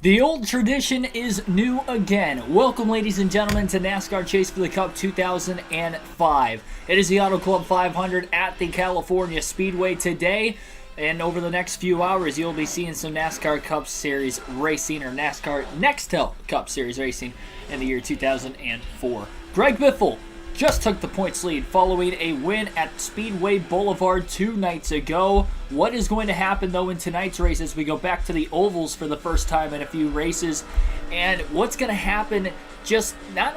The old tradition is new again. Welcome, ladies and gentlemen, to NASCAR Chase for the Cup 2005. It is the Auto Club 500 at the California Speedway today. And over the next few hours, you'll be seeing some NASCAR Cup Series racing, or NASCAR Nextel Cup Series racing in the year 2004. Greg Biffle just took the points lead following a win at Speedway Boulevard 2 nights ago. What is going to happen, though, in tonight's race as we go back to the ovals for the first time in a few races? And what's going to happen just not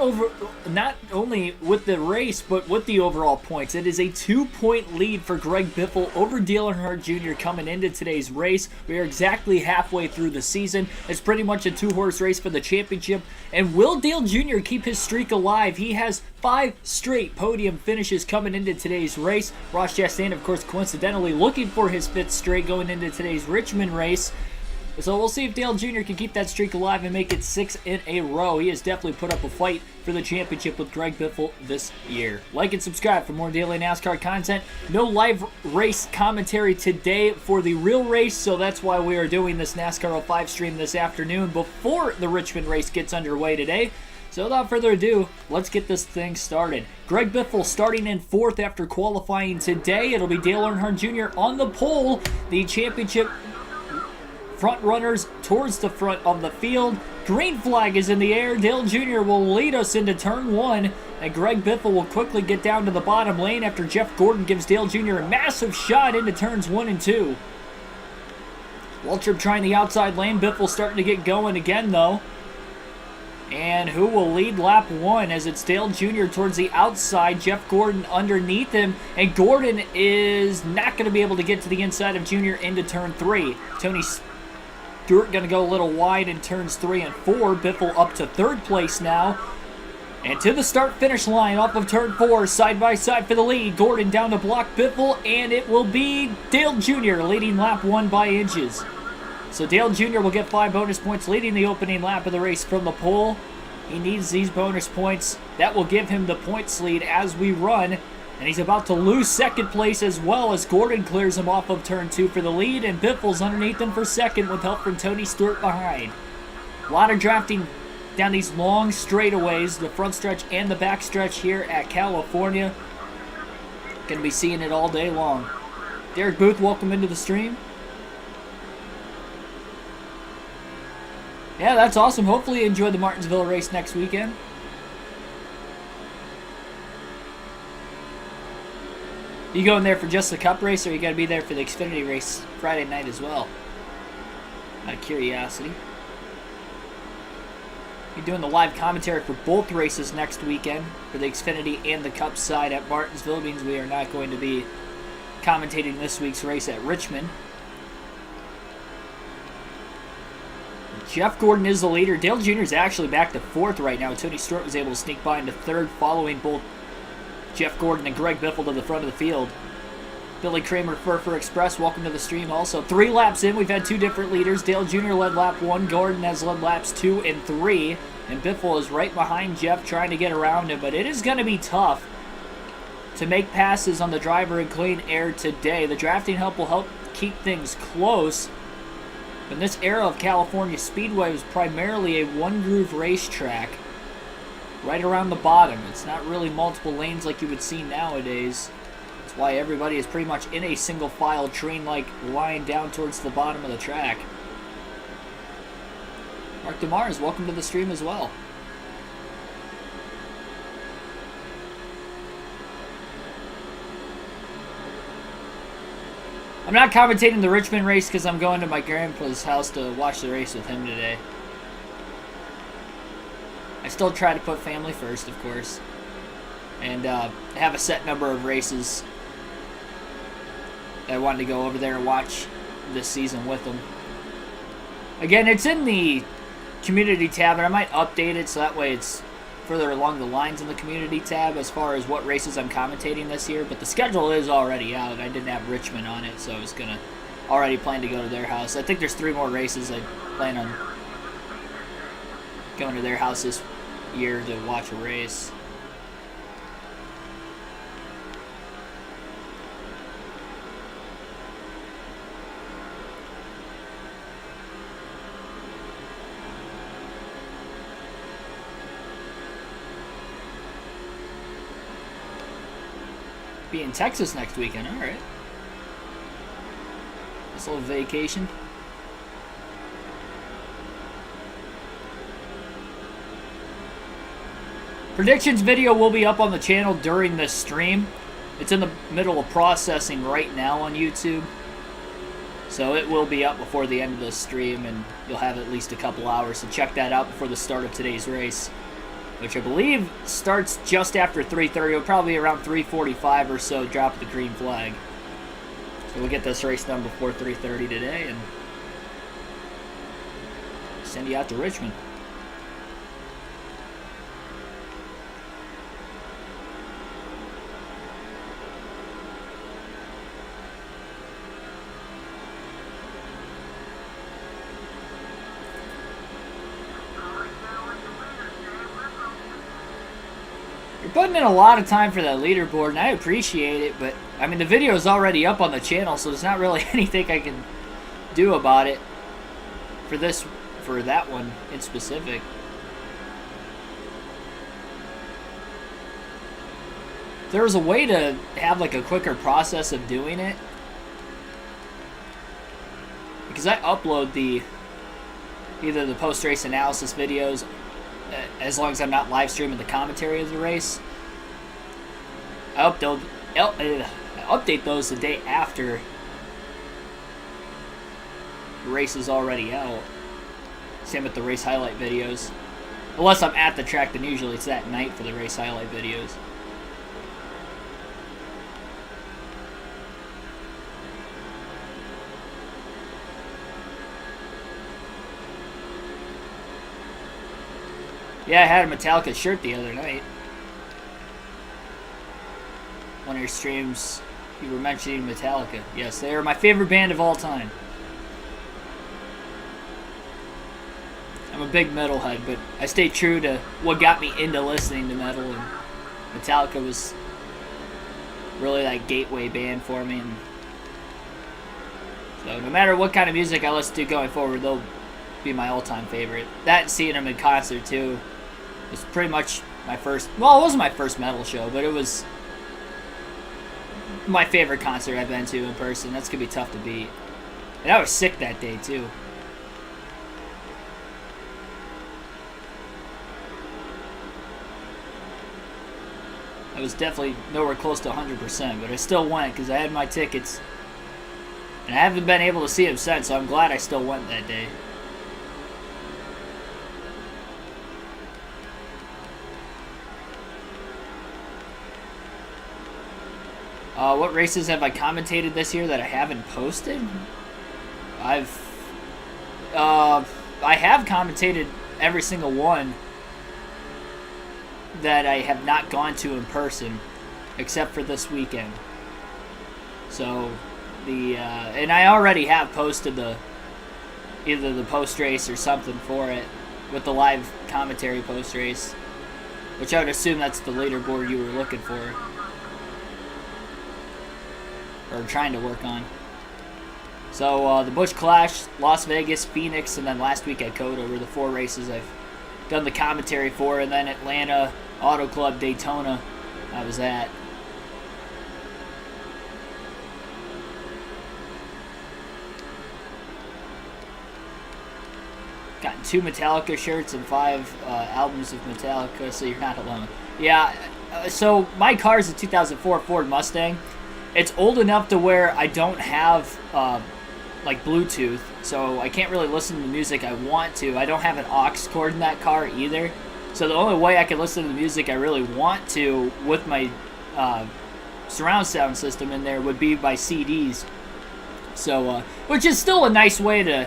only with the race, but with the overall points? It is a 2-point lead for Greg Biffle over Dale Earnhardt Jr. coming into today's race. We are exactly halfway through the season. It's pretty much a two-horse race for the championship. And will Dale Jr. keep his streak alive? He has 5 straight podium finishes coming into today's race. Ross Chastain, of course, coincidentally looking for his 5th straight going into today's Richmond race. So we'll see if Dale Jr. can keep that streak alive and make it 6 in a row. He has definitely put up a fight for the championship with Greg Biffle this year. Like and subscribe for more daily NASCAR content. No live race commentary today for the real race, so that's why we are doing this NASCAR 05 stream this afternoon before the Richmond race gets underway today. So without further ado, let's get this thing started. Greg Biffle starting in 4th after qualifying today. It'll be Dale Earnhardt Jr. on the pole. The championship front runners towards the front of the field. Green flag is in the air. Dale Jr. will lead us into turn 1. And Greg Biffle will quickly get down to the bottom lane after Jeff Gordon gives Dale Jr. a massive shot into turns 1 and 2. Waltrip trying the outside lane. Biffle starting to get going again, though. And who will lead lap 1 as it's Dale Jr. towards the outside, Jeff Gordon underneath him, and Gordon is not going to be able to get to the inside of Jr. into turn 3. Tony Stewart going to go a little wide in turns 3 and 4. Biffle up to 3rd place now. And to the start-finish line off of turn 4, side by side for the lead. Gordon down to block Biffle, and it will be Dale Jr. leading lap 1 by inches. So Dale Jr. will get 5 bonus points leading the opening lap of the race from the pole. He needs these bonus points. That will give him the points lead as we run. And he's about to lose 2nd place as well as Gordon clears him off of turn 2 for the lead. And Biffle's underneath him for 2nd with help from Tony Stewart behind. A lot of drafting down these long straightaways, the front stretch and the back stretch here at California. Going to be seeing it all day long. Derek Booth, welcome into the stream. Yeah, that's awesome. Hopefully you enjoy the Martinsville race next weekend. You going there for just the Cup race, or you got to be there for the Xfinity race Friday night as well? Out of curiosity. You're doing the live commentary for both races next weekend for the Xfinity and the Cup side at Martinsville. It means we are not going to be commentating this week's race at Richmond. Jeff Gordon is the leader. Dale Jr. is actually back to 4th right now. Tony Stewart was able to sneak by into 3rd, following both Jeff Gordon and Greg Biffle to the front of the field. Billy Kramer, Furfur Express, welcome to the stream also. 3 laps in, we've had 2 different leaders. Dale Jr. led lap 1, Gordon has led laps 2 and 3, and Biffle is right behind Jeff trying to get around him, but it is going to be tough to make passes on the driver in clean air today. The drafting help will help keep things close. In this era of California Speedway, was primarily a one-groove racetrack right around the bottom. It's not really multiple lanes like you would see nowadays. That's why everybody is pretty much in a single-file train-like line down towards the bottom of the track. Mark DeMars, welcome to the stream as well. I'm not commentating the Richmond race because I'm going to my grandpa's house to watch the race with him today. I still try to put family first, of course. And have a set number of races that I wanted to go over there and watch this season with them. Again, it's in the community tab, and I might update it so that way it's further along the lines in the community tab as far as what races I'm commentating this year, but the schedule is already out. I didn't have Richmond on it, so I was gonna already plan to go to their house. I think there's 3 more races I plan on going to their house this year to watch a race. Be in Texas next weekend. All right. This little vacation. Predictions video will be up on the channel during this stream. It's in the middle of processing right now on YouTube. So it will be up before the end of the stream, and you'll have at least a couple hours to check that out before the start of today's race, which I believe starts just after 3:30. It'll probably be around 3:45 or so, drop the green flag. So we'll get this race done before 3:30 today and send you out to Richmond. Putting in a lot of time for that leaderboard, and I appreciate it, but I mean the video is already up on the channel, so there's not really anything I can do about it for that one in specific. If there was a way to have like a quicker process of doing it, because I upload either the post-race analysis videos, as long as I'm not live streaming the commentary of the race. I update those the day after the race is already out. Same with the race highlight videos. Unless I'm at the track, then usually it's that night for the race highlight videos. Yeah, I had a Metallica shirt the other night. One of your streams, you were mentioning Metallica. Yes, they are my favorite band of all time. I'm a big metalhead, but I stay true to what got me into listening to metal, and Metallica was really that gateway band for me. And so no matter what kind of music I listen to going forward, they'll be my all-time favorite. That and seeing them in concert too was pretty much my first, well, it wasn't my first metal show, but it was my favorite concert I've been to in person. That's gonna be tough to beat. And I was sick that day too. I was definitely nowhere close to 100%, but I still went because I had my tickets. And I haven't been able to see him since, so I'm glad I still went that day. What races have I commentated this year that I haven't posted? I have commentated every single one that I have not gone to in person, except for this weekend. So and I already have posted either the post race or something for it with the live commentary post race, which I would assume that's the leaderboard you were looking for. Or trying to work on. So the Busch Clash, Las Vegas, Phoenix, and then last week at COTA were the 4 races I've done the commentary for, and then Atlanta, Auto Club, Daytona, I was at. Gotten 2 Metallica shirts and 5 albums of Metallica, so you're not alone. Yeah, so my car is a 2004 Ford Mustang. It's old enough to where I don't have like Bluetooth, so I can't really listen to the music I want to. I don't have an aux cord in that car either. So the only way I can listen to the music I really want to with my surround sound system in there would be by CDs. So, which is still a nice way to,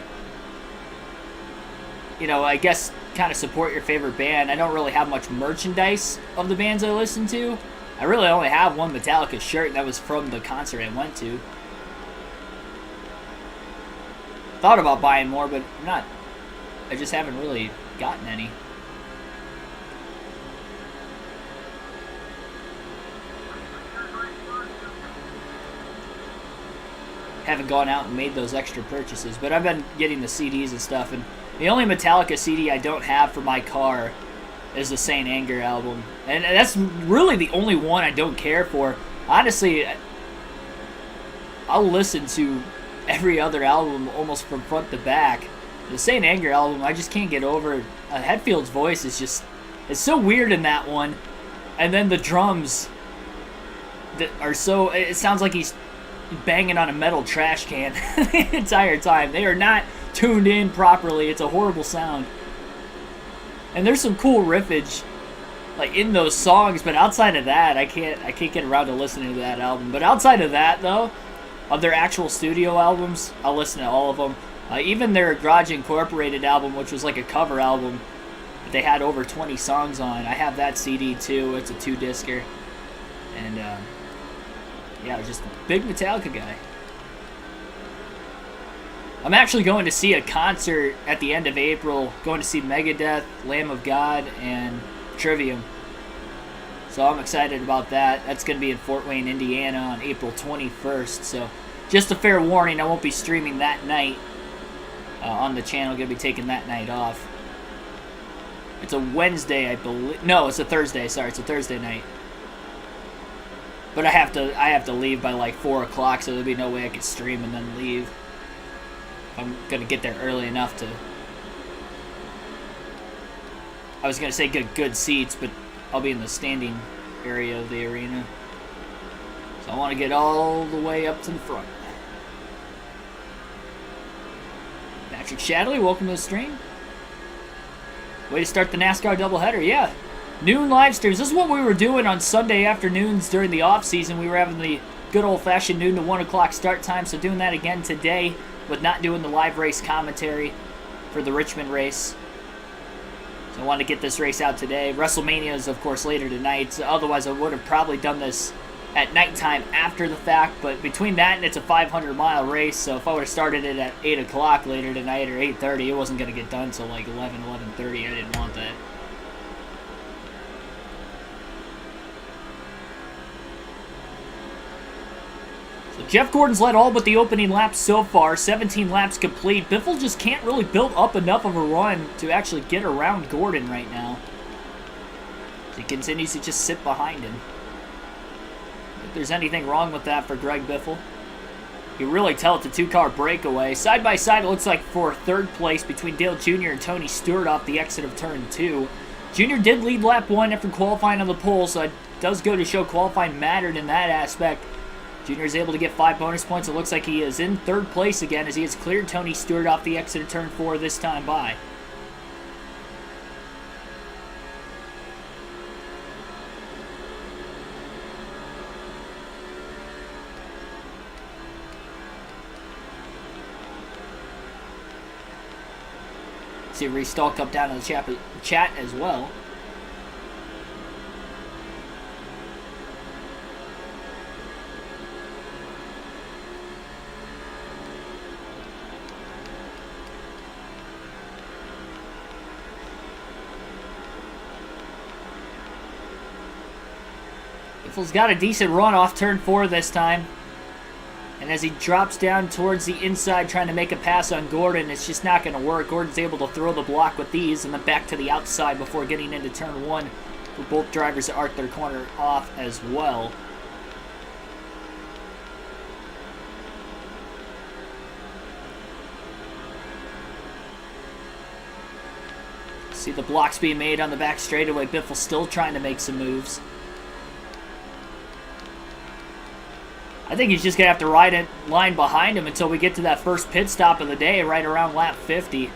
you know, I guess kind of support your favorite band. I don't really have much merchandise of the bands I listen to. I really only have one Metallica shirt, and that was from the concert I went to. Thought about buying more, but I'm not. I just haven't really gotten any. Haven't gone out and made those extra purchases, but I've been getting the CDs and stuff, and the only Metallica CD I don't have for my car is the Saint Anger album, and that's really the only one I don't care for. Honestly, I'll listen to every other album almost from front to back. The Saint Anger album, I just can't get over. Hetfield's voice is just, it's so weird in that one. And then the drums that are so, it sounds like he's banging on a metal trash can the entire time. They are not tuned in properly. It's a horrible sound. And there's some cool riffage like in those songs, but outside of that, I can't get around to listening to that album. But outside of that, though, of their actual studio albums, I'll listen to all of them. Even their Garage Incorporated album, which was like a cover album that they had over 20 songs on. I have that CD too. It's a 2-discer. And yeah, just a big Metallica guy. I'm actually going to see a concert at the end of April. Going to see Megadeth, Lamb of God, and Trivium. So I'm excited about that. That's going to be in Fort Wayne, Indiana on April 21st. So just a fair warning, I won't be streaming that night on the channel. Going to be taking that night off. It's a Wednesday, I believe. No, it's a Thursday. Sorry, it's a Thursday night. But I have to leave by like 4 o'clock, so there'll be no way I could stream and then leave. I'm going to get there early enough to... I was going to say get good seats, but I'll be in the standing area of the arena. So I want to get all the way up to the front. Patrick Shadley, welcome to the stream. Way to start the NASCAR doubleheader, yeah. Noon live streams. This is what we were doing on Sunday afternoons during the off season. We were having the good old-fashioned noon to 1 o'clock start time, so doing that again today, with not doing the live race commentary for the Richmond race. So I wanted to get this race out today. WrestleMania is, of course, later tonight. So otherwise, I would have probably done this at nighttime after the fact. But between that and it's a 500-mile race, so if I would have started it at 8 o'clock later tonight or 8:30, it wasn't going to get done until like 11, 11:30. I didn't want that. Jeff Gordon's led all but the opening laps so far, 17 laps complete. Biffle just can't really build up enough of a run to actually get around Gordon right now. He continues to just sit behind him. If there's anything wrong with that for Greg Biffle, you really tell it's a 2-car breakaway. Side by side, it looks like for third place between Dale Jr. and Tony Stewart off the exit of turn 2. Jr. did lead lap 1 after qualifying on the pole, so it does go to show qualifying mattered in that aspect. Jr. is able to get 5 bonus points. It looks like he is in third place again as he has cleared Tony Stewart off the exit of turn 4 this time by. See Restalk up down in the chat as well. Biffle's got a decent run off turn 4 this time. And as he drops down towards the inside trying to make a pass on Gordon, it's just not going to work. Gordon's able to throw the block with these and then back to the outside before getting into turn 1 for both drivers to arc their corner off as well. See the blocks being made on the back straightaway. Biffle still trying to make some moves. I think he's just going to have to ride in line behind him until we get to that first pit stop of the day, right around lap 50.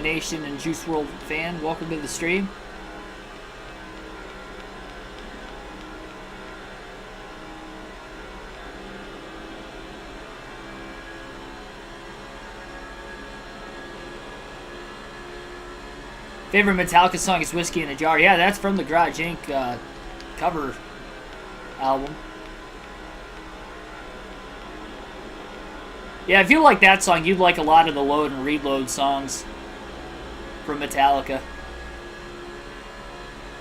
Nation and Juice WRLD fan, welcome to the stream. Favorite Metallica song is Whiskey in a Jar. Yeah, that's from the Garage Inc. Cover album. Yeah, if you like that song, you'd like a lot of the Load and Reload songs from Metallica.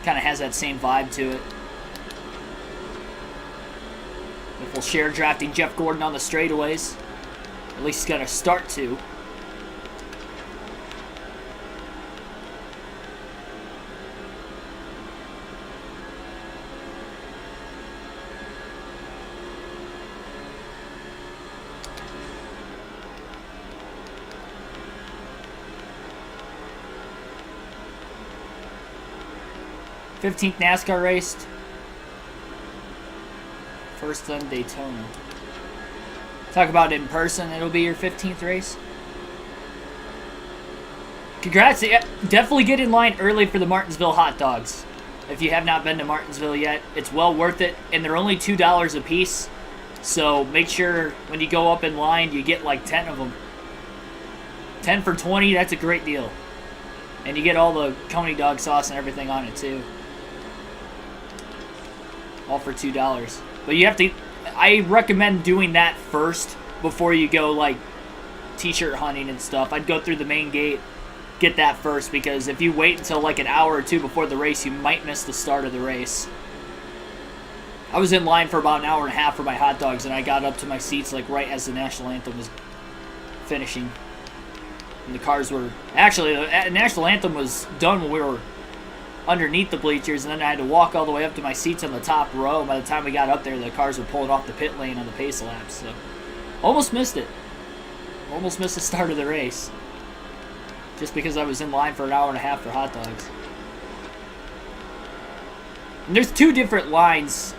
Kind of has that same vibe to it. If we'll share drafting Jeff Gordon on the straightaways. At least he's going to start to. '15th NASCAR race. First on Daytona. Talk about it in person. It'll be your 15th race. Congrats. Yeah, definitely get in line early for the Martinsville hot dogs. If you have not been to Martinsville yet, it's well worth it. And they're only $2 a piece. So make sure when you go up in line, you get like 10 of them. 10 for 20, that's a great deal. And you get all the coney dog sauce and everything on it too. All for $2. But you have to, I recommend doing that first before you go like t-shirt hunting and stuff. I'd go through the main gate, get that first, because if you wait until like an hour or two before the race, you might miss the start of the race. I was in line for about an hour and a half for my hot dogs, and I got up to my seats like right as the national anthem was finishing. And the cars were, actually, the national anthem was done when we were underneath the bleachers, and then I had to walk all the way up to my seats on the top row. By the time we got up there, the cars were pulling off the pit lane on the pace laps, so almost missed it. Almost missed the start of the race. Just because I was in line for an hour and a half for hot dogs. And there's two different lines.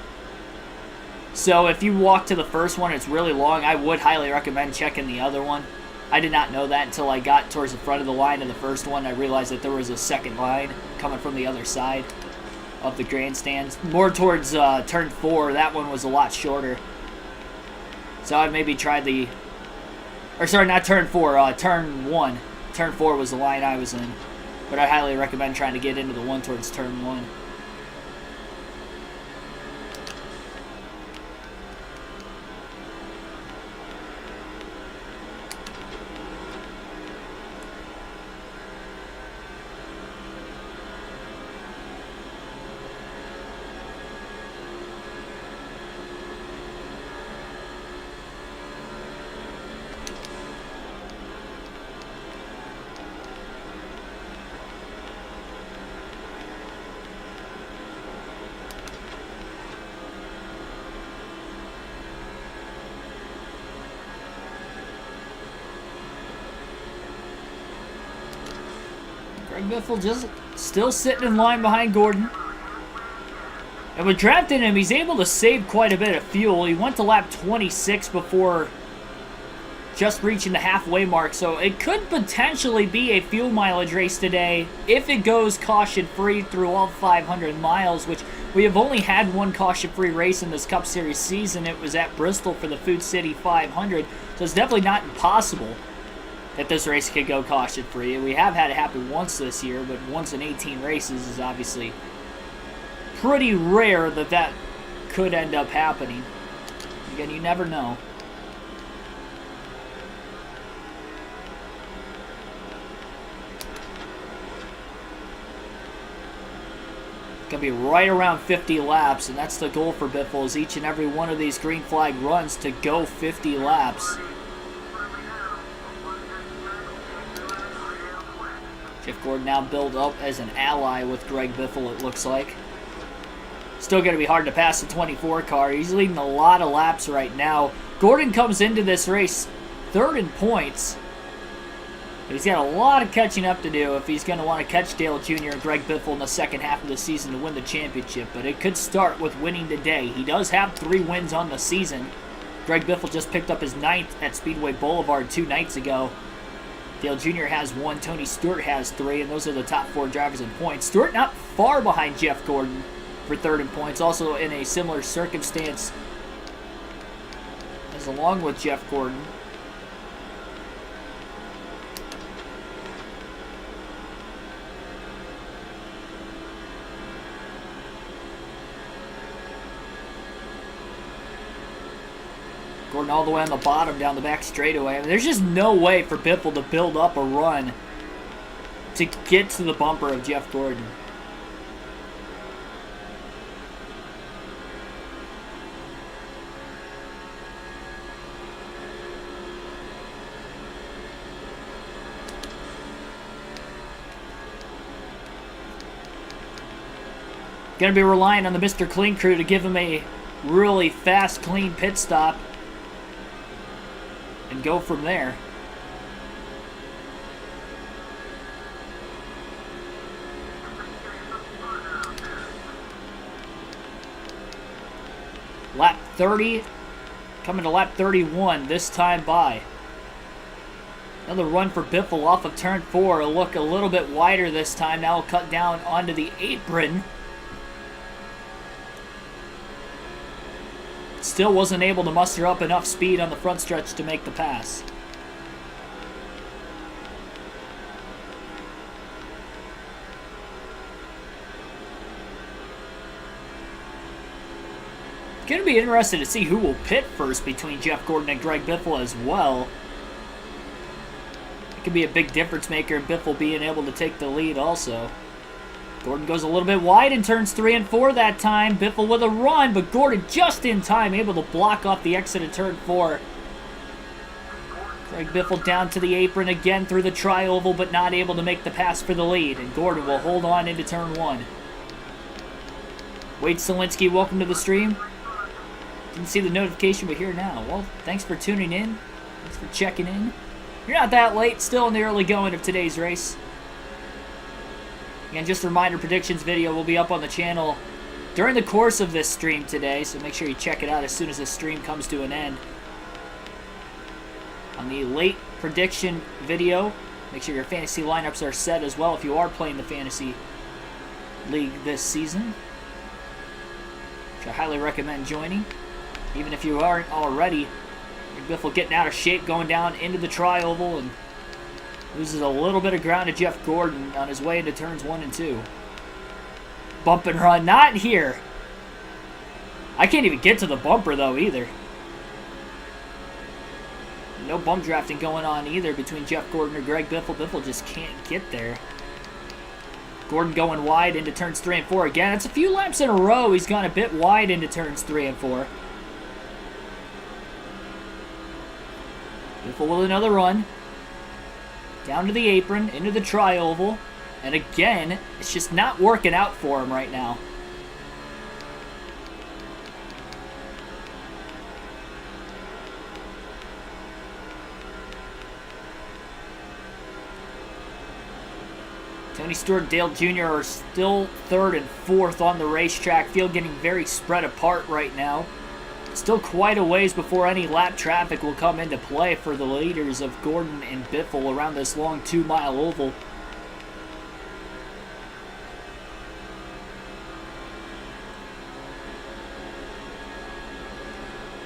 So if you walk to the first one, it's really long. I would highly recommend checking the other one. I did not know that until I got towards the front of the line in the first one. I realized that there was a second line coming from the other side of the grandstands. More towards turn 4. That one was a lot shorter. So I'd maybe try the... Or sorry, not turn 4. Turn 1. Turn 4 was the line I was in. But I highly recommend trying to get into the one towards turn 1. Biffle just still sitting in line behind Gordon. And with drafting him, he's able to save quite a bit of fuel. He went to lap 26 before just reaching the halfway mark, so it could potentially be a fuel mileage race today if it goes caution-free through all 500 miles, which we have only had one caution-free race in this Cup Series season. It was at Bristol for the Food City 500, so it's definitely not impossible that this race could go caution-free. We have had it happen once this year, but once in 18 races is obviously pretty rare that that could end up happening. Again, you never know. Going to be right around 50 laps, and that's the goal for Biffle, is each and every one of these green flag runs to go 50 laps. Jeff Gordon now built up as an ally with Greg Biffle, it looks like. Still going to be hard to pass the 24 car. He's leading a lot of laps right now. Gordon comes into this race third in points. But he's got a lot of catching up to do if he's going to want to catch Dale Jr. and Greg Biffle in the second half of the season to win the championship. But it could start with winning today. He does have 3 wins on the season. Greg Biffle just picked up his 9th at Speedway Boulevard 2 nights ago. Dale Jr. has 1, Tony Stewart has 3, and those are the top 4 drivers in points. Stewart not far behind Jeff Gordon for third in points, also in a similar circumstance as along with Jeff Gordon. Gordon all the way on the bottom down the back straightaway. I mean, there's just no way for Biffle to build up a run to get to the bumper of Jeff Gordon. Going to be relying on the Mr. Clean crew to give him a really fast, clean pit stop and go from there. Lap 30, coming to lap 31 this time by. Another run for Biffle off of turn 4. It'll look a little bit wider this time. Now he'll cut down onto the apron. Still wasn't able to muster up enough speed on the front stretch to make the pass. It's going to be interesting to see who will pit first between Jeff Gordon and Greg Biffle as well. It could be a big difference maker in Biffle being able to take the lead also. Gordon goes a little bit wide in turns 3 and 4 that time. Biffle with a run, but Gordon just in time, able to block off the exit of turn 4. Greg Biffle down to the apron again through the tri-oval, but not able to make the pass for the lead. And Gordon will hold on into turn 1. Wade Solinsky, welcome to the stream. Didn't see the notification, but here now. Well, thanks for tuning in. Thanks for checking in. You're not that late, still in the early going of today's race. Again, just a reminder, predictions video will be up on the channel during the course of this stream today, so make sure you check it out as soon as this stream comes to an end. On the late prediction video, make sure your fantasy lineups are set as well if you are playing the fantasy league this season, which I highly recommend joining. Even if you aren't already, Biffle getting out of shape, going down into the tri-oval, and loses a little bit of ground to Jeff Gordon on his way into turns 1 and 2. Bump and run, not here. I can't even get to the bumper though either. No bump drafting going on either between Jeff Gordon or Greg Biffle. Biffle just can't get there. Gordon going wide into turns 3 and 4 again. It's a few laps in a row. He's gone a bit wide into turns 3 and 4. Biffle with another run. Down to the apron, into the tri-oval. And again, it's just not working out for him right now. Tony Stewart, Dale Jr. are still 3rd and 4th on the racetrack. Field getting very spread apart right now. Still quite a ways before any lap traffic will come into play for the leaders of Gordon and Biffle around this long 2-mile oval.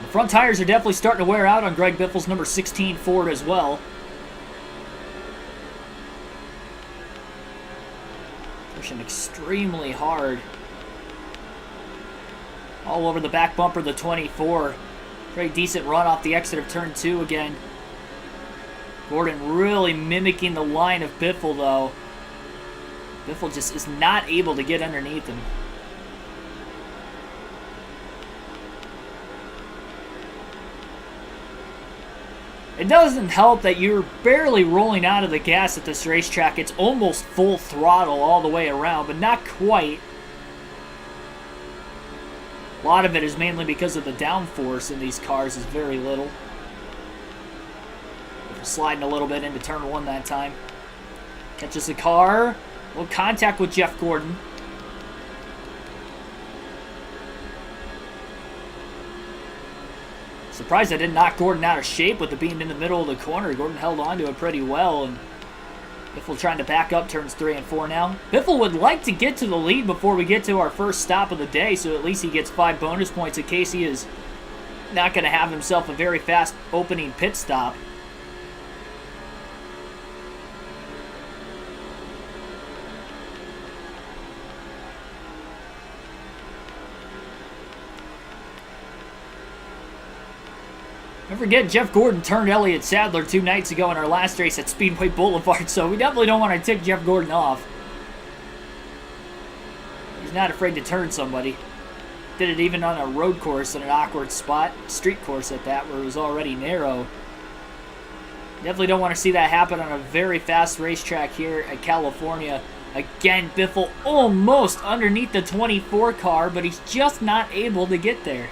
The front tires are definitely starting to wear out on Greg Biffle's number 16 Ford as well. Pushing extremely hard. All over the back bumper, the 24. Very decent run off the exit of turn 2 again. Gordon really mimicking the line of Biffle though. Biffle just is not able to get underneath him. It doesn't help that you're barely rolling out of the gas at this racetrack. It's almost full throttle all the way around, but not quite. A lot of it is mainly because of the downforce in these cars is very little. Sliding a little bit into turn 1 that time. Catches the car. A little contact with Jeff Gordon. Surprised I didn't knock Gordon out of shape with it being in the middle of the corner. Gordon held on to it pretty well, and Biffle trying to back up turns 3 and 4 now. Biffle would like to get to the lead before we get to our first stop of the day, so at least he gets 5 bonus points in case he is not going to have himself a very fast opening pit stop. Don't forget, Jeff Gordon turned Elliott Sadler 2 nights ago in our last race at Speedway Boulevard, so we definitely don't want to tick Jeff Gordon off. He's not afraid to turn somebody. Did it even on a road course in an awkward spot, street course at that, where it was already narrow. Definitely don't want to see that happen on a very fast racetrack here at California. Again, Biffle almost underneath the 24 car, but he's just not able to get there.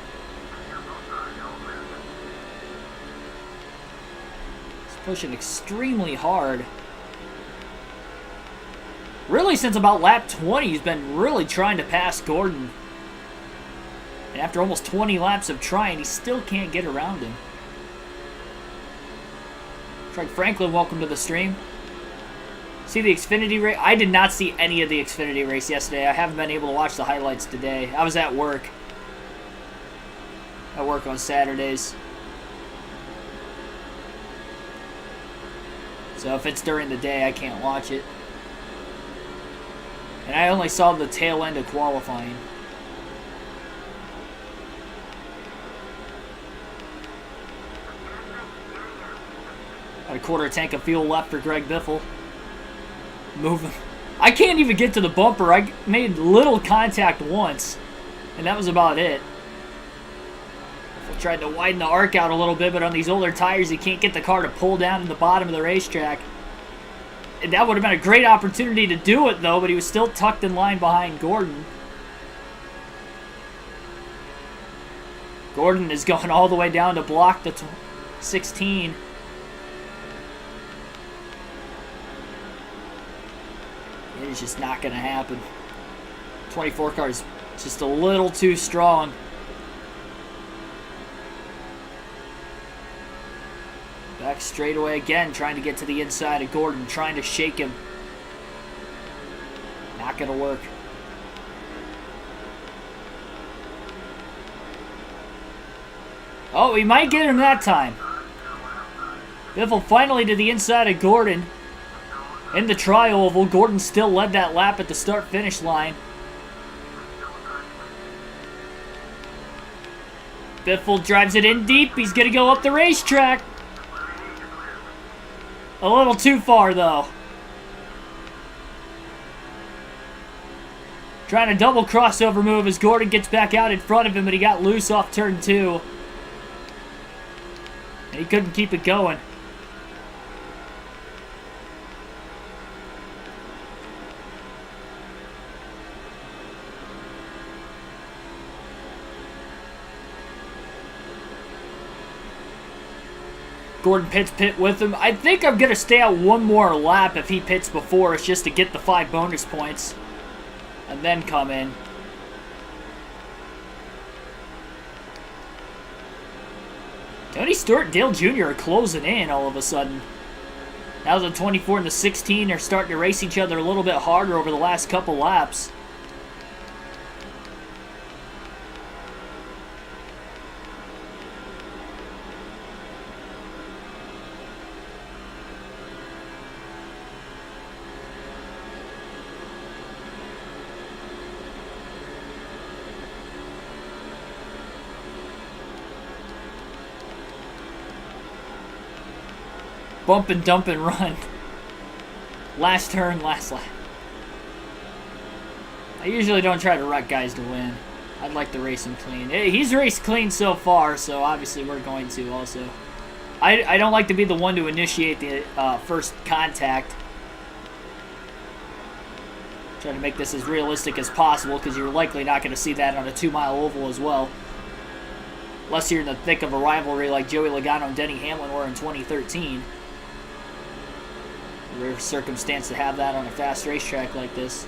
He's pushing extremely hard. Really, since about lap 20, he's been really trying to pass Gordon. And after almost 20 laps of trying, he still can't get around him. Craig Franklin, welcome to the stream. See the Xfinity race? I did not see any of the Xfinity race yesterday. I haven't been able to watch the highlights today. I was at work. I work on Saturdays. So if it's during the day, I can't watch it. And I only saw the tail end of qualifying. Got a quarter tank of fuel left for Greg Biffle. Moving. I can't even get to the bumper. I made little contact once, and that was about it. Biffle tried to widen the arc out a little bit, but on these older tires, he can't get the car to pull down in the bottom of the racetrack. And that would have been a great opportunity to do it, though, but he was still tucked in line behind Gordon. Gordon is going all the way down to block the 16. It's just not going to happen. 24 car is just a little too strong. Back straightaway again, trying to get to the inside of Gordon, trying to shake him. Not going to work. Oh, he might get him that time. Biffle finally to the inside of Gordon. In the tri-oval, Gordon still led that lap at the start-finish line. Biffle drives it in deep. He's going to go up the racetrack. A little too far, though. Trying a double crossover move as Gordon gets back out in front of him, but he got loose off turn 2. And he couldn't keep it going. Gordon pit with him. I think I'm going to stay out one more lap if he pits before us just to get the 5 bonus points. And then come in. Tony Stewart and Dale Jr. are closing in all of a sudden. Now the 24 and the 16 are starting to race each other a little bit harder over the last couple laps. Bump and dump and run. Last turn, last lap. I usually don't try to wreck guys to win. I'd like to race him clean. He's raced clean so far, so obviously we're going to also. I don't like to be the one to initiate the first contact. Try to make this as realistic as possible because you're likely not going to see that on a 2-mile oval as well. Unless you're in the thick of a rivalry like Joey Logano and Denny Hamlin were in 2013. Rare circumstance to have that on a fast racetrack like this.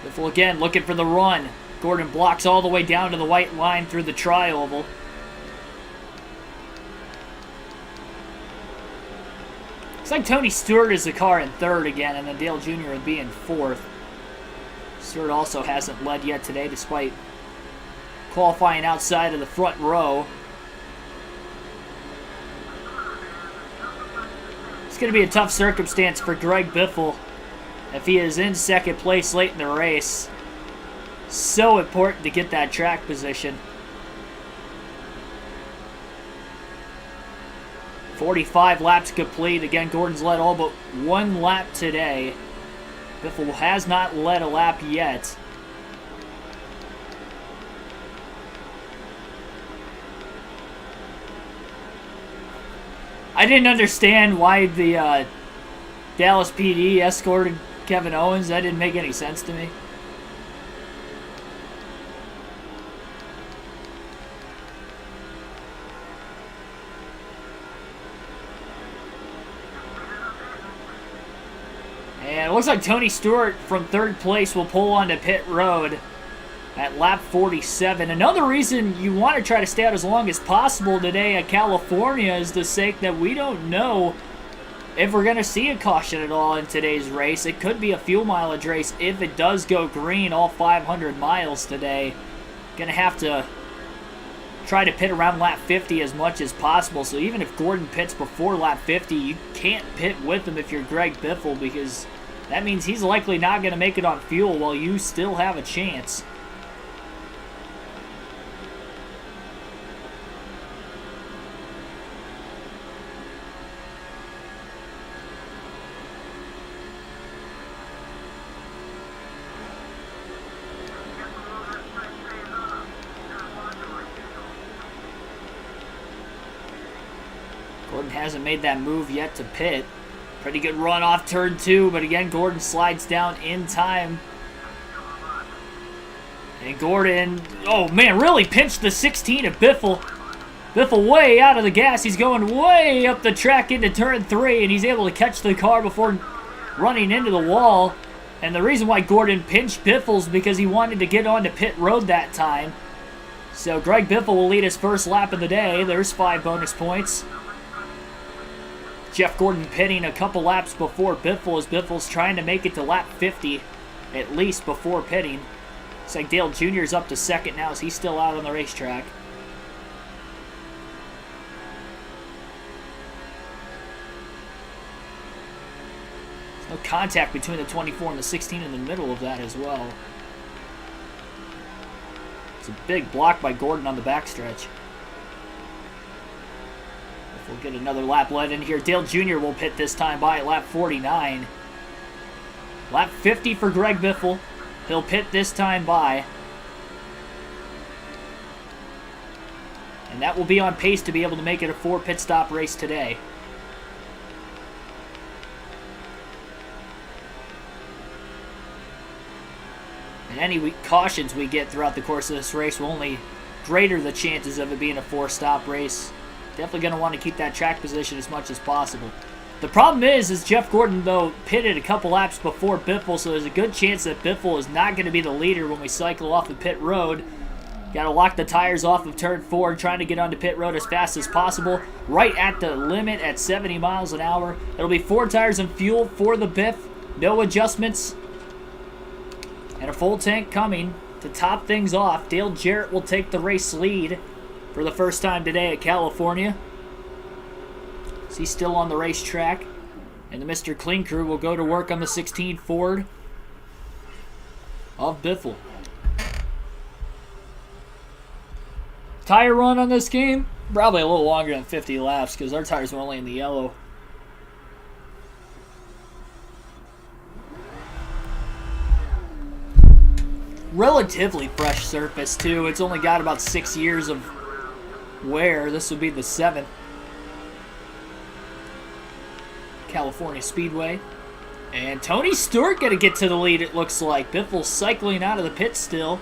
Biffle again looking for the run. Gordon blocks all the way down to the white line through the tri-oval. Looks like Tony Stewart is the car in third again, and then Dale Jr. would be in fourth. Stewart also hasn't led yet today, despite qualifying outside of the front row. It's going to be a tough circumstance for Greg Biffle if he is in second place late in the race. So important to get that track position. 45 laps complete. Again, Gordon's led all but one lap today. Biffle has not led a lap yet. I didn't understand why the Dallas PD escorted Kevin Owens. That didn't make any sense to me. And it looks like Tony Stewart from third place will pull onto pit road at lap 47. Another reason you want to try to stay out as long as possible today at California is the sake that we don't know if we're going to see a caution at all in today's race. It could be a fuel mileage race if it does go green all 500 miles today. Going to have to try to pit around lap 50 as much as possible. So even if Gordon pits before lap 50, you can't pit with him if you're Greg Biffle, because that means he's likely not going to make it on fuel while you still have a chance. Gordon hasn't made that move yet to pit. Pretty good run off turn 2, but again, Gordon slides down in time. And Gordon, oh man, really pinched the 16 of Biffle. Biffle way out of the gas. He's going way up the track into turn 3, and he's able to catch the car before running into the wall. And the reason why Gordon pinched Biffle is because he wanted to get onto pit road that time. So Greg Biffle will lead his first lap of the day. There's 5 bonus points. Jeff Gordon pitting a couple laps before Biffle, as Biffle's trying to make it to lap 50 at least before pitting. Looks like Dale Jr. is up to second now, as he's still out on the racetrack. There's no contact between the 24 and the 16 in the middle of that as well. It's a big block by Gordon on the backstretch. We'll get another lap led in here. Dale Jr. will pit this time by at lap 49. Lap 50 for Greg Biffle. He'll pit this time by. And that will be on pace to be able to make it a 4 pit stop race today. And any cautions we get throughout the course of this race will only greater the chances of it being a 4 stop race. Definitely going to want to keep that track position as much as possible. The problem is Jeff Gordon, though, pitted a couple laps before Biffle, so there's a good chance that Biffle is not going to be the leader when we cycle off the pit road. Got to lock the tires off of turn 4, trying to get onto pit road as fast as possible, right at the limit at 70 miles an hour. It'll be 4 tires and fuel for the Biff. No adjustments. And a full tank coming to top things off. Dale Jarrett will take the race lead for the first time today at California. So he's still on the racetrack. And the Mr. Clean Crew will go to work on the 16 Ford of Biffle. Tire run on this game? Probably a little longer than 50 laps because our tires were only in the yellow. Relatively fresh surface too. It's only got about 6 years of wear. This would be the 7th. California Speedway. And Tony Stewart going to get to the lead, it looks like. Biffle cycling out of the pit still.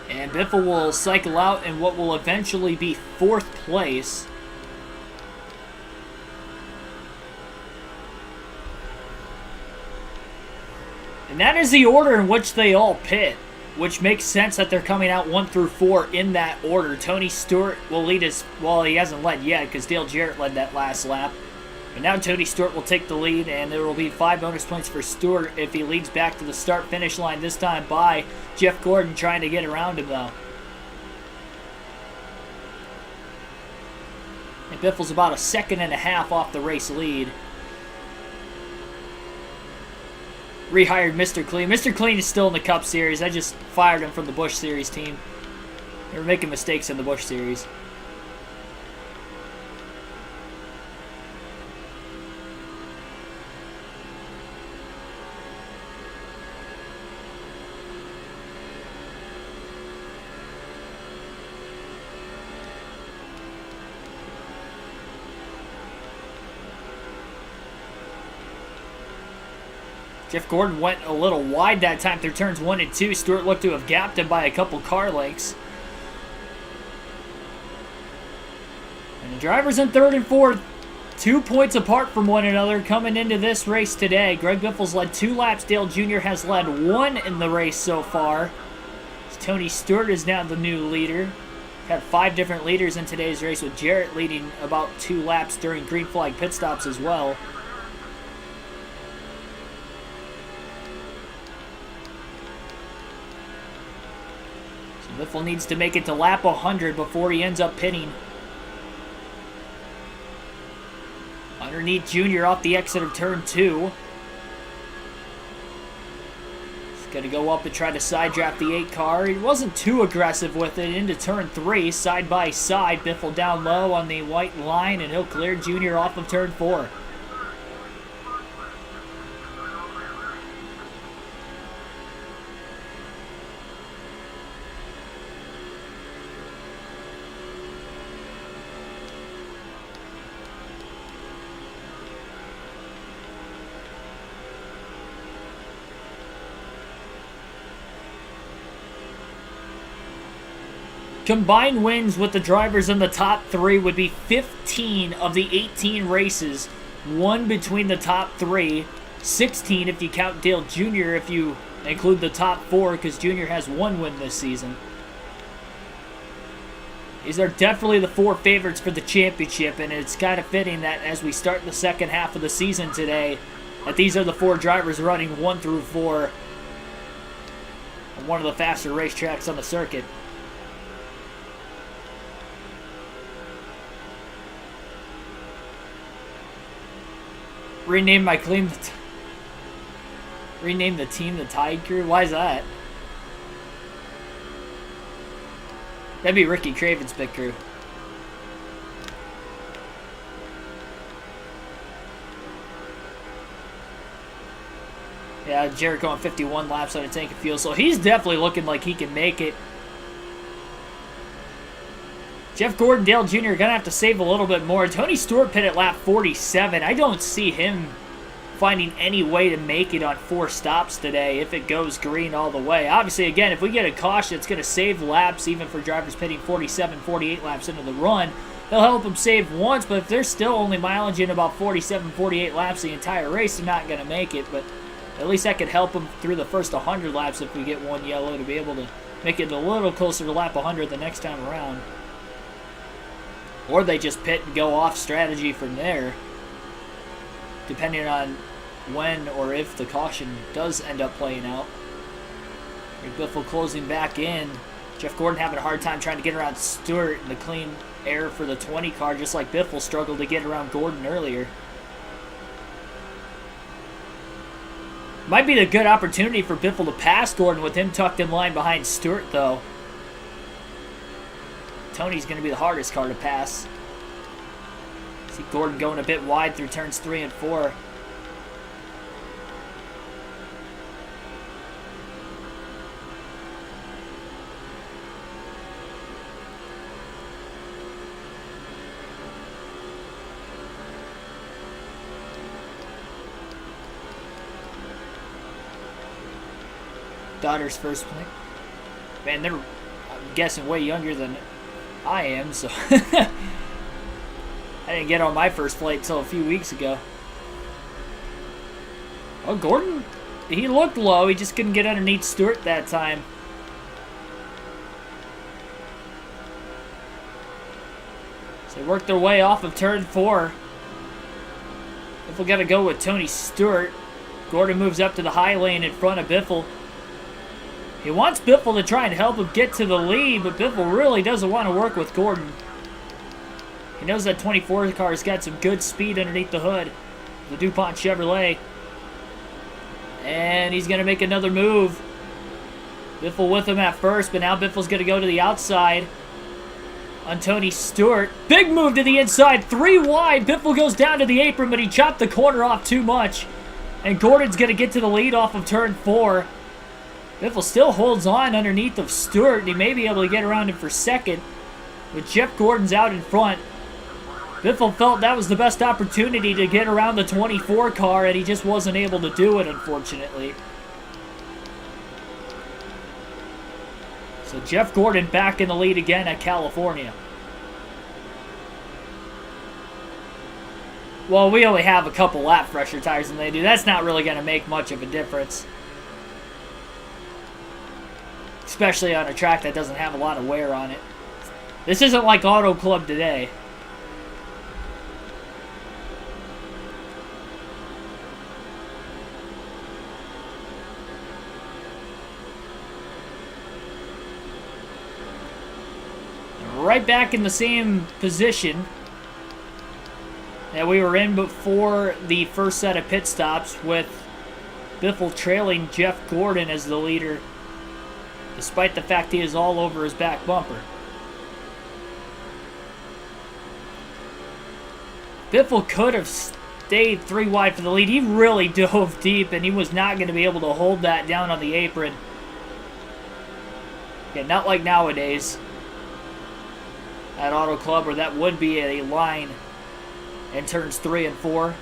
And Biffle will cycle out in what will eventually be 4th place. And that is the order in which they all pit, which makes sense that they're coming out 1 through 4 in that order. Tony Stewart will lead his, well, he hasn't led yet because Dale Jarrett led that last lap. But now Tony Stewart will take the lead, and there will be 5 bonus points for Stewart if he leads back to the start-finish line, this time by Jeff Gordon trying to get around him, though. And Biffle's about a second and a half off the race lead. Rehired Mr. Clean. Mr. Clean is still in the Cup Series. I just fired him from the Busch Series team. They were making mistakes in the Busch Series. Jeff Gordon went a little wide that time through turns 1 and 2. Stewart looked to have gapped him by a couple car lengths. And the drivers in 3rd and 4th, 2 points apart from one another coming into this race today. Greg Biffle's led 2 laps. Dale Jr. has led 1 in the race so far. Tony Stewart is now the new leader. Had 5 different leaders in today's race, with Jarrett leading about 2 laps during green flag pit stops as well. Biffle needs to make it to lap 100 before he ends up pitting. Underneath Junior off the exit of turn 2. He's going to go up and try to side draft the 8 car. He wasn't too aggressive with it into turn 3, side by side. Biffle down low on the white line, and he'll clear Junior off of turn 4. Combined wins with the drivers in the top 3 would be 15 of the 18 races won between the top 3. 16 if you count Dale Jr., if you include the top 4, because Jr. has 1 win this season. These are definitely the 4 favorites for the championship, and it's kind of fitting that as we start the second half of the season today, that these are the 4 drivers running 1 through 4 on one of the faster racetracks on the circuit. Rename the team the Tide Crew? Why is that? That'd be Ricky Craven's pit crew. Yeah, Jarrett going 51 laps on a tank of fuel, so he's definitely looking like he can make it. Jeff Gordon, Dale Jr. are going to have to save a little bit more. Tony Stewart pit at lap 47. I don't see him finding any way to make it on 4 stops today if it goes green all the way. Obviously, again, if we get a caution, it's going to save laps, even for drivers pitting 47, 48 laps into the run. They'll help them save once, but if they're still only mileage in about 47, 48 laps the entire race, they're not going to make it. But at least that could help them through the first 100 laps if we get 1 yellow, to be able to make it a little closer to lap 100 the next time around. Or they just pit and go off strategy from there, depending on when or if the caution does end up playing out. Biffle closing back in. Jeff Gordon having a hard time trying to get around Stewart in the clean air for the 20 car, just like Biffle struggled to get around Gordon earlier. Might be a good opportunity for Biffle to pass Gordon with him tucked in line behind Stewart, though. Tony's going to be the hardest car to pass. See Gordon going a bit wide through turns 3 and 4. Daughter's first point. Man, they're, I'm guessing, way younger than I am, so I didn't get on my first flight until a few weeks ago. Oh, Gordon, he looked low. He just couldn't get underneath Stewart that time. So they worked their way off of turn 4. If we got to go with Tony Stewart, Gordon moves up to the high lane in front of Biffle. He wants Biffle to try and help him get to the lead, but Biffle really doesn't want to work with Gordon. He knows that 24 car's got some good speed underneath the hood. The DuPont Chevrolet. And he's going to make another move. Biffle with him at first, but now Biffle's going to go to the outside on Tony Stewart. Big move to the inside, 3 wide. Biffle goes down to the apron, but he chopped the corner off too much. And Gordon's going to get to the lead off of turn 4. Biffle still holds on underneath of Stewart, and he may be able to get around him for second. But Jeff Gordon's out in front. Biffle felt that was the best opportunity to get around the 24 car, and he just wasn't able to do it, unfortunately. So Jeff Gordon back in the lead again at California. Well, we only have a couple lap fresher tires than they do. That's not really going to make much of a difference. Especially on a track that doesn't have a lot of wear on it. This isn't like Auto Club today. Right back in the same position that we were in before the first set of pit stops, with Biffle trailing Jeff Gordon as the leader, despite the fact he is all over his back bumper. Biffle could have stayed 3 wide for the lead. He really dove deep, and he was not going to be able to hold that down on the apron. Yeah, not like nowadays at Auto Club, where that would be a line in turns 3 and 4.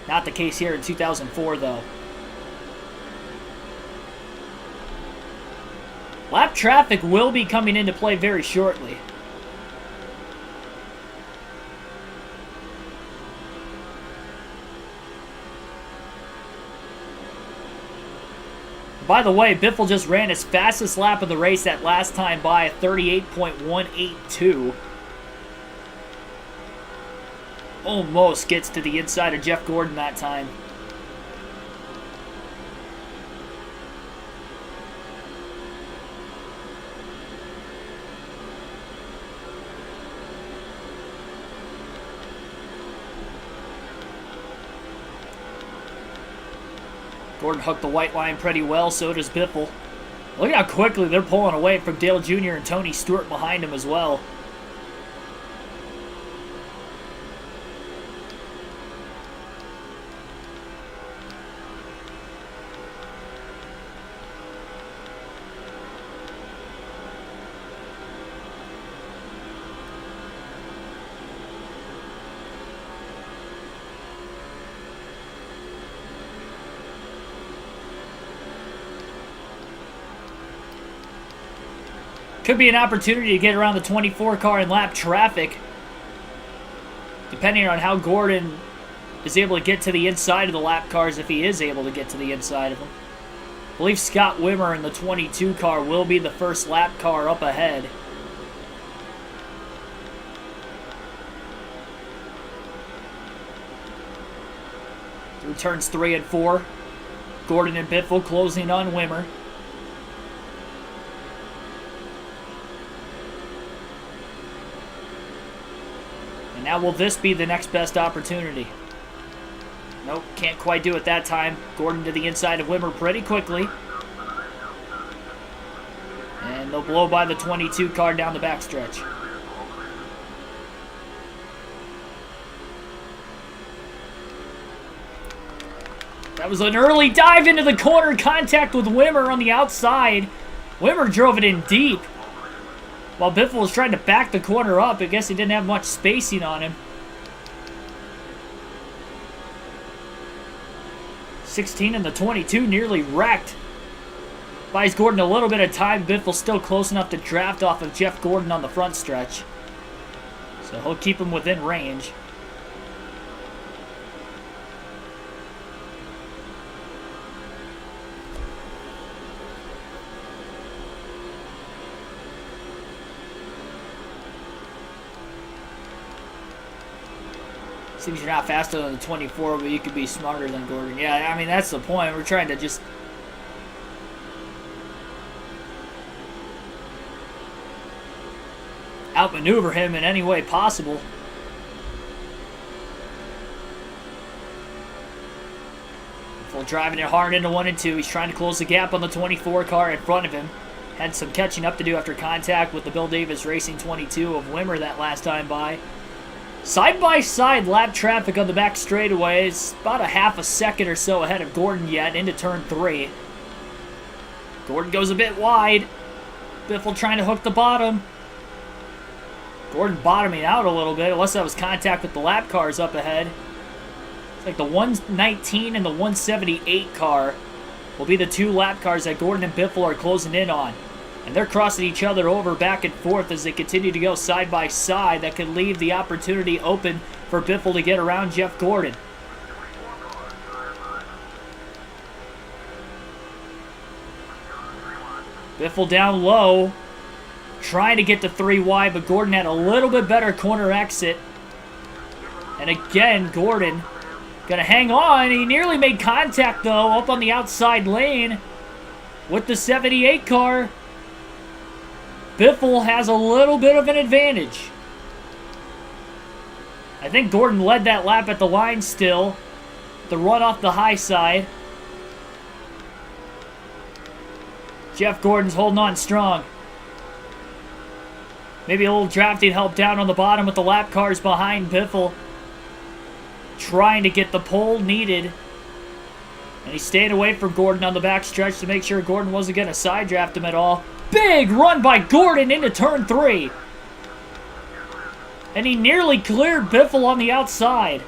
Not the case here in 2004, though. Lap traffic will be coming into play very shortly. By the way, Biffle just ran his fastest lap of the race that last time by, 38.182. Almost gets to the inside of Jeff Gordon that time. Gordon hooked the white line pretty well, so does Biffle. Look how quickly they're pulling away from Dale Jr. and Tony Stewart behind him as well. Could be an opportunity to get around the 24 car and lap traffic, depending on how Gordon is able to get to the inside of the lap cars, if he is able to get to the inside of them. I believe Scott Wimmer in the 22 car will be the first lap car up ahead. Through turns 3 and 4, Gordon and Biffle closing on Wimmer. Now will this be the next best opportunity? Nope, can't quite do it that time. Gordon to the inside of Wimmer pretty quickly. And they'll blow by the 22 car down the backstretch. That was an early dive into the corner, contact with Wimmer on the outside. Wimmer drove it in deep. While Biffle was trying to back the corner up, I guess he didn't have much spacing on him. 16 and the 22 nearly wrecked. Buys Gordon a little bit of time. Biffle still close enough to draft off of Jeff Gordon on the front stretch. So he'll keep him within range. Seems you're not faster than the 24, but you could be smarter than Gordon. Yeah, I mean, that's the point. We're trying to just outmaneuver him in any way possible. Biffle driving it hard into 1 and 2. He's trying to close the gap on the 24 car in front of him. Had some catching up to do after contact with the Bill Davis Racing 22 of Wimmer that last time by. Side-by-side lap traffic on the back straightaway. It's about a half a second or so ahead of Gordon yet into turn 3. Gordon goes a bit wide. Biffle trying to hook the bottom. Gordon bottoming out a little bit, unless that was contact with the lap cars up ahead. It's like the 119 and the 178 car will be the 2 lap cars that Gordon and Biffle are closing in on. And they're crossing each other over back and forth as they continue to go side by side. That could leave the opportunity open for Biffle to get around Jeff Gordon. Biffle down low, trying to get to 3 wide, but Gordon had a little bit better corner exit. And again, Gordon gonna hang on. He nearly made contact, though, up on the outside lane with the 78 car. Biffle has a little bit of an advantage. I think Gordon led that lap at the line still. The run off the high side. Jeff Gordon's holding on strong. Maybe a little drafting help down on the bottom with the lap cars behind Biffle. Trying to get the pole needed. And he's staying away from Gordon on the back stretch to make sure Gordon wasn't going to side draft him at all. Big run by Gordon into turn 3. And he nearly cleared Biffle on the outside.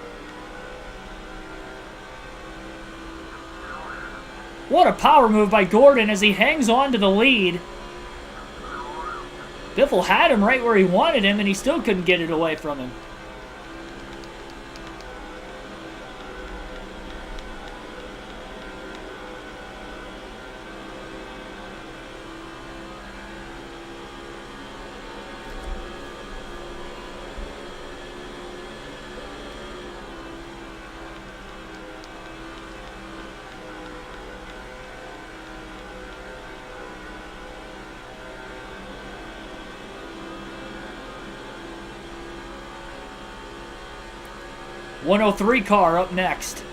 What a power move by Gordon as he hangs on to the lead. Biffle had him right where he wanted him, and he still couldn't get it away from him. .103 car up next.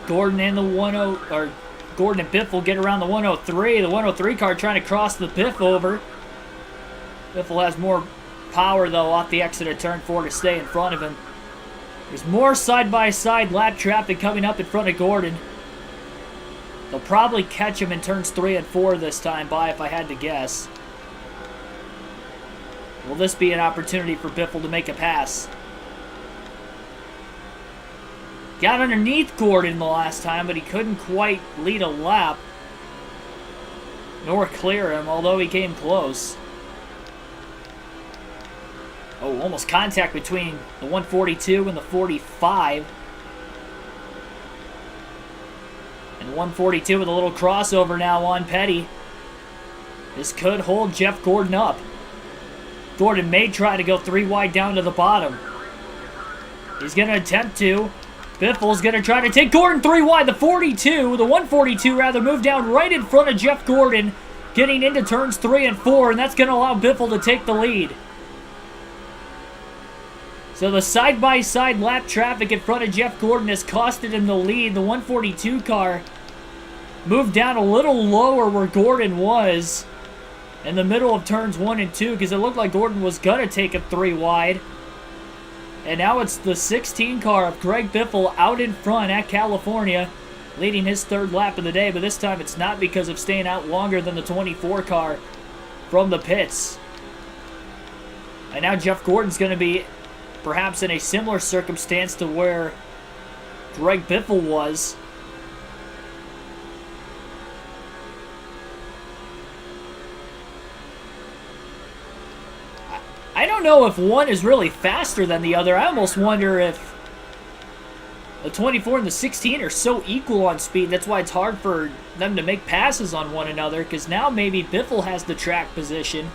Gordon and the 10, or Gordon and Biffle get around the 103. The 103 car trying to cross the Biff over. Biffle has more power, though, off the exit of turn 4 to stay in front of him. There's more side-by-side lap traffic coming up in front of Gordon. They'll probably catch him in turns 3 and 4 this time by, if I had to guess. Will this be an opportunity for Biffle to make a pass? Got underneath Gordon the last time, but he couldn't quite lead a lap. Nor clear him, although he came close. Oh, almost contact between the 142 and the 45. And 142 with a little crossover now on Petty. This could hold Jeff Gordon up. Gordon may try to go 3 wide down to the bottom. He's going to attempt to. Biffle's going to try to take Gordon 3 wide. The 142 rather, moved down right in front of Jeff Gordon, getting into turns 3 and 4, and that's going to allow Biffle to take the lead. So the side-by-side lap traffic in front of Jeff Gordon has costed him the lead. The 142 car moved down a little lower where Gordon was in the middle of turns 1 and 2, because it looked like Gordon was going to take him 3 wide. And now it's the 16 car of Greg Biffle out in front at California, leading his 3rd lap of the day, but this time it's not because of staying out longer than the 24 car from the pits. And now Jeff Gordon's going to be perhaps in a similar circumstance to where Greg Biffle was. I don't know if one is really faster than the other. I almost wonder if The 24 and the 16 are so equal on speed. That's why it's hard for them to make passes on one another, because now maybe Biffle has the track position,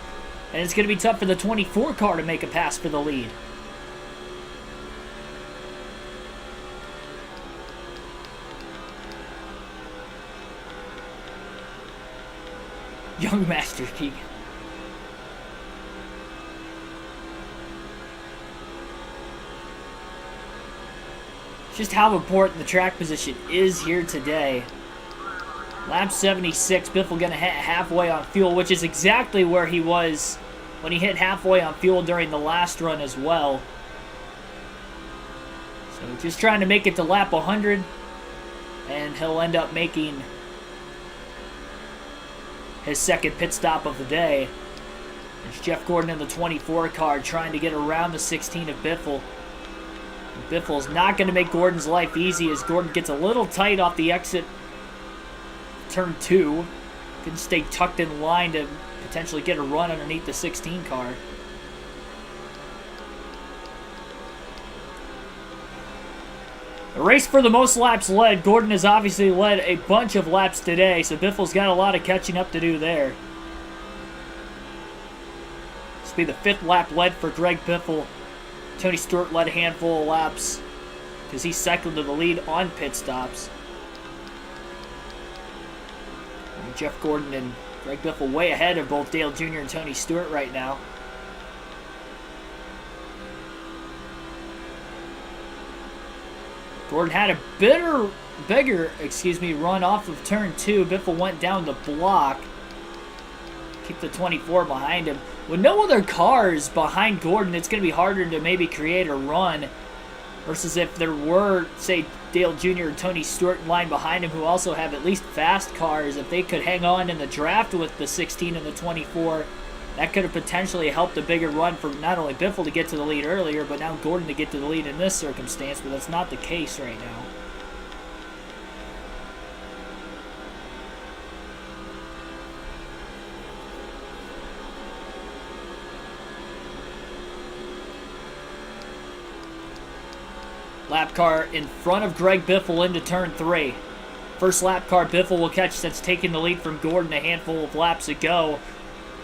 and it's going to be tough for the 24 car to make a pass for the lead. Young Master Keegan. Just how important the track position is here today. Lap 76, Biffle going to hit halfway on fuel, which is exactly where he was when he hit halfway on fuel during the last run as well. So just trying to make it to lap 100, and he'll end up making his second pit stop of the day. There's Jeff Gordon in the 24 car trying to get around the 16 of Biffle. Biffle's not going to make Gordon's life easy as Gordon gets a little tight off the exit turn 2. Can stay tucked in line to potentially get a run underneath the 16 car. The race for the most laps led. Gordon has obviously led a bunch of laps today, so Biffle's got a lot of catching up to do there. This will be the 5th lap led for Greg Biffle. Tony Stewart led a handful of laps because he cycled to the lead on pit stops. And Jeff Gordon and Greg Biffle way ahead of both Dale Jr. and Tony Stewart right now. Gordon had a bigger run off of turn 2. Biffle went down the block. Keep the 24 behind him. With no other cars behind Gordon, it's going to be harder to maybe create a run versus if there were, say, Dale Jr. and Tony Stewart in line behind him who also have at least fast cars. If they could hang on in the draft with the 16 and the 24, that could have potentially helped a bigger run for not only Biffle to get to the lead earlier, but now Gordon to get to the lead in this circumstance, but that's not the case right now. Lap car in front of Greg Biffle into turn 3. First lap car Biffle will catch since taking the lead from Gordon a handful of laps ago.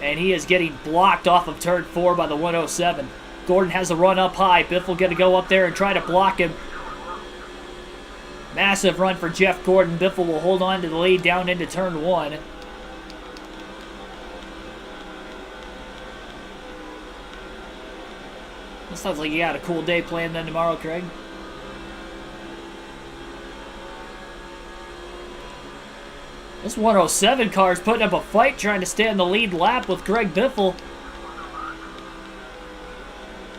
And he is getting blocked off of turn 4 by the 107. Gordon has a run up high. Biffle going to go up there and try to block him. Massive run for Jeff Gordon. Biffle will hold on to the lead down into turn 1. This sounds like you got a cool day planned then tomorrow, Craig. This 107 car is putting up a fight trying to stay on the lead lap with Greg Biffle.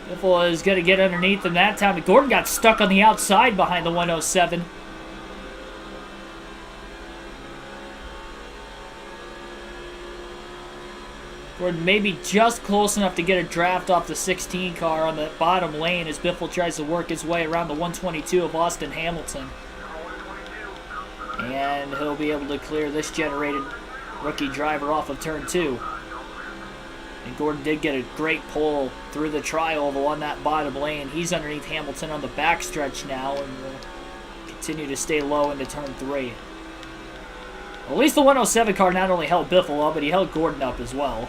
Biffle is going to get underneath him that time. Gordon got stuck on the outside behind the 107. Gordon maybe just close enough to get a draft off the 16 car on the bottom lane as Biffle tries to work his way around the 122 of Austin Hamilton. And he'll be able to clear this generated rookie driver off of turn 2. And Gordon did get a great pull through the tri-oval on that bottom lane. He's underneath Hamilton on the backstretch now and will continue to stay low into turn 3. Well, at least the 107 car not only held Biffle up, but he held Gordon up as well.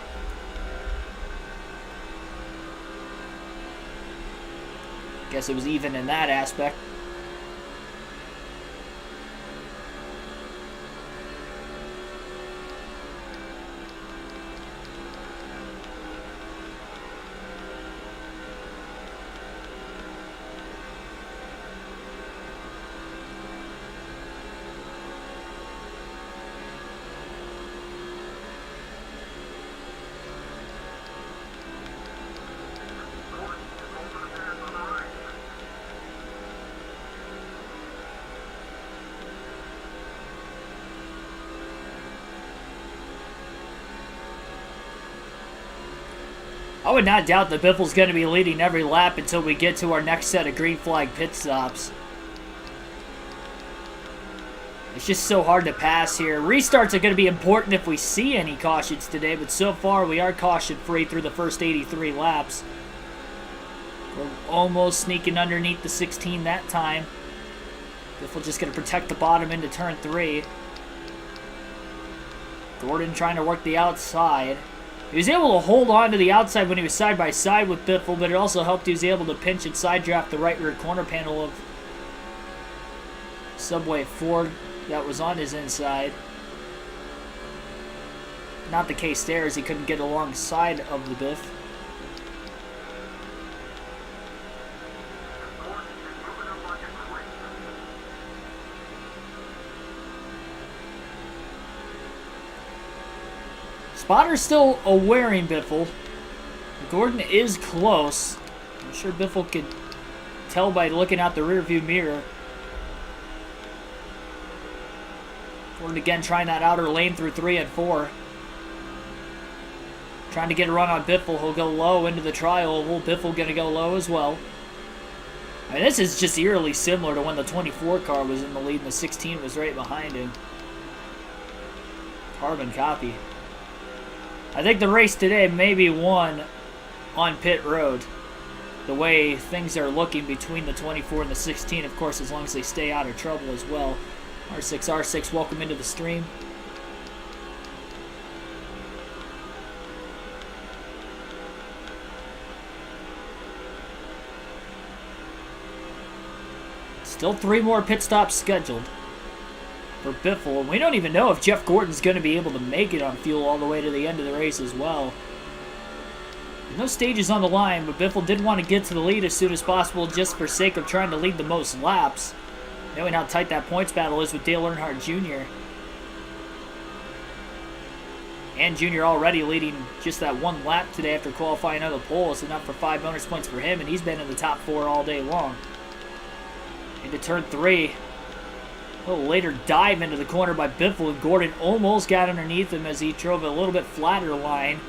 Guess it was even in that aspect. I would not doubt that Biffle's going to be leading every lap until we get to our next set of green flag pit stops. It's just so hard to pass here. Restarts are going to be important if we see any cautions today, but so far we are caution-free through the first 83 laps. We're almost sneaking underneath the 16 that time. Biffle just going to protect the bottom into turn 3. Gordon trying to work the outside. He was able to hold on to the outside when he was side by side with Biffle, but it also helped he was able to pinch and side draft the right rear corner panel of Subway Ford that was on his inside. Not the case there, as he couldn't get alongside of the Biff. Spotter's still awareing Biffle. Gordon is close. I'm sure Biffle could tell by looking out the rearview mirror. Gordon again trying that outer lane through 3 and 4. Trying to get a run on Biffle. He'll go low into the tri-oval. Biffle going to go low as well. I mean, this is just eerily similar to when the 24 car was in the lead and the 16 was right behind him. Carbon copy. I think the race today may be won on pit road. The way things are looking between the 24 and the 16, of course, as long as they stay out of trouble as well. R6, welcome into the stream. Still 3 more pit stops scheduled for Biffle. And we don't even know if Jeff Gordon's going to be able to make it on fuel all the way to the end of the race as well. No stages on the line, but Biffle did want to get to the lead as soon as possible just for sake of trying to lead the most laps. Knowing how tight that points battle is with Dale Earnhardt Jr. And Jr. already leading just that 1 lap today after qualifying on the pole. It's enough for 5 bonus points for him, and he's been in the top 4 all day long. Into turn 3. A little later dive into the corner by Biffle, and Gordon almost got underneath him as he drove a little bit flatter line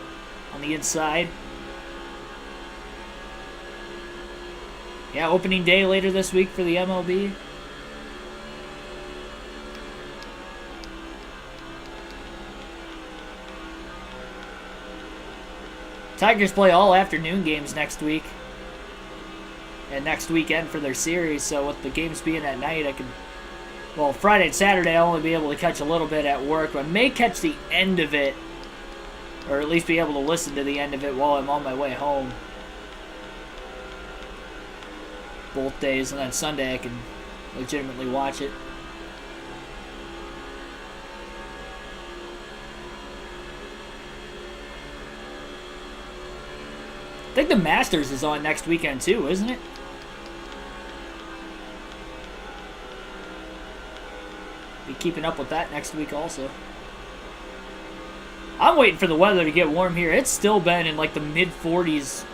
on the inside. Yeah, opening day later this week for the MLB. Tigers play all afternoon games next week. And next weekend for their series, so with the games being at night, I can... Well, Friday and Saturday I'll only be able to catch a little bit at work, but I may catch the end of it, or at least be able to listen to the end of it while I'm on my way home. Both days, and then Sunday I can legitimately watch it. I think the Masters is on next weekend too, isn't it? Be keeping up with that next week also. I'm waiting for the weather to get warm here. It's still been in like the mid-40s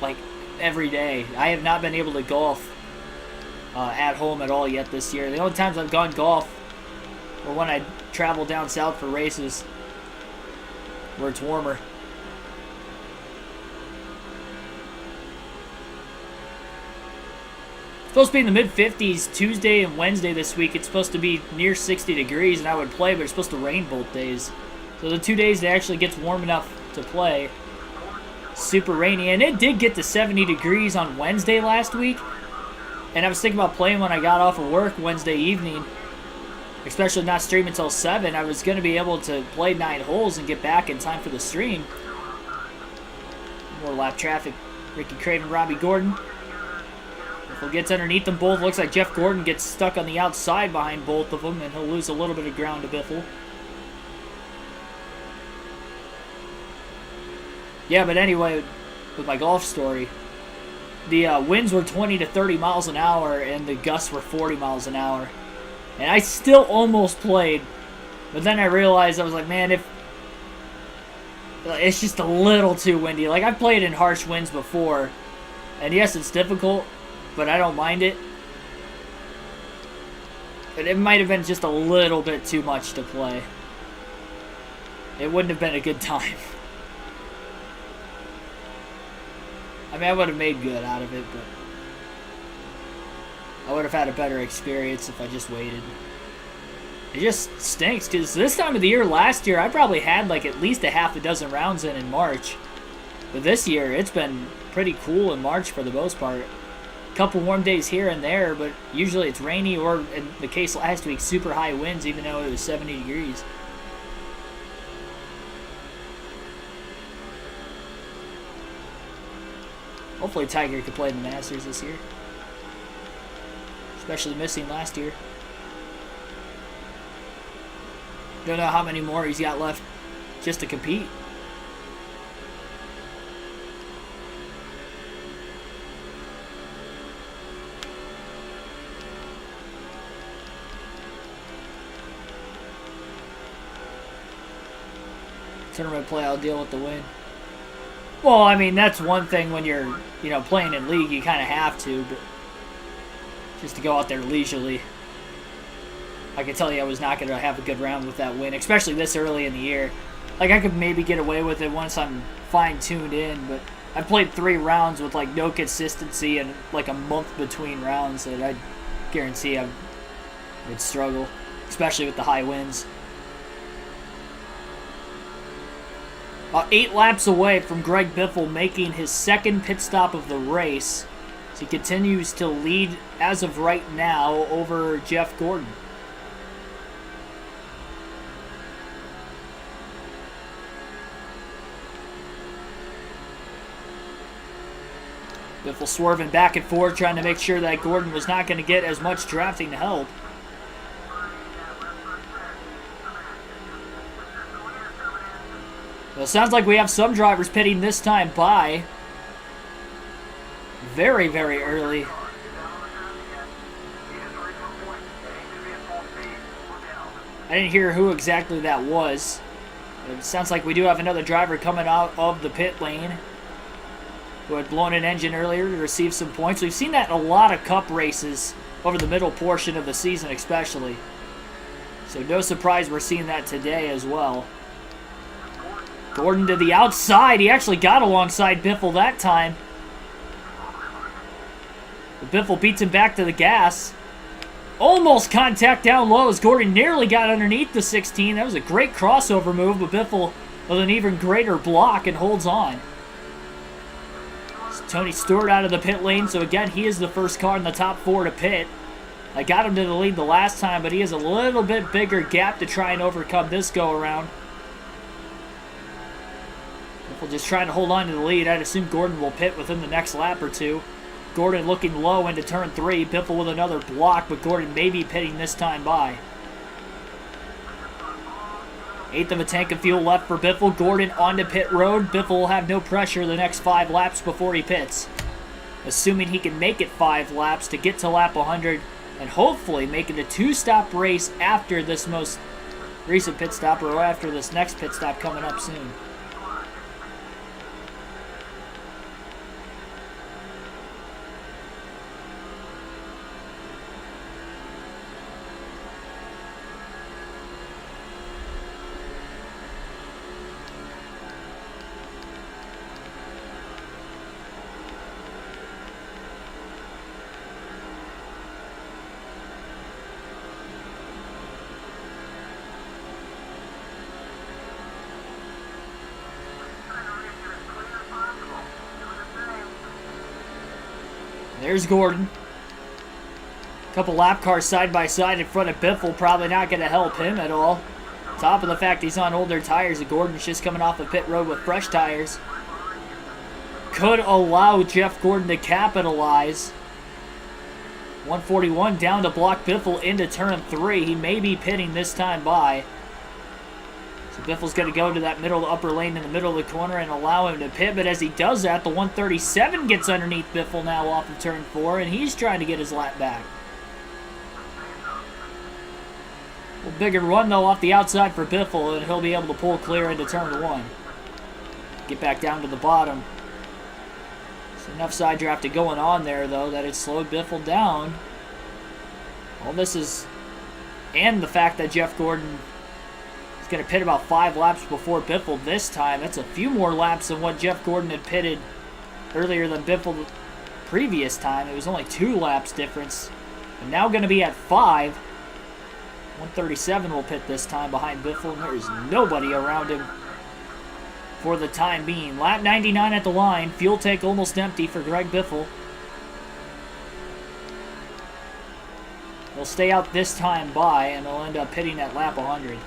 like every day. I have not been able to golf at home at all yet this year. The only times I've gone golf were when I travel down south for races where it's warmer. Supposed to be in the mid-50s Tuesday and Wednesday this week. It's supposed to be near 60 degrees, and I would play, but it's supposed to rain both days. So the 2 days it actually gets warm enough to play. Super rainy, and it did get to 70 degrees on Wednesday last week. And I was thinking about playing when I got off of work Wednesday evening, especially not stream until 7. I was going to be able to play 9 holes and get back in time for the stream. More lap traffic. Ricky Craven, Robbie Gordon. Biffle gets underneath them both. Looks like Jeff Gordon gets stuck on the outside behind both of them, and he'll lose a little bit of ground to Biffle. Yeah, but anyway, with my golf story, the winds were 20 to 30 miles an hour, and the gusts were 40 miles an hour. And I still almost played, but then I realized, I was like, man, if it's just a little too windy. Like, I've played in harsh winds before, and yes, it's difficult, but I don't mind it. But it might have been just a little bit too much to play. It wouldn't have been a good time. I mean, I would have made good out of it, but I would have had a better experience if I just waited. It just stinks, because this time of the year last year, I probably had like at least a half a dozen rounds in March. But this year, it's been pretty cool in March for the most part. couple warm days here and there, but usually it's rainy or, in the case last week, super high winds, even though it was 70 degrees. Hopefully Tiger could play in the Masters this year, especially missing last year. Don't know how many more he's got left just to compete. Tournament play, I'll deal with the win. Well, I mean, that's one thing when you're, you know, playing in league, you kind of have to, but just to go out there leisurely. I can tell you I was not going to have a good round with that win, especially this early in the year. Like, I could maybe get away with it once I'm fine-tuned in, but I played 3 rounds with, like, no consistency and, like, a month between rounds that I guarantee I would struggle, especially with the high winds. 8 laps away from Greg Biffle making his second pit stop of the race. So he continues to lead, as of right now, over Jeff Gordon. Biffle swerving back and forth, trying to make sure that Gordon was not going to get as much drafting help. Well, it sounds like we have some drivers pitting this time by very, very early. I didn't hear who exactly that was. It sounds like we do have another driver coming out of the pit lane who had blown an engine earlier to receive some points. We've seen that in a lot of cup races over the middle portion of the season especially. So no surprise we're seeing that today as well. Gordon to the outside. He actually got alongside Biffle that time. But Biffle beats him back to the gas. Almost contact down low as Gordon nearly got underneath the 16. That was a great crossover move, but Biffle with an even greater block and holds on. It's Tony Stewart out of the pit lane, so again, he is the first car in the top 4 to pit. I got him to the lead the last time, but he has a little bit bigger gap to try and overcome this go-around. Biffle just trying to hold on to the lead. I'd assume Gordon will pit within the next lap or two. Gordon looking low into turn 3. Biffle with another block, but Gordon may be pitting this time by. 1/8 of a tank of fuel left for Biffle. Gordon onto pit road. Biffle will have no pressure the next 5 laps before he pits. Assuming he can make it 5 laps to get to lap 100 and hopefully make it a 2-stop race after this most recent pit stop or after this next pit stop coming up soon. There's Gordon. Couple lap cars side by side in front of Biffle. Probably not going to help him at all. Top of the fact he's on older tires, and Gordon's just coming off the pit road with fresh tires. Could allow Jeff Gordon to capitalize. 141 down to block Biffle into turn 3. He may be pitting this time by. So Biffle's going to go into that middle upper lane in the middle of the corner and allow him to pit. But as he does that, the 137 gets underneath Biffle now off of turn 4, and he's trying to get his lap back. A little bigger run, though, off the outside for Biffle, and he'll be able to pull clear into turn 1. Get back down to the bottom. So enough side drafting going on there, though, that it slowed Biffle down. All this is... and the fact that Jeff Gordon... He's going to pit about 5 laps before Biffle this time. That's a few more laps than what Jeff Gordon had pitted earlier than Biffle the previous time. It was only 2 laps difference. And now going to be at 5. 137 will pit this time behind Biffle, and there's nobody around him for the time being. Lap 99 at the line. Fuel tank almost empty for Greg Biffle. He'll stay out this time by, and he'll end up hitting at lap 100.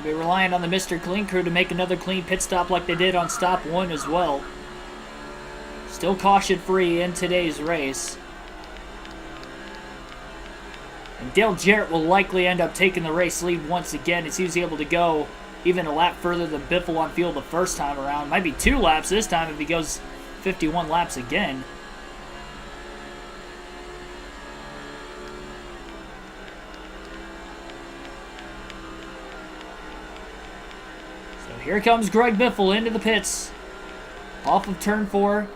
Be relying on the Mr. Clean crew to make another clean pit stop like they did on stop 1 as well. Still caution free in today's race. And Dale Jarrett will likely end up taking the race lead once again as he was able to go even a lap further than Biffle on field the first time around. Might be 2 laps this time if he goes 51 laps again. Here comes Greg Biffle into the pits. Off of turn 4.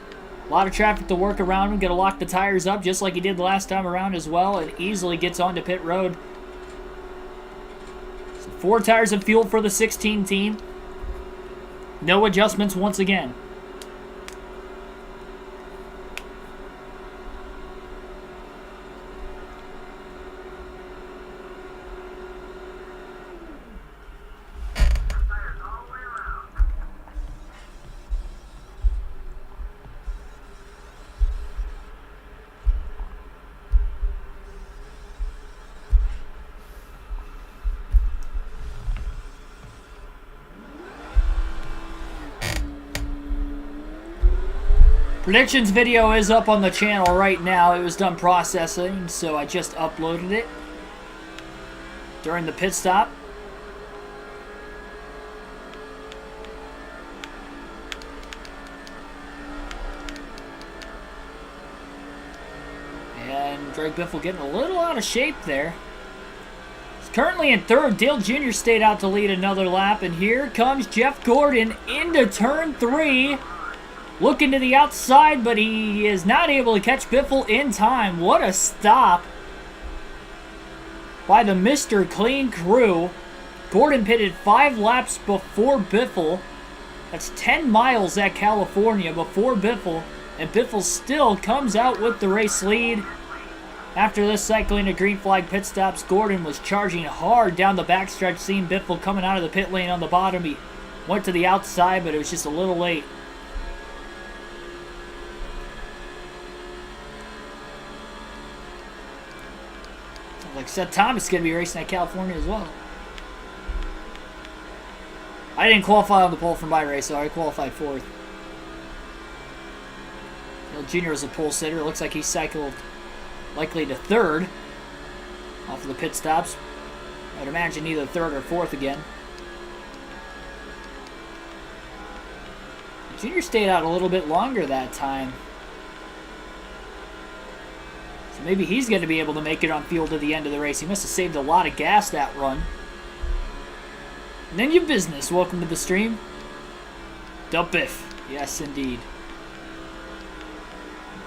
A lot of traffic to work around him. Gonna lock the tires up just like he did the last time around as well. And easily gets onto pit road. So 4 tires of fuel for the 16 team. No adjustments once again. Predictions video is up on the channel right now. It was done processing, so I just uploaded it during the pit stop. And Greg Biffle getting a little out of shape there. He's currently in 3rd. Dale Jr. stayed out to lead another lap, and here comes Jeff Gordon into turn 3. Looking to the outside, but he is not able to catch Biffle in time. What a stop by the Mr. Clean crew. Gordon pitted 5 laps before Biffle. That's 10 miles at California before Biffle. And Biffle still comes out with the race lead. After this cycling of green flag pit stops, Gordon was charging hard down the backstretch, seeing Biffle coming out of the pit lane on the bottom. He went to the outside, but it was just a little late. Like Seth Thomas is going to be racing at California as well. I didn't qualify on the pole for my race, so I qualified 4th. Jr. was a pole sitter. It looks like he cycled likely to 3rd off of the pit stops. I'd imagine either 3rd or 4th again. Jr. stayed out a little bit longer that time. So maybe he's going to be able to make it on field to the end of the race. He must have saved a lot of gas that run. And then your business. Welcome to the stream. Dump Biff. Yes, indeed.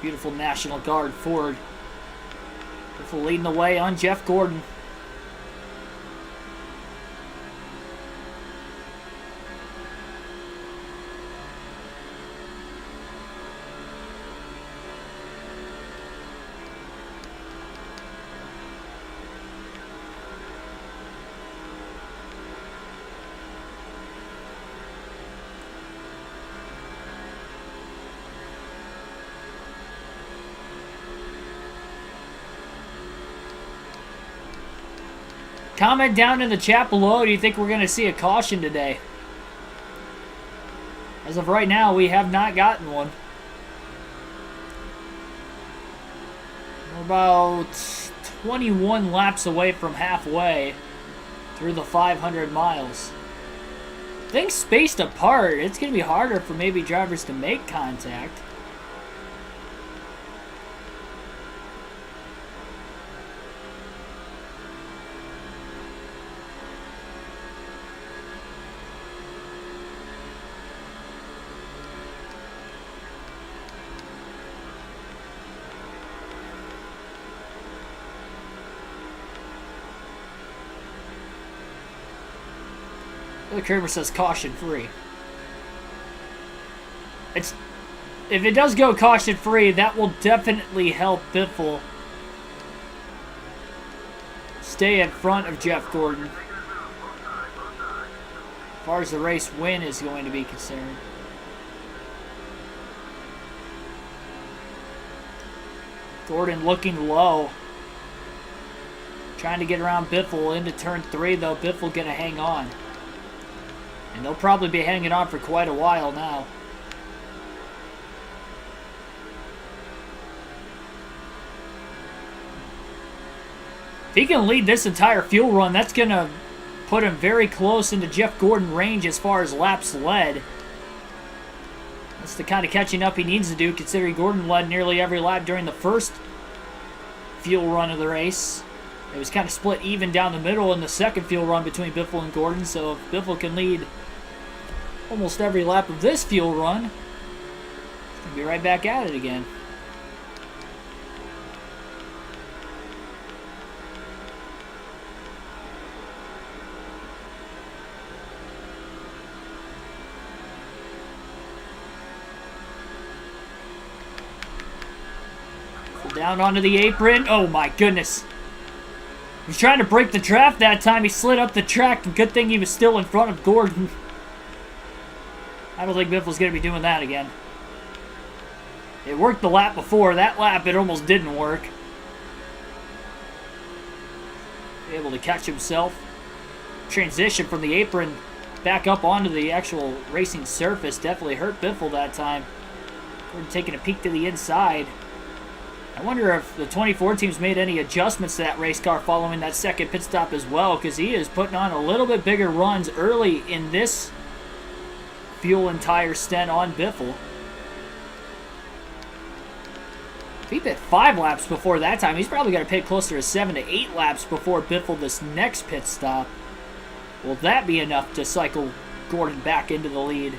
Beautiful National Guard Ford. Biffle leading the way on Jeff Gordon. Comment down in the chat below, do you think we're going to see a caution today? As of right now, we have not gotten one. We're about 21 laps away from halfway through the 500 miles. Things spaced apart. It's going to be harder for maybe drivers to make contact. The Kramer says caution free. If it does go caution free, that will definitely help Biffle stay in front of Jeff Gordon as far as the race win is going to be concerned. Gordon looking low. Trying to get around Biffle into turn 3, though. Biffle gonna hang on. And they'll probably be hanging on for quite a while now. If he can lead this entire fuel run, that's gonna put him very close into Jeff Gordon range as far as laps led. That's the kind of catching up he needs to do, considering Gordon led nearly every lap during the first fuel run of the race. It was kind of split even down the middle in the second fuel run between Biffle and Gordon, so if Biffle can lead almost every lap of this fuel run, he's going to be right back at it again. Down onto the apron. Oh my goodness. He was trying to break the draft that time. He slid up the track. Good thing he was still in front of Gordon. I don't think Biffle's going to be doing that again. It worked the lap before. That lap it almost didn't work. Able to catch himself. Transition from the apron back up onto the actual racing surface definitely hurt Biffle that time. Gordon taking a peek to the inside. I wonder if the 24 team's made any adjustments to that race car following that second pit stop as well, because he is putting on a little bit bigger runs early in this fuel and tire stint on Biffle. If he pit 5 laps before that time, he's probably going to pit closer to 7 to 8 laps before Biffle this next pit stop. Will that be enough to cycle Gordon back into the lead?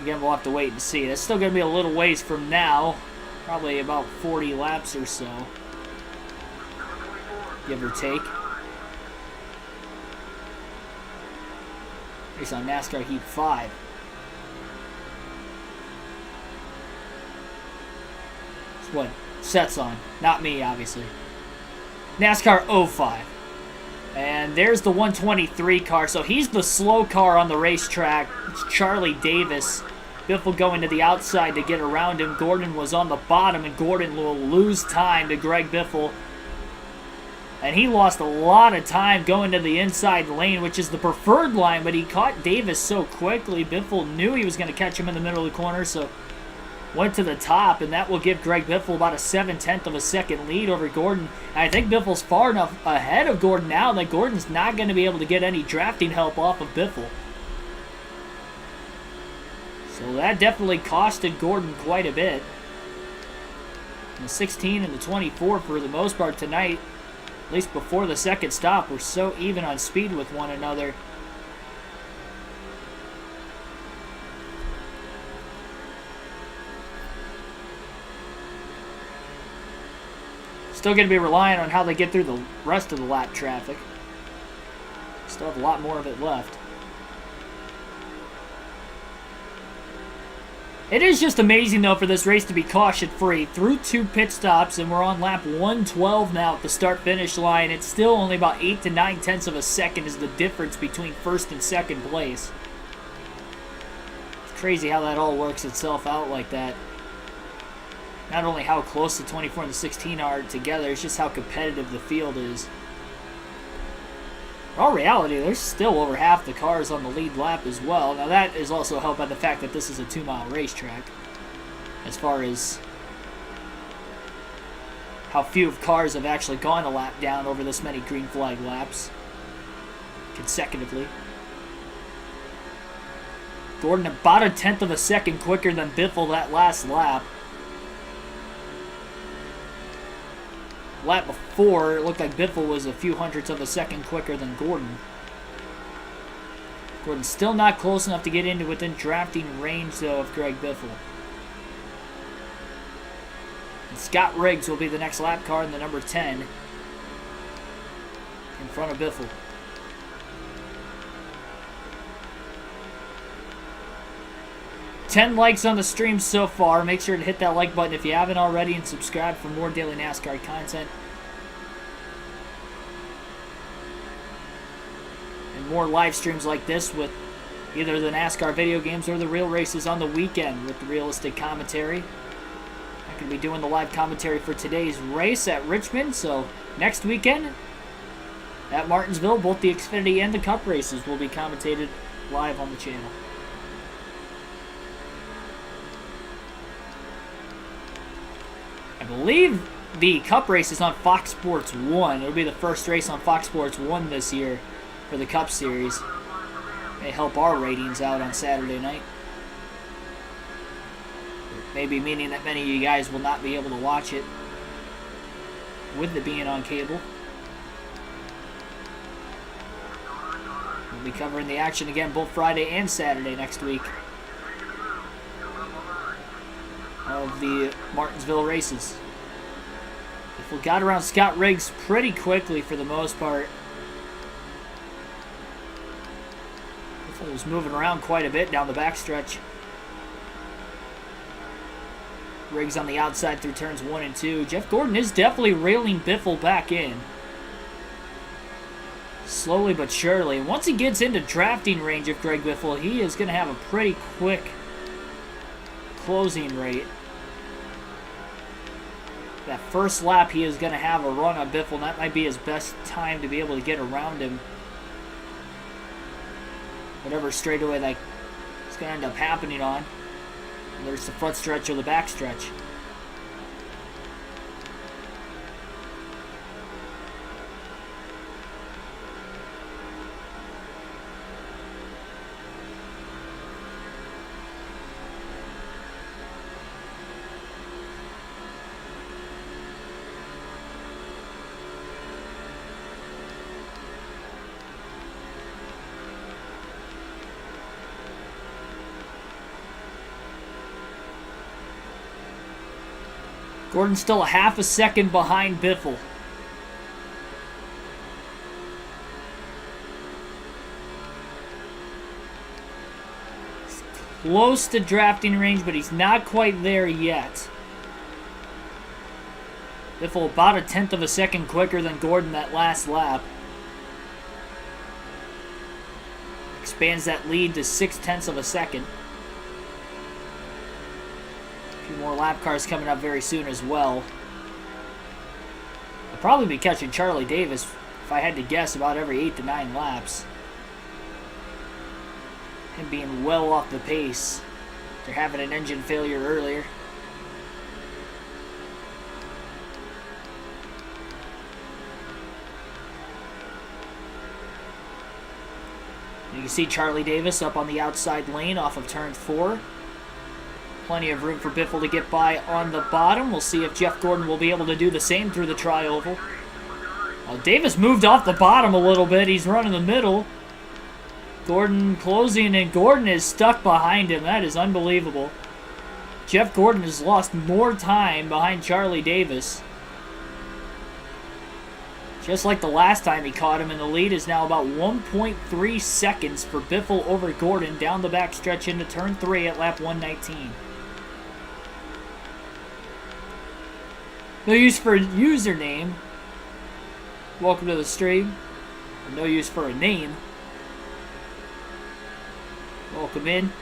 Again, we'll have to wait and see. That's still going to be a little ways from now. Probably about 40 laps or so, give or take. Race on NASCAR Heat 5. That's what Seth's on. Not me, obviously. NASCAR 05. And there's the 123 car. So he's the slow car on the racetrack. It's Charlie Davis. Biffle going to the outside to get around him. Gordon was on the bottom, and Gordon will lose time to Greg Biffle. And he lost a lot of time going to the inside lane, which is the preferred line, but he caught Davis so quickly. Biffle knew he was going to catch him in the middle of the corner, so went to the top, and that will give Greg Biffle about a 7/10 of a second lead over Gordon. And I think Biffle's far enough ahead of Gordon now that Gordon's not going to be able to get any drafting help off of Biffle. So that definitely costed Gordon quite a bit. And the 16 and the 24 for the most part tonight, at least before the second stop, were so even on speed with one another. Still going to be relying on how they get through the rest of the lap traffic. Still have a lot more of it left. It is just amazing, though, for this race to be caution-free. Through 2 pit stops, and we're on lap 112 now at the start-finish line. It's still only about 8 to 9 tenths of a second is the difference between first and second place. It's crazy how that all works itself out like that. Not only how close the 24 and the 16 are together, it's just how competitive the field is. In all reality, there's still over half the cars on the lead lap as well. Now that is also helped by the fact that this is a 2-mile racetrack, as far as how few of cars have actually gone a lap down over this many green flag laps consecutively. Gordon about a 1/10 of a second quicker than Biffle that last lap. Lap before, it looked like Biffle was a few hundredths of a second quicker than Gordon. Gordon's still not close enough to get into within drafting range, though, of Greg Biffle. And Scott Riggs will be the next lap car in the number 10 in front of Biffle. 10 likes on the stream so far. Make sure to hit that like button if you haven't already and subscribe for more daily NASCAR content. And more live streams like this with either the NASCAR video games or the real races on the weekend with the realistic commentary. I'm going to be doing the live commentary for today's race at Richmond, so next weekend at Martinsville, both the Xfinity and the Cup races will be commentated live on the channel. I believe the Cup race is on Fox Sports 1. It'll be the first race on Fox Sports 1 this year for the Cup Series. May help our ratings out on Saturday night. Maybe meaning that many of you guys will not be able to watch it with it being on cable. We'll be covering the action again both Friday and Saturday next week of the Martinsville races. If we got around Scott Riggs pretty quickly for the most part. He was moving around quite a bit down the backstretch. Riggs on the outside through turns 1 and 2. Jeff Gordon is definitely reeling Biffle back in. Slowly but surely. Once he gets into drafting range of Greg Biffle, he is going to have a pretty quick closing rate. That first lap, he is going to have a run on Biffle, and that might be his best time to be able to get around him. Whatever straightaway that is going to end up happening on. There's the front stretch or the back stretch. Gordon's still a half a second behind Biffle. He's close to drafting range, but he's not quite there yet. Biffle about 1/10 of a second quicker than Gordon that last lap. Expands that lead to 0.6 of a second. A few more lap cars coming up very soon as well. I'll probably be catching Charlie Davis, if I had to guess, about every 8 to 9 laps. Him being well off the pace. They're having an engine failure earlier. You can see Charlie Davis up on the outside lane off of turn 4. Plenty of room for Biffle to get by on the bottom. We'll see if Jeff Gordon will be able to do the same through the tri-oval. Well, Davis moved off the bottom a little bit. He's running the middle. Gordon closing, and Gordon is stuck behind him. That is unbelievable. Jeff Gordon has lost more time behind Charlie Davis. Just like the last time he caught him, and the lead is now about 1.3 seconds for Biffle over Gordon down the backstretch into turn 3 at lap 119. No use for a username. Welcome to the stream. No use for a name. Welcome in.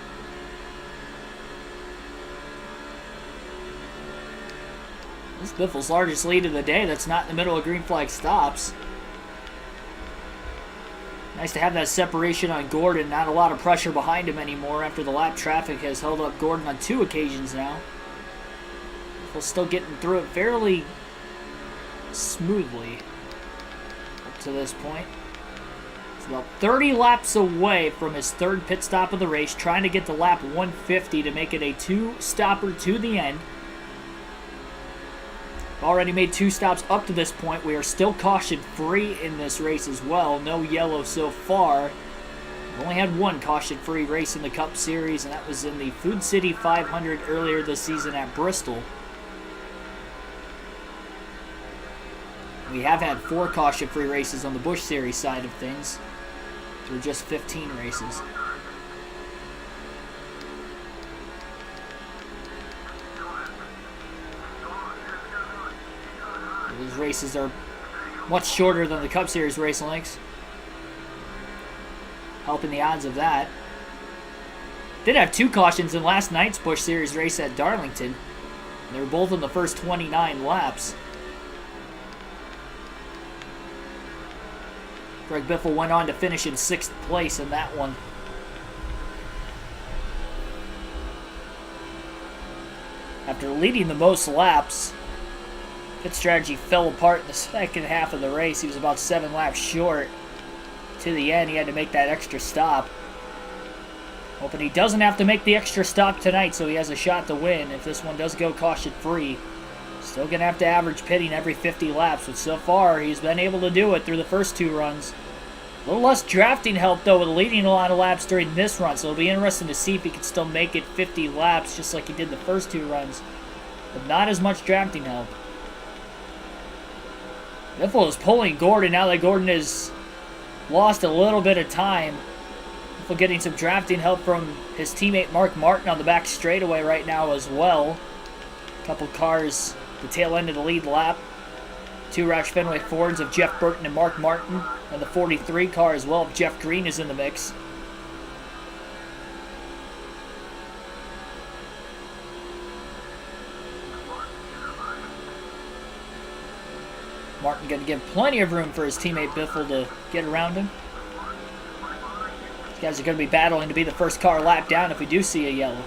This is Biffle's largest lead of the day. That's not in the middle of green flag stops. Nice to have that separation on Gordon. Not a lot of pressure behind him anymore after the lap traffic has held up Gordon on 2 occasions now. Biffle's still getting through it fairly smoothly up to this point. It's about 30 laps away from his 3rd pit stop of the race, trying to get to lap 150 to make it a 2-stopper to the end. Already made 2 stops up to this point. We are still caution-free in this race as well. No yellow so far. We've only had 1 caution-free race in the Cup Series, and that was in the Food City 500 earlier this season at Bristol. We have had 4 caution-free races on the Busch Series side of things through just 15 races. These races are much shorter than the Cup Series race lengths, helping the odds of that. Did have 2 cautions in last night's Busch Series race at Darlington. They were both in the first 29 laps. Greg Biffle went on to finish in 6th place in that one. After leading the most laps, pit strategy fell apart in the second half of the race. He was about 7 laps short. To the end, he had to make that extra stop. Hoping he doesn't have to make the extra stop tonight, so he has a shot to win if this one does go caution-free. Still going to have to average pitting every 50 laps, but so far he's been able to do it through the first 2 runs. A little less drafting help, though, with leading a lot of laps during this run, so it'll be interesting to see if he can still make it 50 laps just like he did the first 2 runs, but not as much drafting help. Biffle is pulling Gordon now that Gordon has lost a little bit of time. Biffle getting some drafting help from his teammate Mark Martin on the back straightaway right now as well. A couple cars the tail end of the lead lap. 2 Roush Fenway Fords of Jeff Burton and Mark Martin, and the 43 car as well of Jeff Green is in the mix. Martin going to give plenty of room for his teammate Biffle to get around him. These guys are going to be battling to be the first car lap down if we do see a yellow.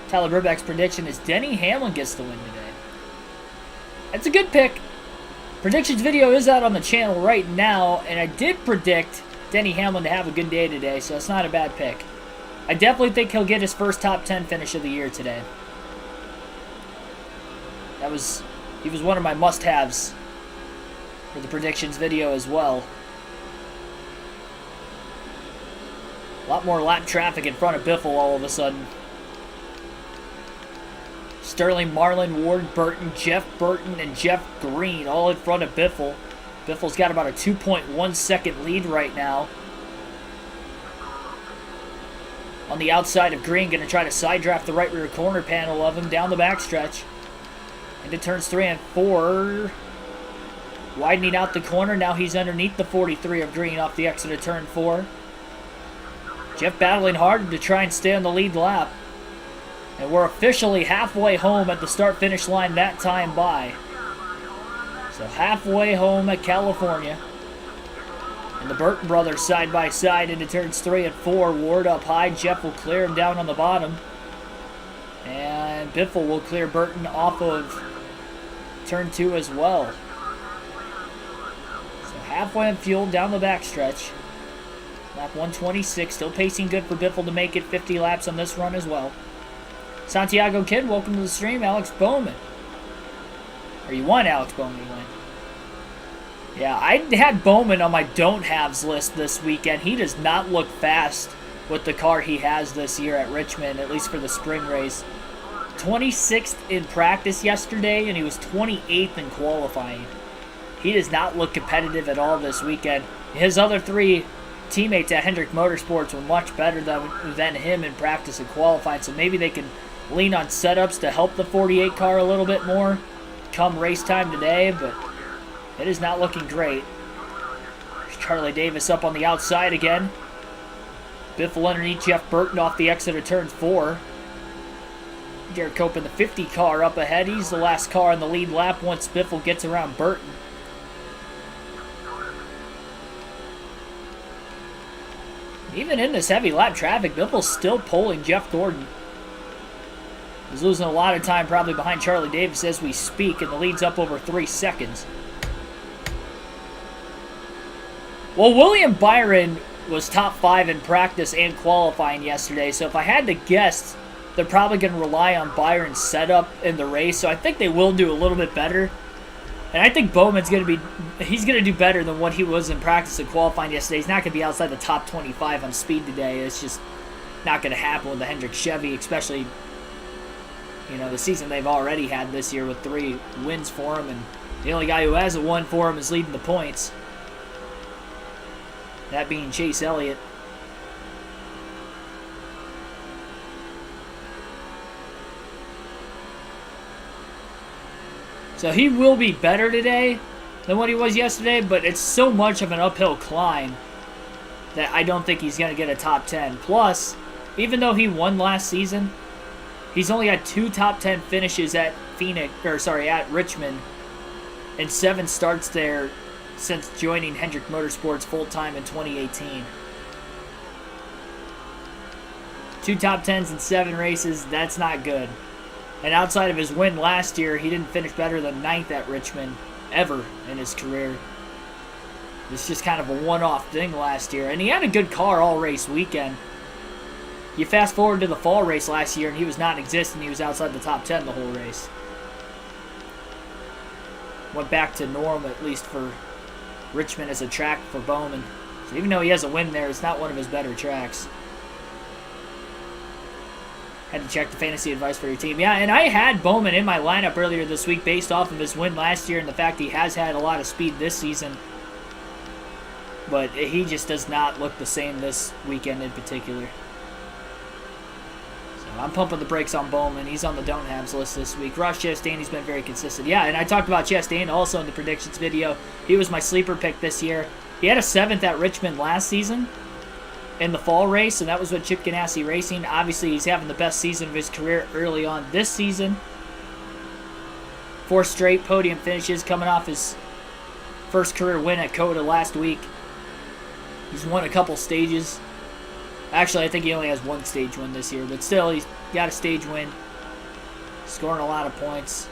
Tyler Burbeck's prediction is Denny Hamlin gets the win today. That's a good pick. Predictions video is out on the channel right now, and I did predict Denny Hamlin to have a good day today, so that's not a bad pick. I definitely think he'll get his first top 10 finish of the year today. He was one of my must-haves for the predictions video as well. A lot more lap traffic in front of Biffle all of a sudden. Sterling, Marlin, Ward, Burton, Jeff Burton, and Jeff Green all in front of Biffle. Biffle's got about a 2.1 second lead right now. On the outside of Green, going to try to side draft the right rear corner panel of him down the backstretch. Into turns 3 and 4. Widening out the corner. Now he's underneath the 43 of Green off the exit of turn 4. Jeff battling hard to try and stay on the lead lap. And we're officially halfway home at the start-finish line that time by. So halfway home at California. And the Burton brothers side by side into turns 3 and 4. Ward up high. Jeff will clear him down on the bottom. And Biffle will clear Burton off of turn 2 as well. So halfway in fuel down the backstretch. Lap 126. Still pacing good for Biffle to make it 50 laps on this run as well. Santiago Kid, welcome to the stream. Alex Bowman. Or you want Alex Bowman to win. Yeah, I had Bowman on my don't-haves list this weekend. He does not look fast with the car he has this year at Richmond, at least for the spring race. 26th in practice yesterday, and he was 28th in qualifying. He does not look competitive at all this weekend. His other 3 teammates at Hendrick Motorsports were much better than him in practice and qualifying, so maybe they can lean on setups to help the 48 car a little bit more come race time today, but it is not looking great. There's Charlie Davis up on the outside again. Biffle underneath Jeff Burton off the exit of turn 4. Garrett Cope in the 50 car up ahead. He's the last car on the lead lap once Biffle gets around Burton. Even in this heavy lap traffic, Biffle's still pulling Jeff Gordon. He's losing a lot of time probably behind Charlie Davis as we speak, and the lead's up over 3 seconds. Well, William Byron was top 5 in practice and qualifying yesterday, so if I had to guess, they're probably going to rely on Byron's setup in the race, so I think they will do a little bit better. And I think Bowman's going to he's going to do better than what he was in practice and qualifying yesterday. He's not going to be outside the top 25 on speed today. It's just not going to happen with the Hendrick Chevy, especially, you know, the season they've already had this year with 3 wins for him, and the only guy who hasn't won for him is leading the points. That being Chase Elliott. So he will be better today than what he was yesterday, but it's so much of an uphill climb that I don't think he's going to get a top 10. Plus, even though he won last season, he's only had 2 top 10 finishes at at Richmond and 7 starts there since joining Hendrick Motorsports full-time in 2018. 2 top 10s in 7 races, that's not good. And outside of his win last year, he didn't finish better than 9th at Richmond ever in his career. It's just kind of a one-off thing last year. And he had a good car all race weekend. You fast forward to the fall race last year, and he was non-existent. He was outside the top 10 the whole race. Went back to norm, at least for Richmond as a track for Bowman. So even though he has a win there, it's not one of his better tracks. Had to check the fantasy advice for your team. Yeah, and I had Bowman in my lineup earlier this week based off of his win last year and the fact he has had a lot of speed this season. But he just does not look the same this weekend in particular. So I'm pumping the brakes on Bowman. He's on the don't haves list this week. Ross Chastain's been very consistent. Yeah, and I talked about Chastain also in the predictions video. He was my sleeper pick this year. He had a 7th at Richmond last season in the fall race, and that was with Chip Ganassi Racing. Obviously, he's having the best season of his career early on this season. 4 straight podium finishes coming off his first career win at COTA last week. He's won a couple stages. Actually, I think he only has 1 stage win this year, but still, he's got a stage win. Scoring a lot of points.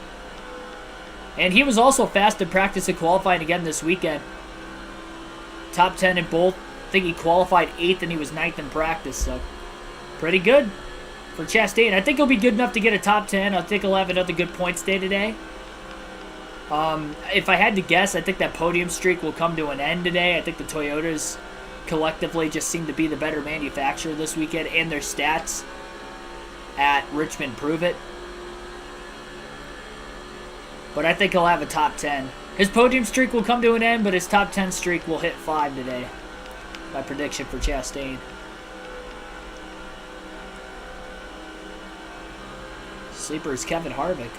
And he was also fast in practice and qualifying again this weekend. Top 10 in both. I think he qualified 8th and he was 9th in practice, so pretty good for Chastain. I think he'll be good enough to get a top 10. I think he'll have another good points day today. If I had to guess, I think that podium streak will come to an end today. I think the Toyotas collectively just seem to be the better manufacturer this weekend, and their stats at Richmond prove it. But I think he'll have a top 10. His podium streak will come to an end, but his top 10 streak will hit 5 today. My prediction for Chastain. Sleeper is Kevin Harvick.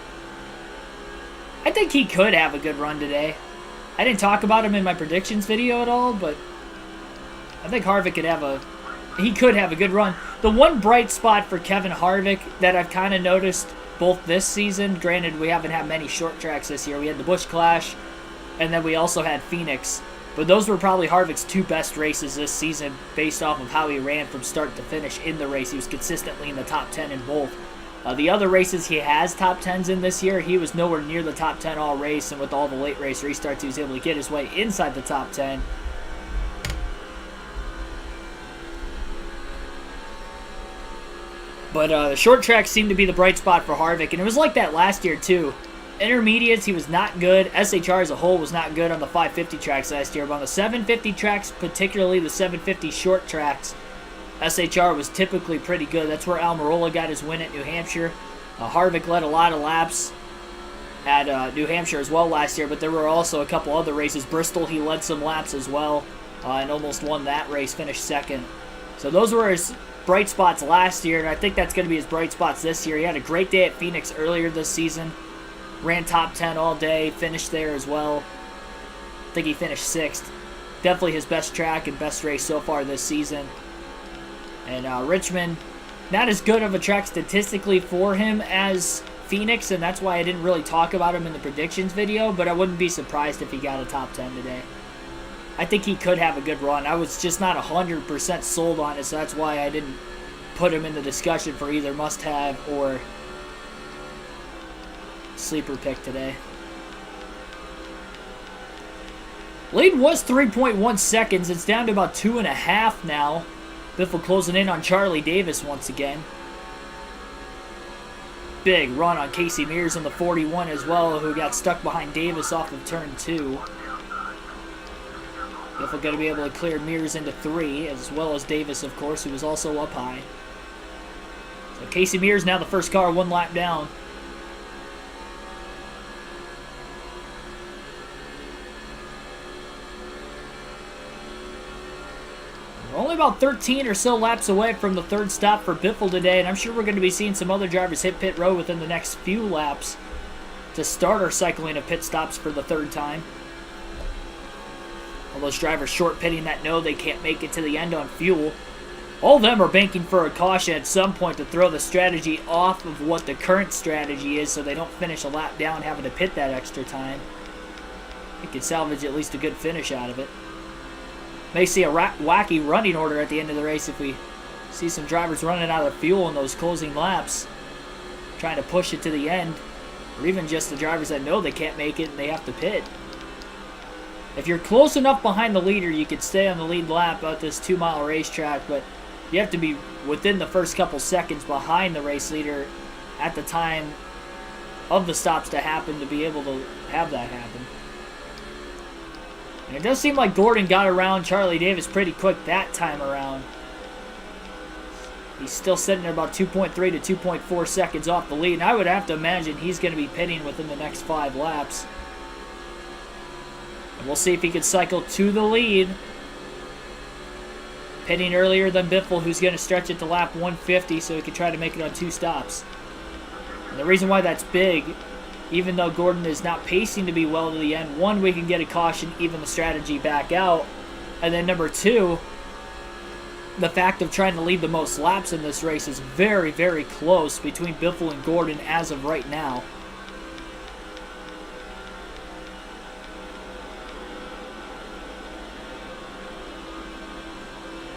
I think he could have a good run today. I didn't talk about him in my predictions video at all, but I think Harvick could have a good run. The one bright spot for Kevin Harvick that I've kind of noticed both this season, granted we haven't had many short tracks this year. We had the Busch Clash, and then we also had Phoenix. But those were probably Harvick's 2 best races this season based off of how he ran from start to finish in the race. He was consistently in the top 10 in both. The other races he has top 10s in this year, he was nowhere near the top 10 all race, and with all the late race restarts, he was able to get his way inside the top 10. But the short tracks seemed to be the bright spot for Harvick, and it was like that last year too. Intermediates, he was not good. SHR as a whole was not good on the 550 tracks last year. But on the 750 tracks, particularly the 750 short tracks, SHR was typically pretty good. That's where Almirola got his win at New Hampshire. Harvick led a lot of laps at New Hampshire as well last year, but there were also a couple other races. Bristol, he led some laps as well and almost won that race, finished 2nd. So those were his bright spots last year, and I think that's going to be his bright spots this year. He had a great day at Phoenix earlier this season. Ran top 10 all day, finished there as well. I think he finished 6th. Definitely his best track and best race so far this season. And Richmond, not as good of a track statistically for him as Phoenix, and that's why I didn't really talk about him in the predictions video, but I wouldn't be surprised if he got a top 10 today. I think he could have a good run. I was just not 100% sold on it, so that's why I didn't put him in the discussion for either must-have or sleeper pick today. Lead was 3.1 seconds. It's down to about 2.5 now. Biffle closing in on Charlie Davis once again. Big run on Casey Mears in the 41 as well, who got stuck behind Davis off of turn 2. Biffle going to be able to clear Mears into 3, as well as Davis, of course, who was also up high. So Casey Mears now the first car, 1 lap down. We're only about 13 or so laps away from the 3rd stop for Biffle today, and I'm sure we're going to be seeing some other drivers hit pit road within the next few laps. to start our cycling of pit stops for the third time. All those drivers short pitting that know they can't make it to the end on fuel. All of them are banking for a caution at some point to throw the strategy off of what the current strategy is so they don't finish a lap down having to pit that extra time. We could salvage at least a good finish out of it. May see a wacky running order at the end of the race if we see some drivers running out of fuel in those closing laps, trying to push it to the end, or even just the drivers that know they can't make it and they have to pit. If you're close enough behind the leader, you could stay on the lead lap at this 2-mile racetrack, but you have to be within the first couple seconds behind the race leader at the time of the stops to happen to be able to have that happen. And it does seem like Gordon got around Charlie Davis pretty quick that time around. He's still sitting there about 2.3 to 2.4 seconds off the lead, and I would have to imagine he's going to be pitting within the next 5 laps. And we'll see if he can cycle to the lead. Pitting earlier than Biffle, who's going to stretch it to lap 150 so he can try to make it on 2 stops. And the reason why that's big, even though Gordon is not pacing to be well to the end, 1, we can get a caution, even the strategy back out. And then number 2, the fact of trying to lead the most laps in this race is very, very close between Biffle and Gordon as of right now.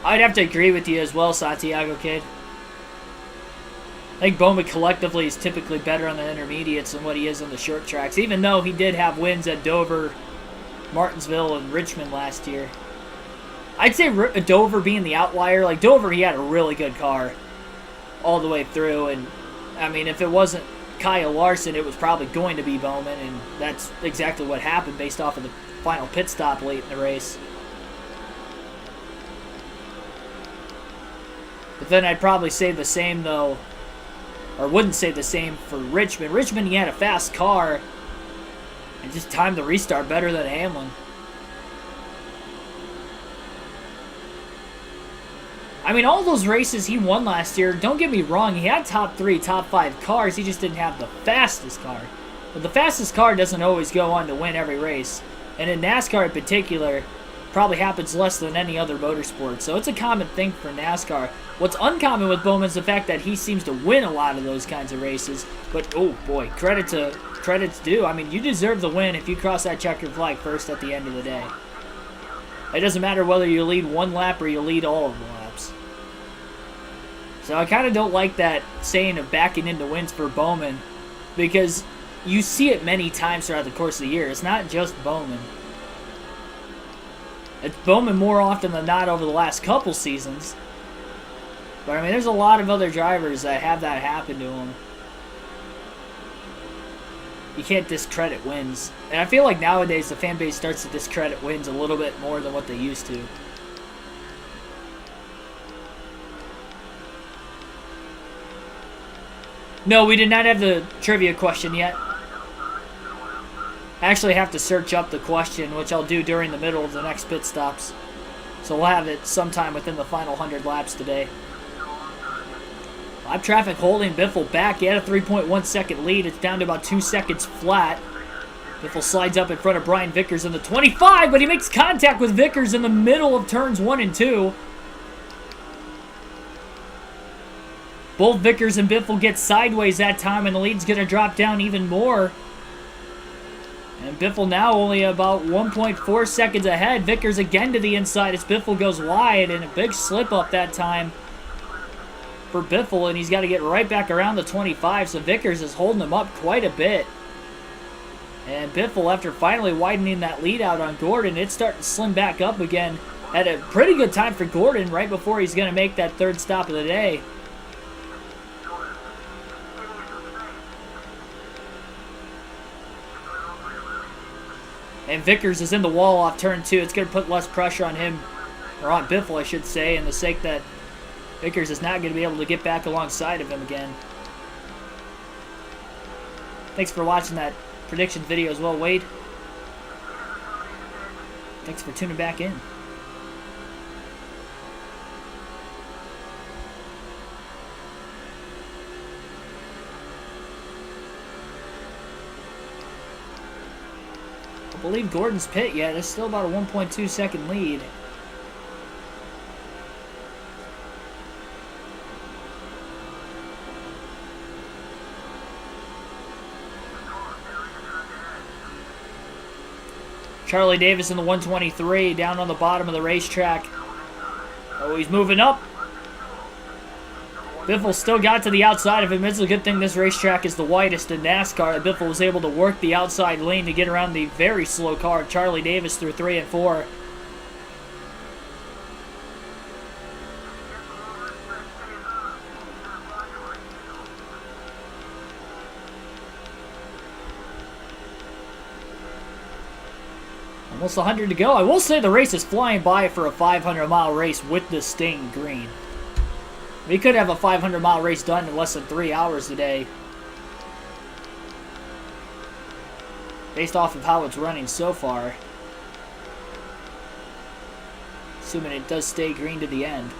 I'd have to agree with you as well, Santiago Kid. I think Bowman collectively is typically better on the intermediates than what he is on the short tracks, even though he did have wins at Dover, Martinsville, and Richmond last year. I'd say Dover being the outlier. Like, Dover, he had a really good car all the way through, and, I mean, if it wasn't Kyle Larson, it was probably going to be Bowman, and that's exactly what happened based off of the final pit stop late in the race. But then I'd probably say the same, though, or wouldn't say the same for Richmond. Richmond, he had a fast car and just timed the restart better than Hamlin. I mean, all those races he won last year, don't get me wrong, he had top 3, top 5 cars, he just didn't have the fastest car. But the fastest car doesn't always go on to win every race. And in NASCAR in particular, probably happens less than any other motorsport. So it's a common thing for NASCAR. What's uncommon with Bowman is the fact that he seems to win a lot of those kinds of races. But, oh boy, credit's due. I mean, you deserve the win if you cross that checkered flag first at the end of the day. It doesn't matter whether you lead 1 lap or you lead all of the laps. So I kind of don't like that saying of backing into wins for Bowman, because you see it many times throughout the course of the year. It's not just Bowman. It's Bowman more often than not over the last couple seasons. But, I mean, there's a lot of other drivers that have that happen to them. You can't discredit wins. And I feel like nowadays the fan base starts to discredit wins a little bit more than what they used to. No, we did not have the trivia question yet. I actually have to search up the question, which I'll do during the middle of the next pit stops. So we'll have it sometime within the final 100 laps today. Lap traffic holding Biffle back. He had a 3.1 second lead. It's down to about 2 seconds flat. Biffle slides up in front of Brian Vickers in the 25, but he makes contact with Vickers in the middle of turns 1 and 2. Both Vickers and Biffle get sideways that time, and the lead's going to drop down even more. And Biffle now only about 1.4 seconds ahead. Vickers again to the inside as Biffle goes wide, and a big slip up that time for Biffle, and he's got to get right back around the 25, so Vickers is holding him up quite a bit. And Biffle, after finally widening that lead out on Gordon, it's starting to slim back up again. Had a pretty good time for Gordon right before he's going to make that 3rd stop of the day. And Vickers is in the wall off turn 2. It's going to put less pressure on him, or on Biffle, I should say, in the sake that Vickers is not going to be able to get back alongside of him again. Thanks for watching that prediction video as well, Wade. Thanks for tuning back in. believe Gordon's pit yet. It's still about a 1.2 second lead. Charlie Davis in the 123 down on the bottom of the racetrack. Oh, he's moving up. Biffle still got to the outside of him. It's a good thing this racetrack is the widest in NASCAR. Biffle was able to work the outside lane to get around the very slow car of Charlie Davis through 3 and 4. Almost 100 to go. I will say the race is flying by for a 500-mile race with this staying green. We could have a 500-mile race done in less than 3 hours today, based off of how it's running so far. Assuming it does stay green to the end.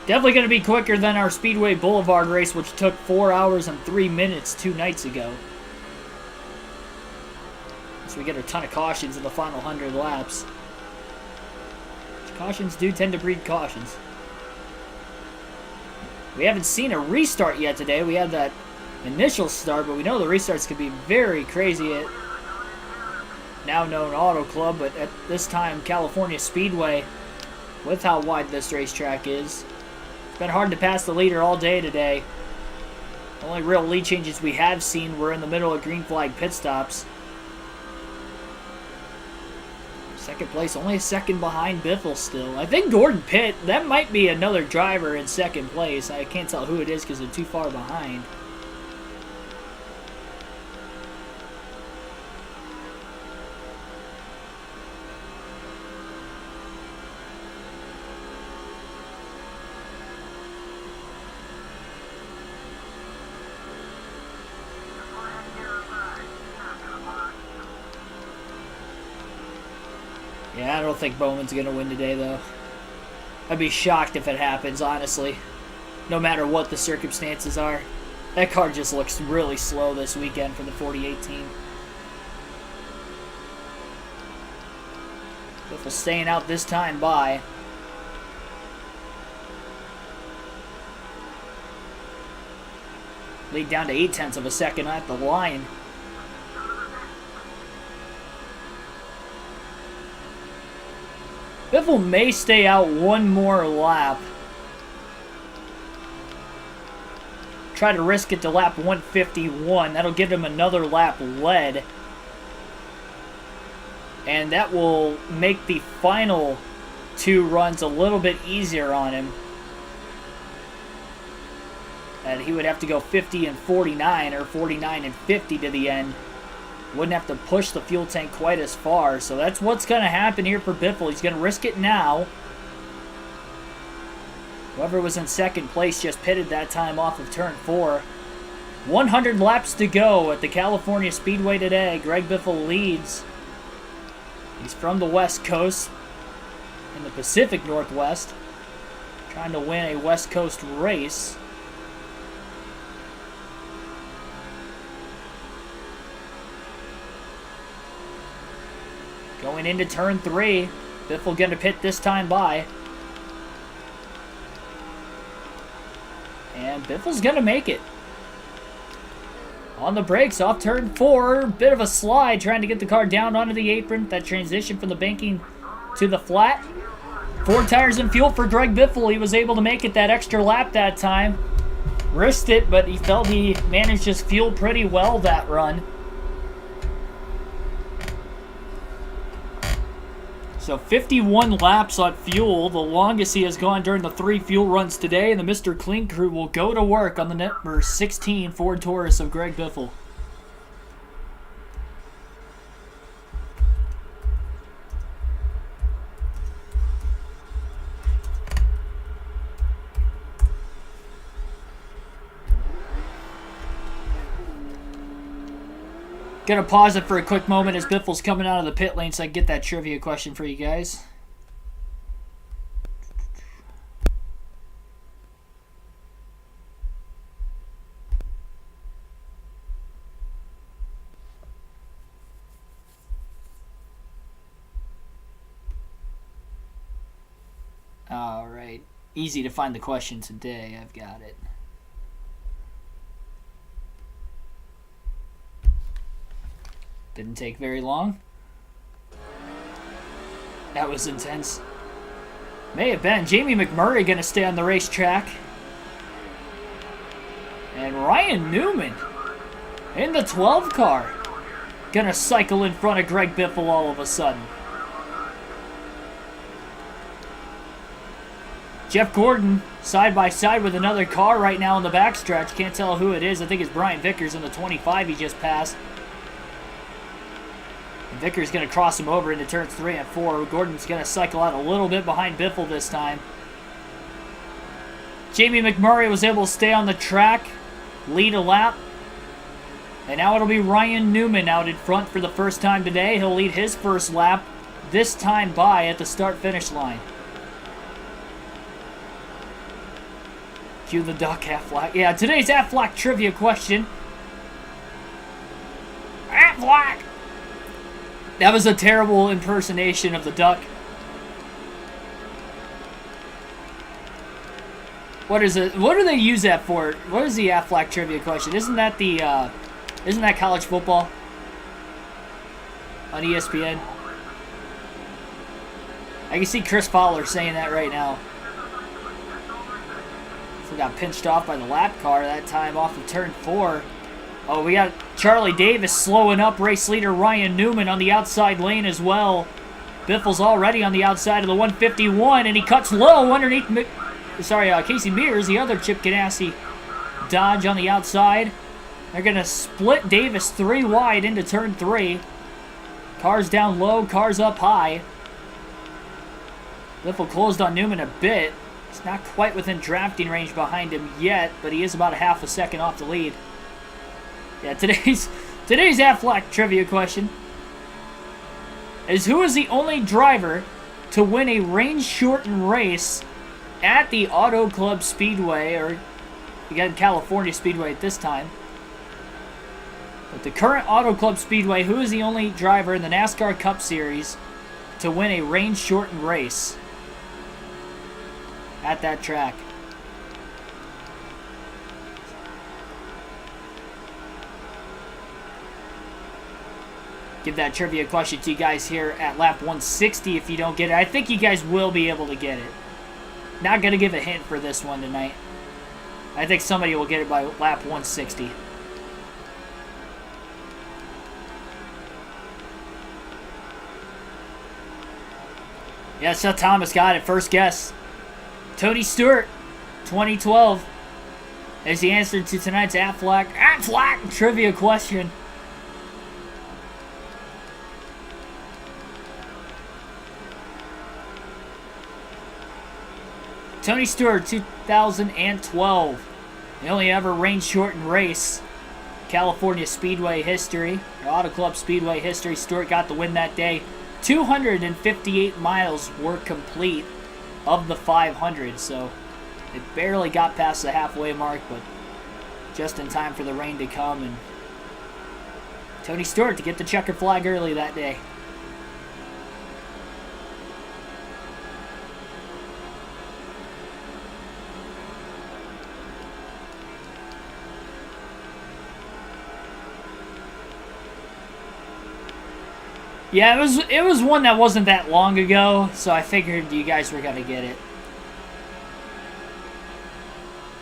Definitely going to be quicker than our Speedway Boulevard race, which took 4 hours and 3 minutes 2 nights ago. So we get a ton of cautions in the final 100 laps. Cautions do tend to breed cautions. We haven't seen a restart yet today. We had that initial start, but we know the restarts can be very crazy at now known Auto Club, but at this time California Speedway, with how wide this racetrack is. It's been hard to pass the leader all day today. The only real lead changes we have seen were in the middle of green flag pit stops. Second place, only a second behind Biffle still. I think Gordon pit. That might be another driver in second place. I can't tell who it is because they're too far behind. Yeah, I don't think Bowman's going to win today, though. I'd be shocked if it happens, honestly. No matter what the circumstances are. That car just looks really slow this weekend for the 48 team. Biffle staying out this time by. Lead down to 0.8 of a second at the line. Biffle may stay out one more lap. Try to risk it to lap 151. That'll give him another lap led. And that will make the final 2 runs a little bit easier on him. And he would have to go 50 and 49 or 49 and 50 to the end. Wouldn't have to push the fuel tank quite as far. So that's what's going to happen here for Biffle. He's going to risk it now. Whoever was in second place just pitted that time off of turn 4. 100 laps to go at the California Speedway today. Greg Biffle leads. He's from the West Coast in the Pacific Northwest, trying to win a West Coast race. Going into turn 3, Biffle going to pit this time by. And Biffle's going to make it. On the brakes, off turn 4, bit of a slide, trying to get the car down onto the apron. That transition from the banking to the flat. 4 tires and fuel for Greg Biffle. He was able to make it that extra lap that time. Risked it, but he felt he managed his fuel pretty well that run. So 51 laps on fuel, the longest he has gone during the 3 fuel runs today, and the Mr. Clean crew will go to work on the number 16 Ford Taurus of Greg Biffle. Gonna pause it for a quick moment as Biffle's coming out of the pit lane so I can get that trivia question for you guys. Alright, easy to find the question today. I've got it. Didn't take very long. That was intense. May have been. Jamie McMurray going to stay on the racetrack. And Ryan Newman in the 12 car. Going to cycle in front of Greg Biffle all of a sudden. Jeff Gordon side by side with another car right now in the backstretch. Can't tell who it is. I think it's Brian Vickers in the 25 he just passed. And Vickers going to cross him over into turns 3 and 4. Gordon's going to cycle out a little bit behind Biffle this time. Jamie McMurray was able to stay on the track, lead a lap. And now it'll be Ryan Newman out in front for the first time today. He'll lead his first lap, this time by at the start-finish line. Cue the duck, Aflac. Yeah, today's Aflac trivia question. Aflac! That was a terrible impersonation of the duck. What is it? What do they use that for? What is the Aflac trivia question? Isn't that the, isn't that college football? On ESPN? I can see Chris Fowler saying that right now. We got pinched off by the lap car that time off of turn 4. Oh, we got Charlie Davis slowing up race leader Ryan Newman on the outside lane as well. Biffle's already on the outside of the 151, and he cuts low underneath Casey Mears, the other Chip Ganassi Dodge on the outside. They're going to split Davis 3 wide into turn 3. Cars down low, cars up high. Biffle closed on Newman a bit. He's not quite within drafting range behind him yet, but he is about a half a second off the lead. Yeah, today's Aflac trivia question is who is the only driver to win a range-shortened race at the Auto Club Speedway, or again, California Speedway at this time. But the current Auto Club Speedway, who is the only driver in the NASCAR Cup Series to win a range-shortened race at that track? Give that trivia question to you guys here at lap 160 if you don't get it. I think you guys will be able to get it. Not going to give a hint for this one tonight. I think somebody will get it by lap 160. Yeah, Seth Thomas got it. First guess. Tony Stewart, 2012, is the answer to tonight's Aflac trivia question. Tony Stewart, 2012. The only ever range-shortened race. California Speedway history, Auto Club Speedway history. Stewart got the win that day. 258 miles were complete of the 500, so it barely got past the halfway mark, but just in time for the rain to come, and Tony Stewart to get the checker flag early that day. Yeah, it was one that wasn't that long ago, so I figured you guys were gonna get it.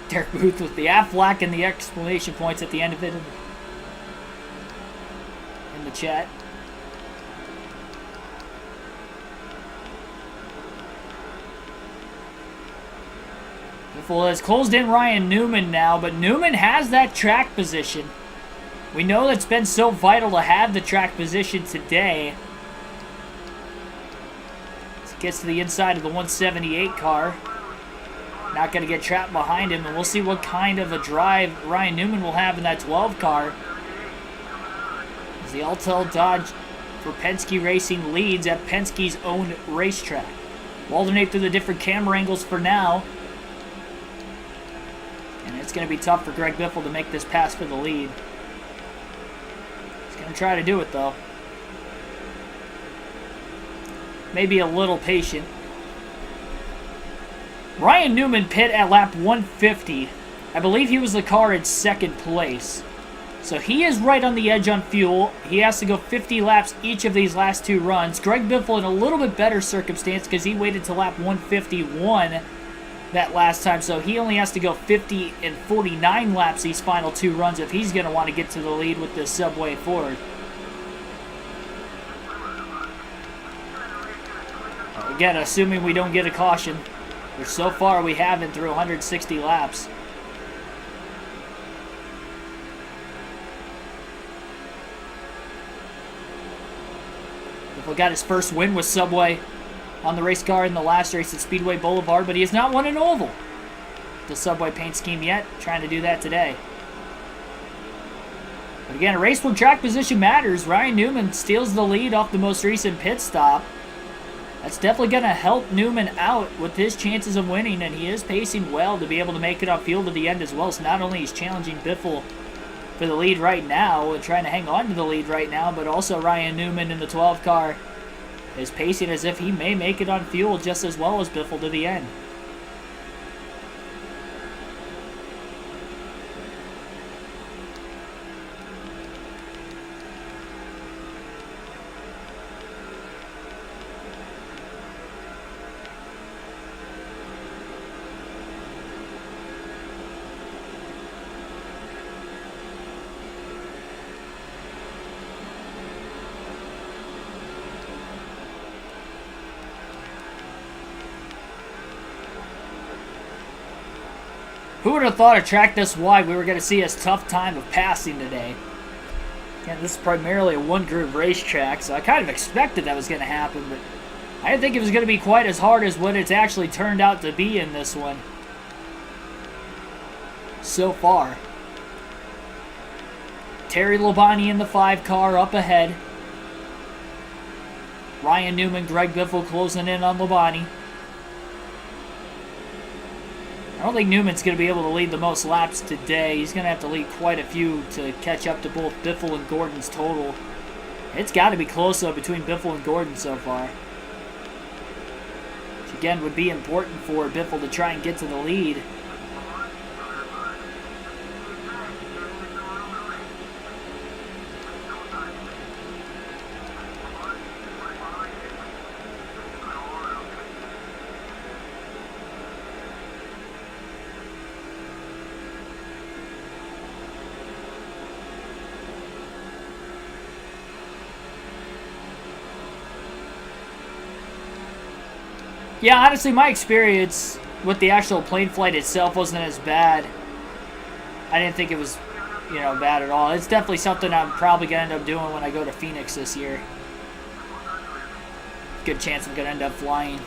Derek Booth with the Aflac and the exclamation points at the end of it in the chat. Biffle has closed in Ryan Newman now, but Newman has that track position. We know that's been so vital to have the track position today. As he gets to the inside of the 178 car. Not going to get trapped behind him, and we'll see what kind of a drive Ryan Newman will have in that 12 car. As the Altel Dodge for Penske Racing leads at Penske's own racetrack. We'll alternate through the different camera angles for now. And it's going to be tough for Greg Biffle to make this pass for the lead. He's going to try to do it, though. Maybe a little patient. Ryan Newman pit at lap 150. I believe he was the car in second place. So he is right on the edge on fuel. He has to go 50 laps each of these last two runs. Greg Biffle in a little bit better circumstance because he waited to lap 151 that last time. So he only has to go 50 and 49 laps these final two runs if he's going to want to get to the lead with this Subway Ford. Again, assuming we don't get a caution, which so far we haven't through 160 laps. Biffle got his first win with Subway on the race car in the last race at Speedway Boulevard, but he has not won an oval the Subway paint scheme yet. Trying to do that today. But again, a race where track position matters. Ryan Newman steals the lead off the most recent pit stop. That's definitely going to help Newman out with his chances of winning, and he is pacing well to be able to make it on field to the end as well. So not only is challenging Biffle for the lead right now and trying to hang on to the lead right now, but also Ryan Newman in the 12 car is pacing as if he may make it on fuel just as well as Biffle to the end. Who would have thought a track this wide we were going to see a tough time of passing today? Again, this is primarily a one-groove racetrack, so I kind of expected that was going to happen, but I didn't think it was going to be quite as hard as what it's actually turned out to be in this one so far. Terry Labonte in the 5 car up ahead. Ryan Newman, Greg Biffle closing in on Labonte. I don't think Newman's going to be able to lead the most laps today. He's going to have to lead quite a few to catch up to both Biffle and Gordon's total. It's got to be close, though, between Biffle and Gordon so far. Which, again, would be important for Biffle to try and get to the lead. Yeah, honestly, my experience with the actual plane flight itself wasn't as bad. I didn't think it was, bad at all. It's definitely something I'm probably going to end up doing when I go to Phoenix this year. Good chance I'm going to end up flying.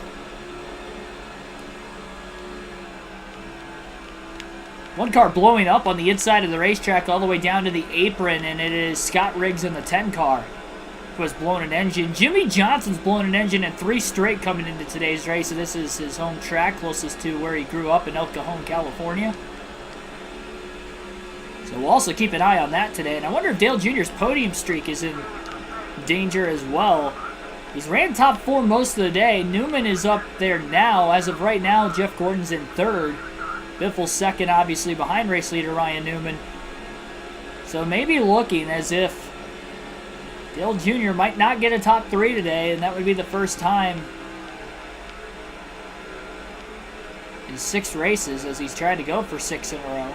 One car blowing up on the inside of the racetrack all the way down to the apron, and it is Scott Riggs in the 10 car. Was blown an engine. Jimmy Johnson's blown an engine in 3 straight coming into today's race, and this is his home track, closest to where he grew up in El Cajon, California. So we'll also keep an eye on that today, and I wonder if Dale Jr.'s podium streak is in danger as well. He's ran top 4 most of the day. Newman is up there now. As of right now, Jeff Gordon's in 3rd. Biffle's 2nd, obviously, behind race leader Ryan Newman. So maybe looking as if Dale Jr. might not get a top 3 today, and that would be the first time in 6 races as he's tried to go for 6 in a row.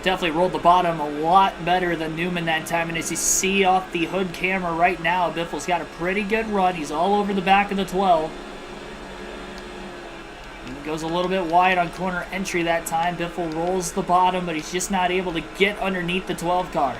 Definitely rolled the bottom a lot better than Newman that time, and as you see off the hood camera right now, Biffle's got a pretty good run. He's all over the back of the 12. Goes a little bit wide on corner entry that time. Biffle rolls the bottom, but he's just not able to get underneath the 12 car.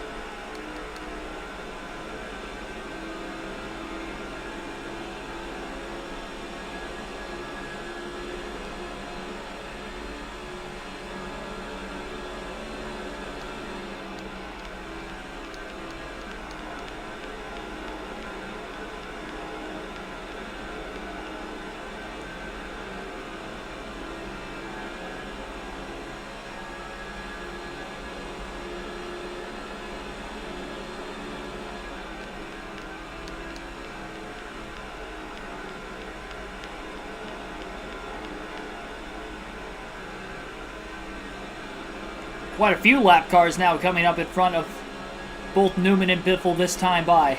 Quite a few lap cars now coming up in front of both Newman and Biffle this time by.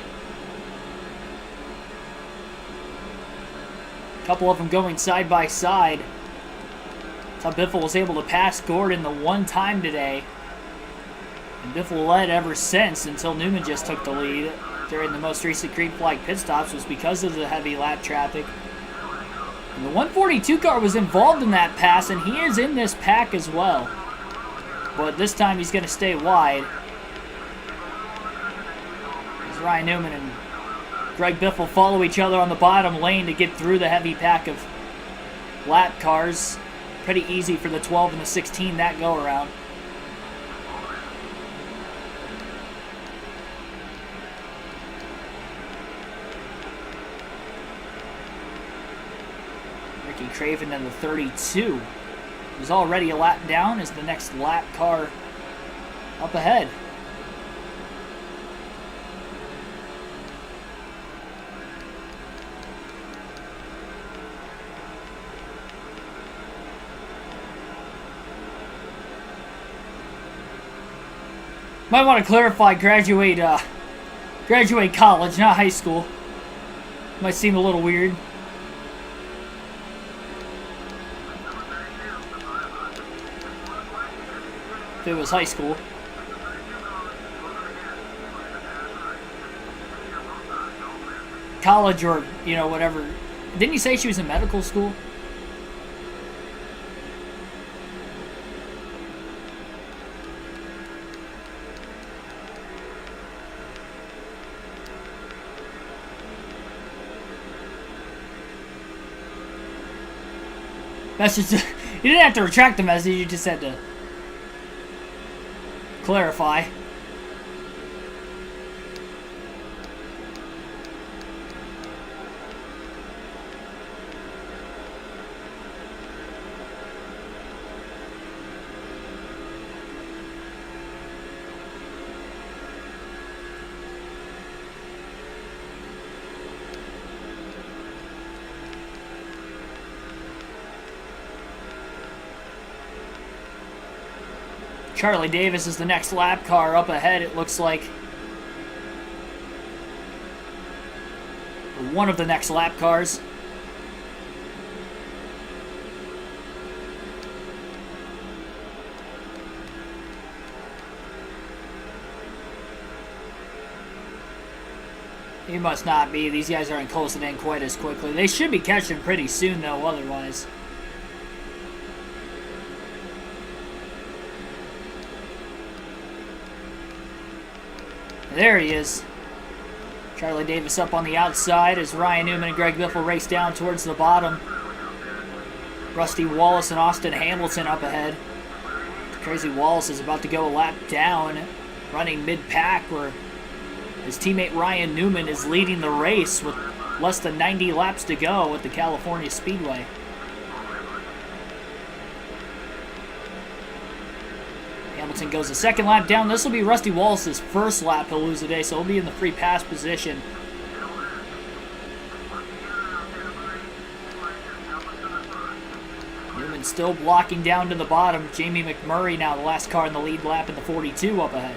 A couple of them going side by side. That's how Biffle was able to pass Gordon the one time today. And Biffle led ever since until Newman just took the lead during the most recent green flag pit stops was because of the heavy lap traffic. And the 142 car was involved in that pass, and he is in this pack as well. But this time he's going to stay wide. As Ryan Newman and Greg Biffle follow each other on the bottom lane to get through the heavy pack of lap cars. Pretty easy for the 12 and the 16 that go around. Ricky Craven in the 32. He's already a lap down as the next lap car up ahead. Might want to clarify graduate college, not high school. Might seem a little weird. It was high school. College or, you know, whatever. Didn't you say she was in medical school? Message. You didn't have to retract the message, you just had to clarify. Charlie Davis is the next lap car up ahead, it looks like. One of the next lap cars. He must not be. These guys aren't closing in quite as quickly. They should be catching pretty soon, though, otherwise. There he is. Charlie Davis up on the outside as Ryan Newman and Greg Biffle race down towards the bottom. Rusty Wallace and Austin Hamilton up ahead. Crazy Wallace is about to go a lap down, running mid-pack where his teammate Ryan Newman is leading the race with less than 90 laps to go at the California Speedway. Hamilton goes a second lap down. This will be Rusty Wallace's first lap he'll lose today, so he'll be in the free pass position. Newman still blocking down to the bottom. Jamie McMurray now the last car in the lead lap in the 42 up ahead.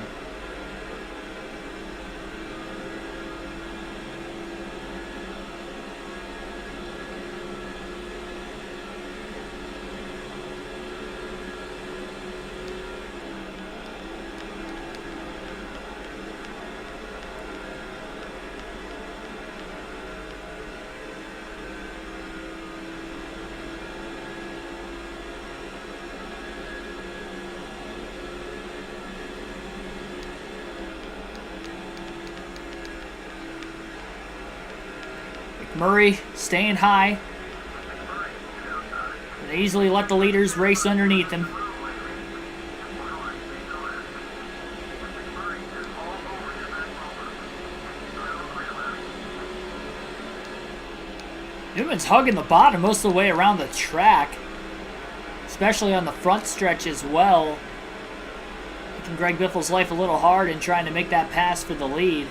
McMurray staying high. They easily let the leaders race underneath him. Newman's hugging the bottom most of the way around the track, especially on the front stretch as well. Making Greg Biffle's life a little hard in trying to make that pass for the lead.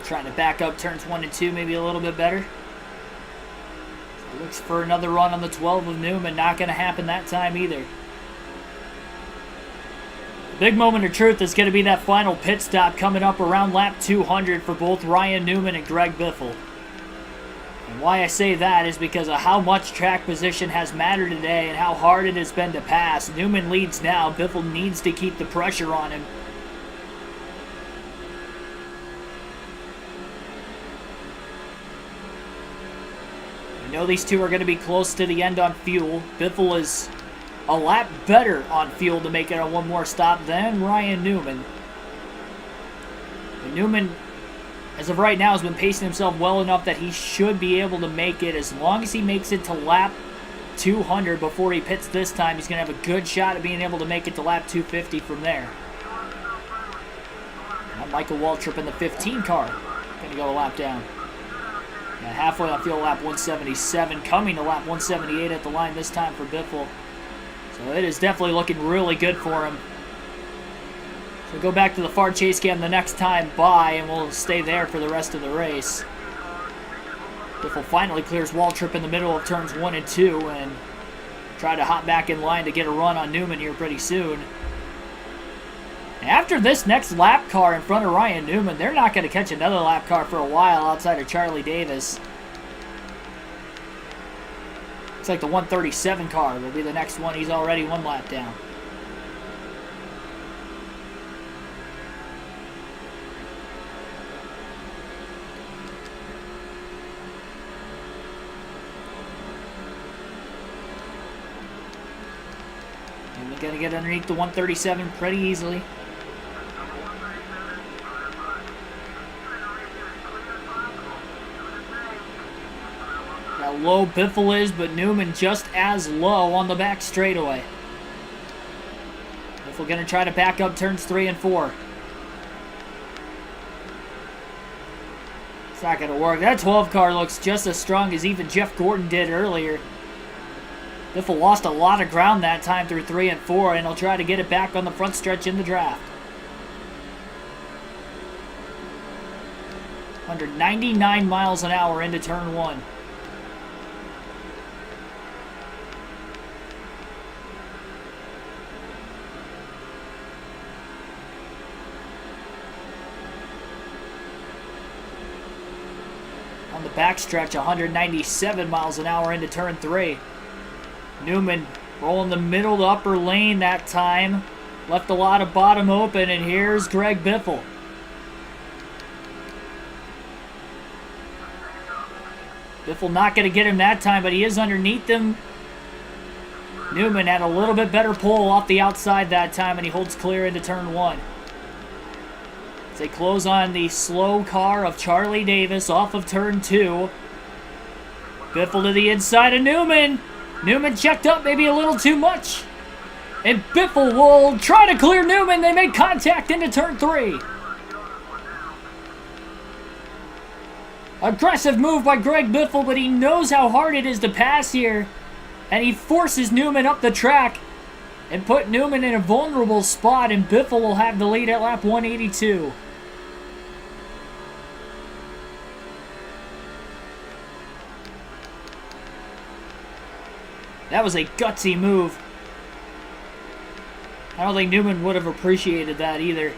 Trying to back up turns 1 and 2, maybe a little bit better. So looks for another run on the 12 of Newman. Not going to happen that time either. The big moment of truth is going to be that final pit stop coming up around lap 200 for both Ryan Newman and Greg Biffle. And why I say that is because of how much track position has mattered today and how hard it has been to pass. Newman leads now. Biffle needs to keep the pressure on him. I know these two are going to be close to the end on fuel. Biffle is a lap better on fuel to make it on one more stop than Ryan Newman. And Newman, as of right now, has been pacing himself well enough that he should be able to make it. As long as he makes it to lap 200 before he pits this time, he's going to have a good shot at being able to make it to lap 250 from there. Now Michael Waltrip in the 15 car. Going to go a lap down. Halfway on fuel, lap 177, coming to lap 178 at the line this time for Biffle. So it is definitely looking really good for him. So go back to the far chase cam the next time by, and we'll stay there for the rest of the race. Biffle finally clears Waltrip in the middle of turns 1 and 2, and try to hop back in line to get a run on Newman here pretty soon. After this next lap car in front of Ryan Newman, they're not going to catch another lap car for a while outside of Charlie Davis. Looks like the 137 car will be the next one. He's already one lap down. And they're going to get underneath the 137 pretty easily. Low Biffle is, but Newman just as low on the back straightaway. Biffle going to try to back up turns 3 and 4. It's not going to work. That 12 car looks just as strong as even Jeff Gordon did earlier. Biffle lost a lot of ground that time through 3 and 4, and he'll try to get it back on the front stretch in the draft. 199 miles an hour into turn 1. On the backstretch, 197 miles an hour into turn 3. Newman rolling the middle to upper lane that time. Left a lot of bottom open, and here's Greg Biffle. Biffle not going to get him that time, but he is underneath him. Newman had a little bit better pull off the outside that time, and he holds clear into turn 1. As they close on the slow car of Charlie Davis off of turn 2. Biffle to the inside of Newman. Newman checked up maybe a little too much. And Biffle will try to clear Newman. They make contact into turn 3. Aggressive move by Greg Biffle, but he knows how hard it is to pass here. And he forces Newman up the track and put Newman in a vulnerable spot, and Biffle will have the lead at lap 182. That was a gutsy move. I don't think Newman would have appreciated that either.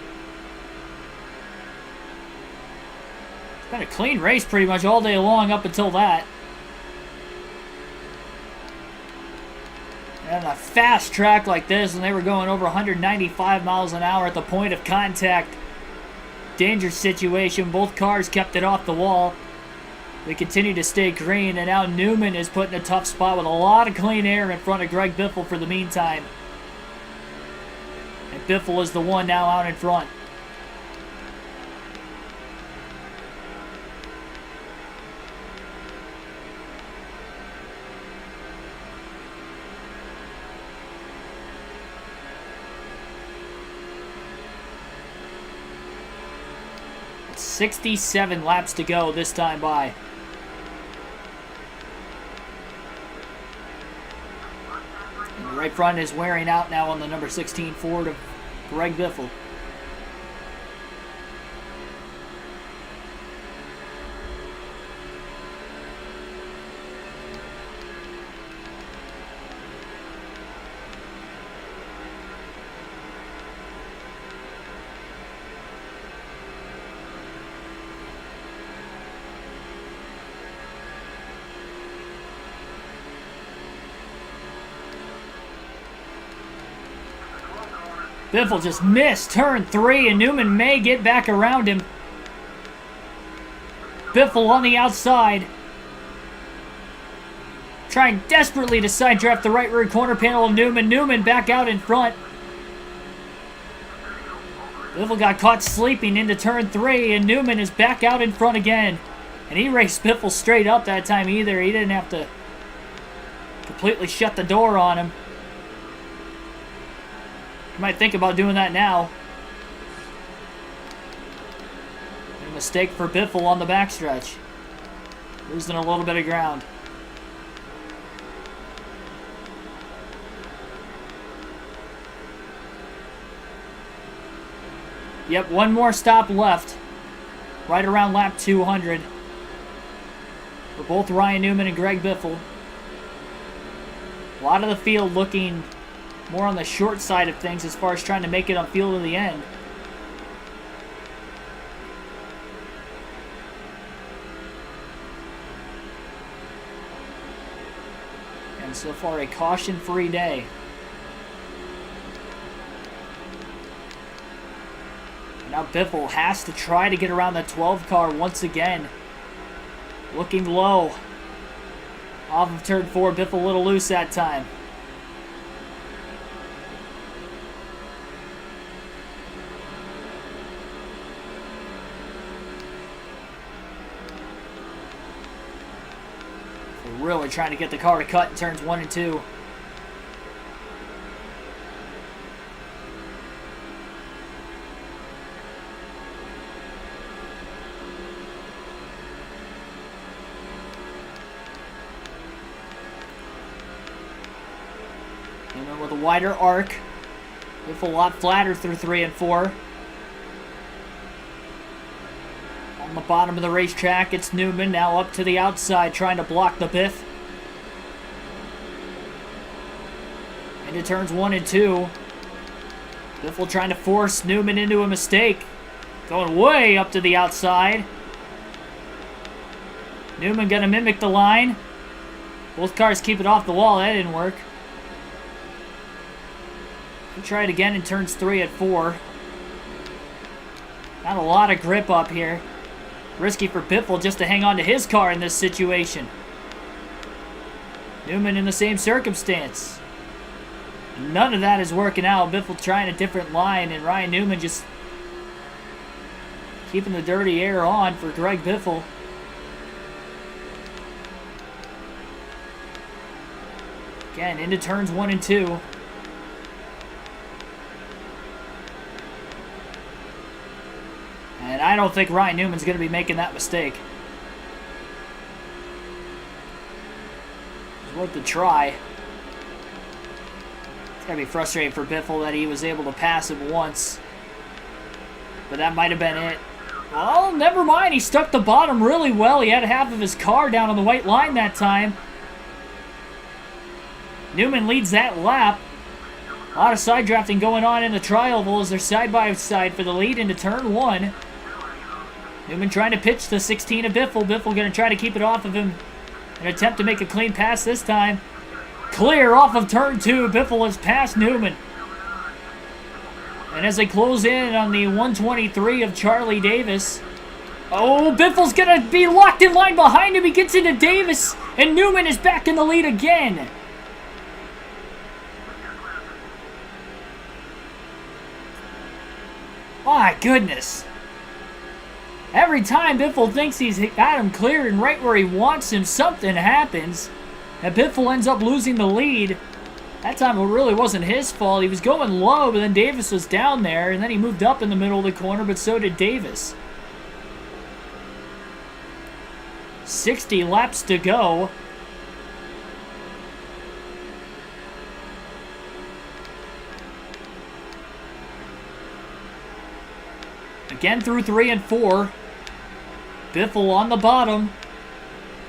It's been a clean race pretty much all day long up until that. And a fast track like this, and they were going over 195 miles an hour at the point of contact. Dangerous situation. Both cars kept it off the wall. They continue to stay green, and now Newman is put in a tough spot with a lot of clean air in front of Greg Biffle for the meantime. And Biffle is the one now out in front. It's 67 laps to go this time by. Right front is wearing out now on the number 16 Ford of Greg Biffle. Biffle just missed turn 3, and Newman may get back around him. Biffle on the outside. Trying desperately to side draft the right rear corner panel of Newman. Newman back out in front. Biffle got caught sleeping into turn 3, and Newman is back out in front again. And he raced Biffle straight up that time either. He didn't have to completely shut the door on him. You might think about doing that now. A mistake for Biffle on the backstretch. Losing a little bit of ground. Yep, one more stop left. Right around lap 200. For both Ryan Newman and Greg Biffle. A lot of the field looking more on the short side of things as far as trying to make it on field to the end. And so far a caution-free day. Now Biffle has to try to get around the 12 car once again. Looking low. Off of turn 4, Biffle a little loose that time. Really trying to get the car to cut in turns 1 and 2. Newman with a wider arc. Biffle a lot flatter through 3 and 4. On the bottom of the racetrack, it's Newman now up to the outside trying to block the Biff. Into turns 1 and 2. Biffle trying to force Newman into a mistake. Going way up to the outside. Newman going to mimic the line. Both cars keep it off the wall. That didn't work. We'll try it again in turns 3 and 4. Not a lot of grip up here. Risky for Biffle just to hang on to his car in this situation. Newman in the same circumstance. None of that is working out. Biffle trying a different line, and Ryan Newman just keeping the dirty air on for Greg Biffle. Again, into turns 1 and 2. And I don't think Ryan Newman's going to be making that mistake. It's worth a try. It's going to be frustrating for Biffle that he was able to pass him once. But that might have been it. Well, never mind. He stuck the bottom really well. He had half of his car down on the white line that time. Newman leads that lap. A lot of side drafting going on in the tri-oval as they're side by side for the lead into turn 1. Newman trying to pitch the 16 of Biffle. Biffle going to try to keep it off of him. An attempt to make a clean pass this time. Clear off of turn 2. Biffle has passed Newman. And as they close in on the 123 of Charlie Davis. Oh, Biffle's going to be locked in line behind him. He gets into Davis. And Newman is back in the lead again. My goodness. Every time Biffle thinks he's got him cleared and right where he wants him, something happens. And Biffle ends up losing the lead. That time it really wasn't his fault. He was going low, but then Davis was down there, and then he moved up in the middle of the corner, but so did Davis. 60 laps to go. Again through 3 and 4. Biffle on the bottom.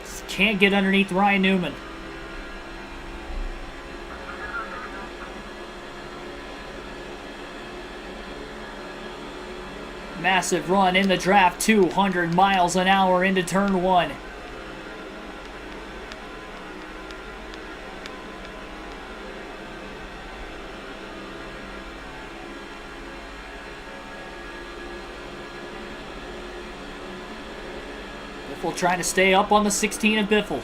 Just can't get underneath Ryan Newman. Massive run in the draft, 200 miles an hour into turn 1. Biffle trying to stay up on the 16 of Biffle.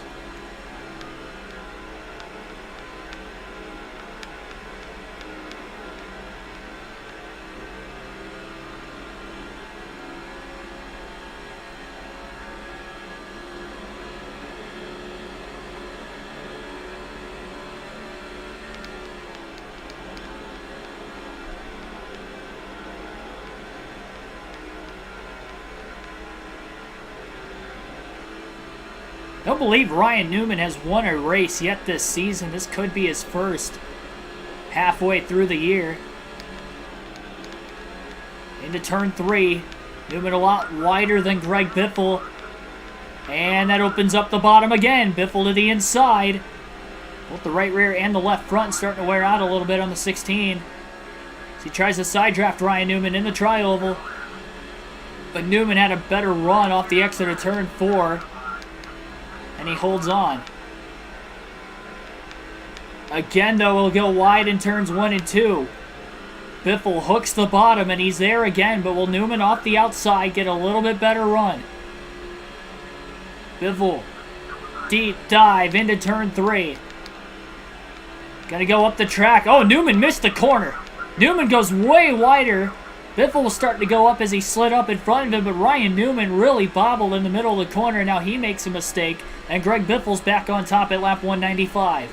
Don't believe Ryan Newman has won a race yet this season. This could be his first halfway through the year. Into turn 3. Newman a lot wider than Greg Biffle. And that opens up the bottom again. Biffle to the inside. Both the right rear and the left front starting to wear out a little bit on the 16. As he tries to side draft Ryan Newman in the tri-oval. But Newman had a better run off the exit of turn 4. And he holds on. Again, though, he'll go wide in turns 1 and 2. Biffle hooks the bottom, and he's there again, but will Newman off the outside get a little bit better run? Biffle, deep dive into turn 3. Gonna go up the track. Oh, Newman missed the corner. Newman goes way wider. Biffle was starting to go up as he slid up in front of him, but Ryan Newman really bobbled in the middle of the corner. Now he makes a mistake, and Greg Biffle's back on top at lap 195.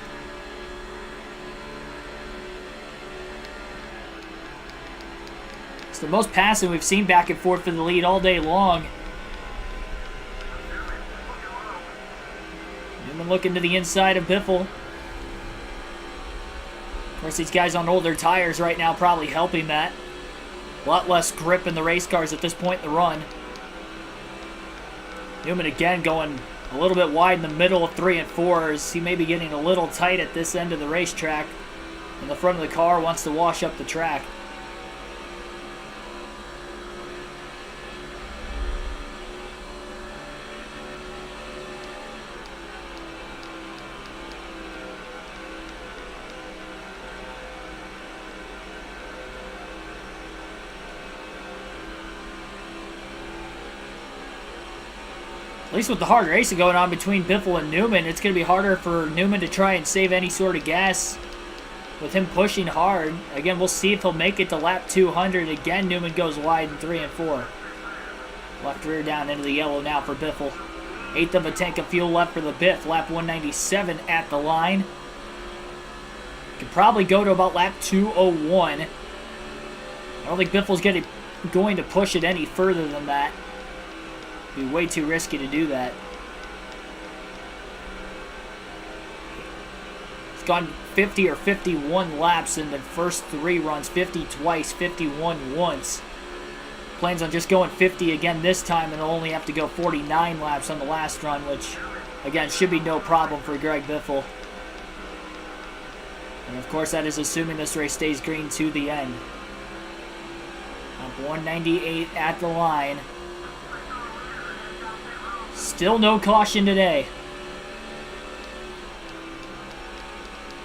It's the most passing we've seen back and forth for the lead all day long. Newman looking to the inside of Biffle. Of course, these guys on older tires right now probably helping that. A lot less grip in the race cars at this point in the run. Newman again going a little bit wide in the middle of 3 and 4 as he may be getting a little tight at this end of the racetrack. And the front of the car wants to wash up the track. At least with the hard racing going on between Biffle and Newman, it's going to be harder for Newman to try and save any sort of gas with him pushing hard. Again, we'll see if he'll make it to lap 200. Again, Newman goes wide in 3 and 4. Left rear down into the yellow now for Biffle. 1/8 of a tank of fuel left for the Biff. Lap 197 at the line. Could probably go to about lap 201. I don't think Biffle's going to push it any further than that. Be way too risky to do that. It's gone 50 or 51 laps in the first 3 runs. 50 twice, 51 once. Plans on just going 50 again this time, and they'll only have to go 49 laps on the last run, which, again, should be no problem for Greg Biffle. And, of course, that is assuming this race stays green to the end. Up 198 at the line. Still no caution today.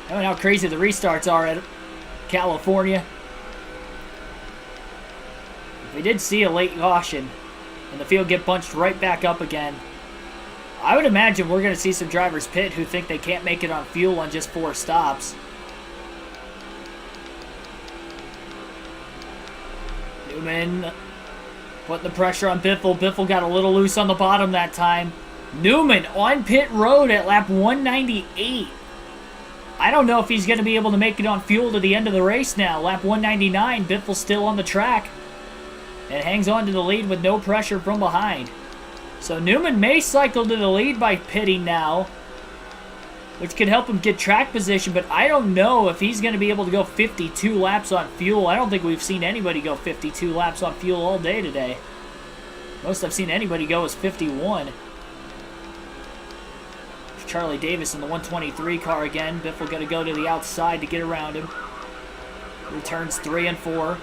I don't know how crazy the restarts are at California. We did see a late caution, and the field get bunched right back up again. I would imagine we're going to see some drivers pit who think they can't make it on fuel on just 4 stops. Newman putting the pressure on Biffle. Biffle got a little loose on the bottom that time. Newman on pit road at lap 198. I don't know if he's going to be able to make it on fuel to the end of the race now. Lap 199, Biffle's still on the track and hangs on to the lead with no pressure from behind. So Newman may cycle to the lead by pitting now, which could help him get track position, but I don't know if he's going to be able to go 52 laps on fuel. I don't think we've seen anybody go 52 laps on fuel all day today. Most I've seen anybody go is 51. There's Charlie Davis in the 123 car again. Biffle going to go to the outside to get around him. Returns 3 and 4.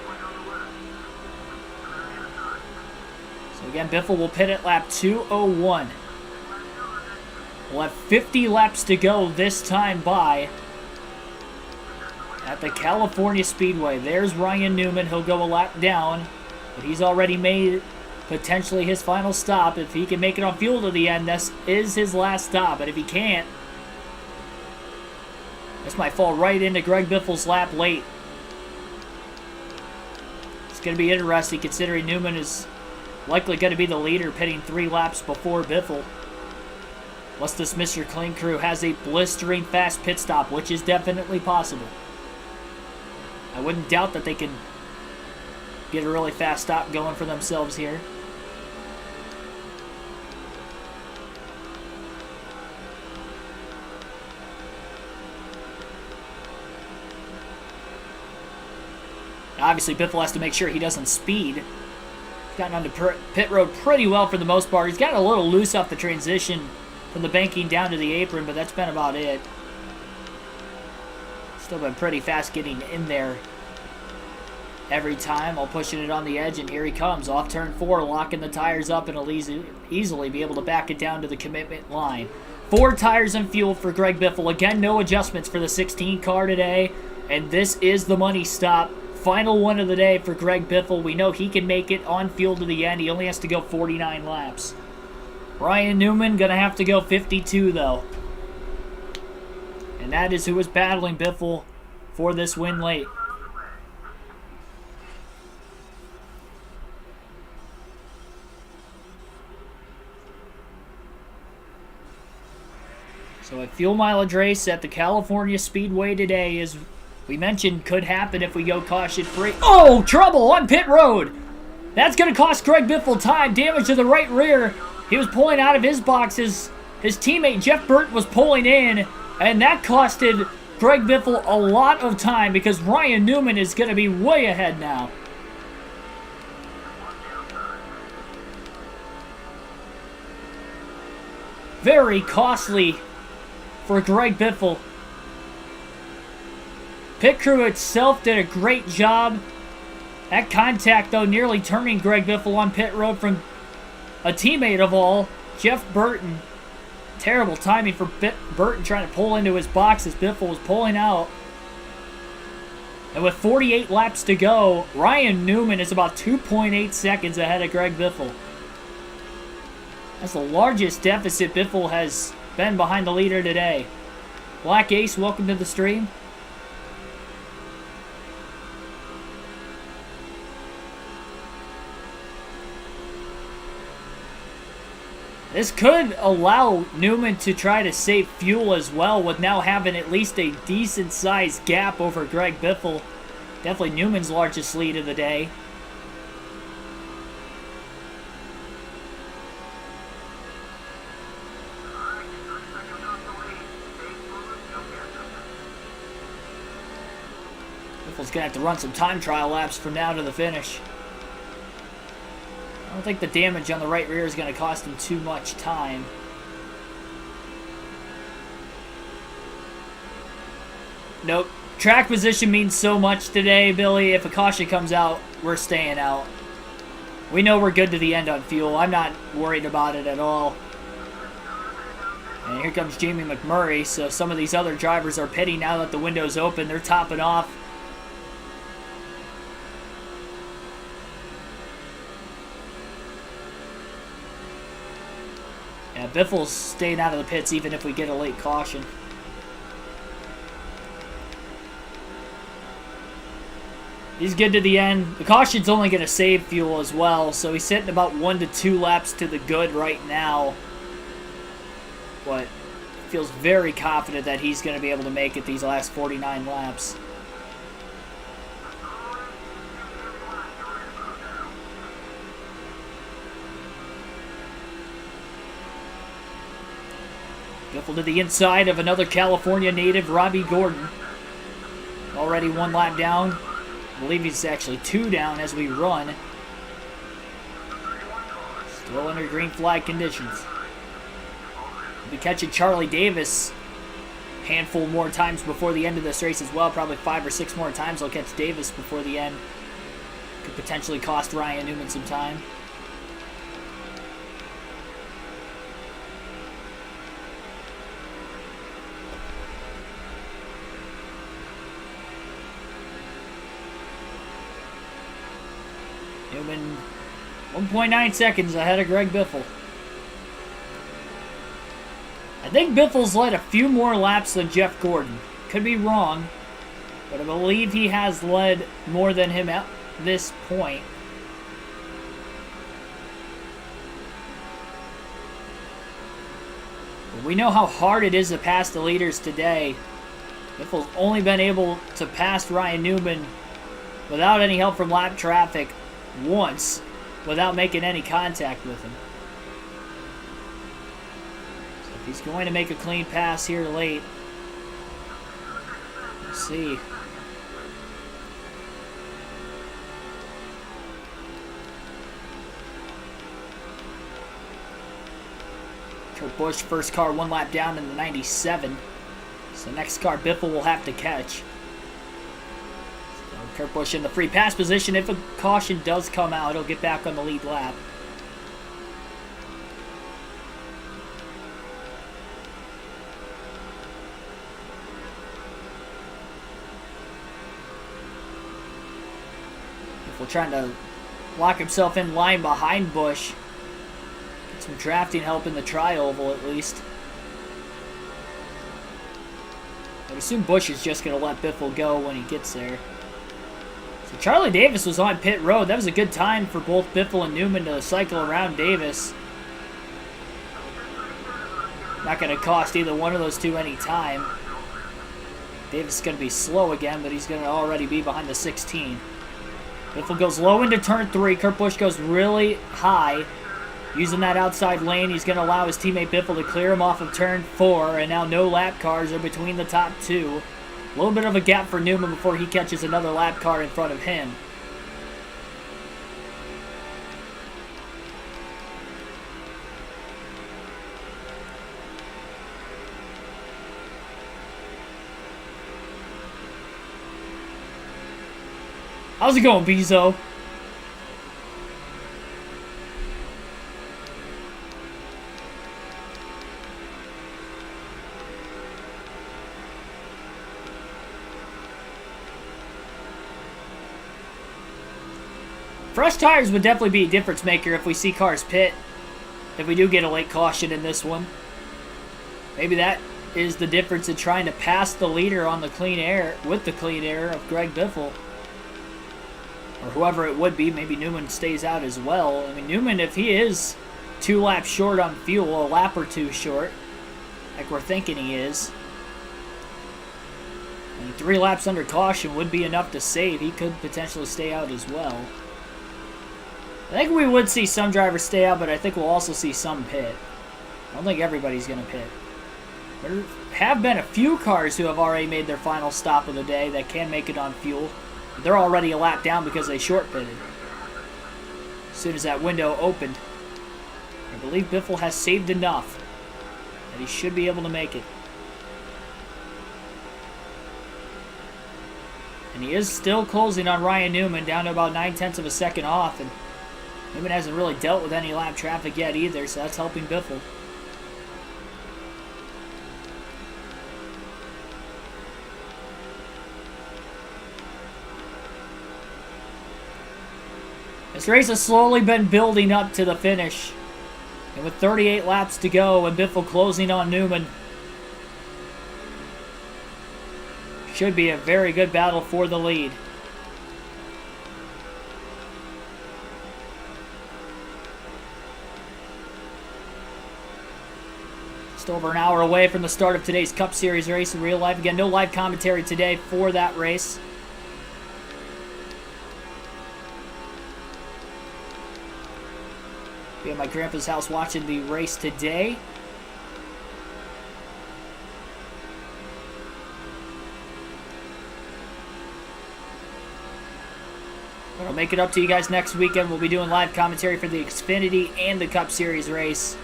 So again, Biffle will pit at lap 201. We'll have 50 laps to go this time by at the California Speedway. There's Ryan Newman. He'll go a lap down, but he's already made potentially his final stop. If he can make it on fuel to the end, this is his last stop. But if he can't, this might fall right into Greg Biffle's lap late. It's going to be interesting considering Newman is likely going to be the leader, pitting 3 laps before Biffle. Unless this Mr. Clean Crew has a blistering fast pit stop, which is definitely possible. I wouldn't doubt that they can get a really fast stop going for themselves here. Obviously, Biffle has to make sure he doesn't speed. He's gotten onto pit road pretty well for the most part. He's gotten a little loose off the transition from the banking down to the apron, but that's been about it. Still been pretty fast getting in there every time while pushing it on the edge, and here he comes off turn 4, locking the tires up, and he'll easily be able to back it down to the commitment line. 4 tires and fuel for Greg Biffle. Again, no adjustments for the 16 car today, and this is the money stop. Final one of the day for Greg Biffle. We know he can make it on fuel to the end. He only has to go 49 laps. Ryan Newman going to have to go 52, though. And that is who is battling Biffle for this win late. So a fuel mileage race at the California Speedway today, as we mentioned, could happen if we go caution-free. Oh, trouble on pit road! That's going to cost Greg Biffle time. Damage to the right rear. He was pulling out of his boxes. His teammate Jeff Burton was pulling in, and that costed Greg Biffle a lot of time because Ryan Newman is going to be way ahead now. Very costly for Greg Biffle. Pit crew itself did a great job. That contact, though, nearly turning Greg Biffle on pit road from a teammate of all, Jeff Burton. Terrible timing for Burton trying to pull into his box as Biffle was pulling out. And with 48 laps to go, Ryan Newman is about 2.8 seconds ahead of Greg Biffle. That's the largest deficit Biffle has been behind the leader today. Black Ace, welcome to the stream. This could allow Newman to try to save fuel as well, with now having at least a decent-sized gap over Greg Biffle. Definitely Newman's largest lead of the day. Biffle's going to have to run some time trial laps from now to the finish. I don't think the damage on the right rear is going to cost him too much time. Nope. Track position means so much today, Billy. If a caution comes out, we're staying out. We know we're good to the end on fuel. I'm not worried about it at all. And here comes Jamie McMurray, so some of these other drivers are pitting now that the window's open. They're topping off. Yeah, Biffle's staying out of the pits even if we get a late caution. He's good to the end. The caution's only going to save fuel as well, so he's sitting about 1 to 2 laps to the good right now. But feels very confident that he's going to be able to make it these last 49 laps. Biffle to the inside of another California native, Robbie Gordon. Already 1 lap down. I believe he's actually 2 down as we run. Still under green flag conditions. We'll be catching Charlie Davis a handful more times before the end of this race as well. Probably 5 or 6 more times I'll catch Davis before the end. Could potentially cost Ryan Newman some time. Newman 1.9 seconds ahead of Greg Biffle. I think Biffle's led a few more laps than Jeff Gordon. Could be wrong, but I believe he has led more than him at this point. But we know how hard it is to pass the leaders today. Biffle's only been able to pass Ryan Newman without any help from lap traffic once without making any contact with him. So if he's going to make a clean pass here late, let's see. Kurt Busch, first car 1 lap down in the 97. So next car Biffle will have to catch. Kurt Busch in the free pass position. If a caution does come out, he'll get back on the lead lap. If we're trying to lock himself in line behind Busch, get some drafting help in the tri-oval at least. I assume Busch is just going to let Biffle go when he gets there. So Charlie Davis was on pit road. That was a good time for both Biffle and Newman to cycle around Davis. Not going to cost either one of those two any time. Davis is going to be slow again, but he's going to already be behind the 16. Biffle goes low into turn 3. Kurt Busch goes really high. Using that outside lane, he's going to allow his teammate Biffle to clear him off of turn 4, and now no lap cars are between the top 2. A little bit of a gap for Newman before he catches another lap car in front of him. How's it going, Bezo? Fresh tires would definitely be a difference maker if we see cars pit. If we do get a late caution in this one. Maybe that is the difference in trying to pass the leader on the clean air, with the clean air of Greg Biffle. Or whoever it would be. Maybe Newman stays out as well. I mean, Newman, if he is 2 laps short on fuel, a lap or 2 short, like we're thinking he is, and 3 laps under caution would be enough to save. He could potentially stay out as well. I think we would see some drivers stay out, but I think we'll also see some pit. I don't think everybody's going to pit. There have been a few cars who have already made their final stop of the day that can make it on fuel. But they're already a lap down because they short pitted. As soon as that window opened, I believe Biffle has saved enough that he should be able to make it. And he is still closing on Ryan Newman, down to about 9/10 of a second off. And Newman hasn't really dealt with any lap traffic yet either, so that's helping Biffle. This race has slowly been building up to the finish. And with 38 laps to go and Biffle closing on Newman, should be a very good battle for the lead. Just over an hour away from the start of today's Cup Series race in real life. Again, no live commentary today for that race. Be at my grandpa's house watching the race today. I'll make it up to you guys next weekend. We'll be doing live commentary for the Xfinity and the Cup Series race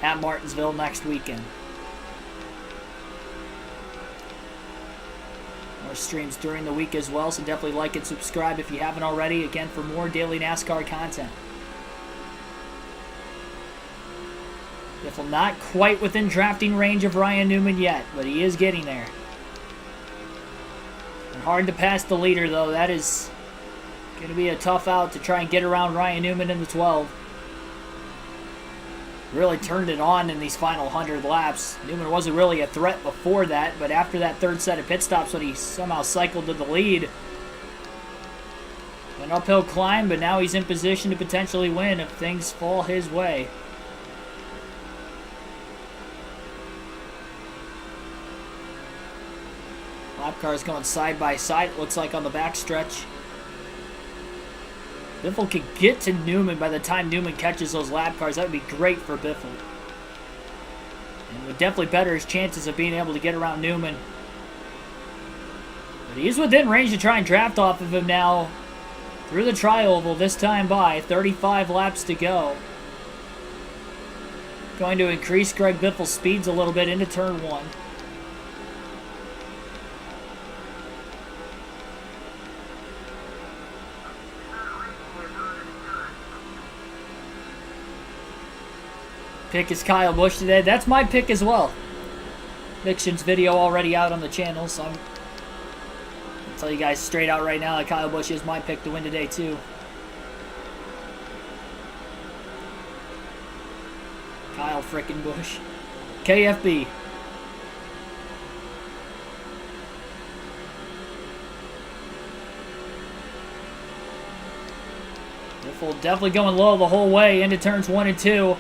at Martinsville next weekend. More streams during the week as well, so definitely like and subscribe if you haven't already, again, for more daily NASCAR content. Biffle not quite within drafting range of Ryan Newman yet, but he is getting there. And hard to pass the leader, though. That is going to be a tough out to try and get around Ryan Newman in the 12. Really turned it on in these final 100 laps. Newman wasn't really a threat before that, but after that third set of pit stops when he somehow cycled to the lead, an uphill climb, but now he's in position to potentially win if things fall his way. Lap cars going side by side, it looks like, on the backstretch. Biffle could get to Newman by the time Newman catches those lap cars. That would be great for Biffle. And would definitely better his chances of being able to get around Newman. But he's within range to try and draft off of him now through the tri-oval this time by. 35 laps to go. Going to increase Greg Biffle's speeds a little bit into turn 1. Pick is Kyle Busch today. That's my pick as well. Vixen's video already out on the channel, so I'll tell you guys straight out right now that Kyle Busch is my pick to win today too. Kyle frickin' Busch. KFB. Biffle definitely going low the whole way into turns 1 and 2.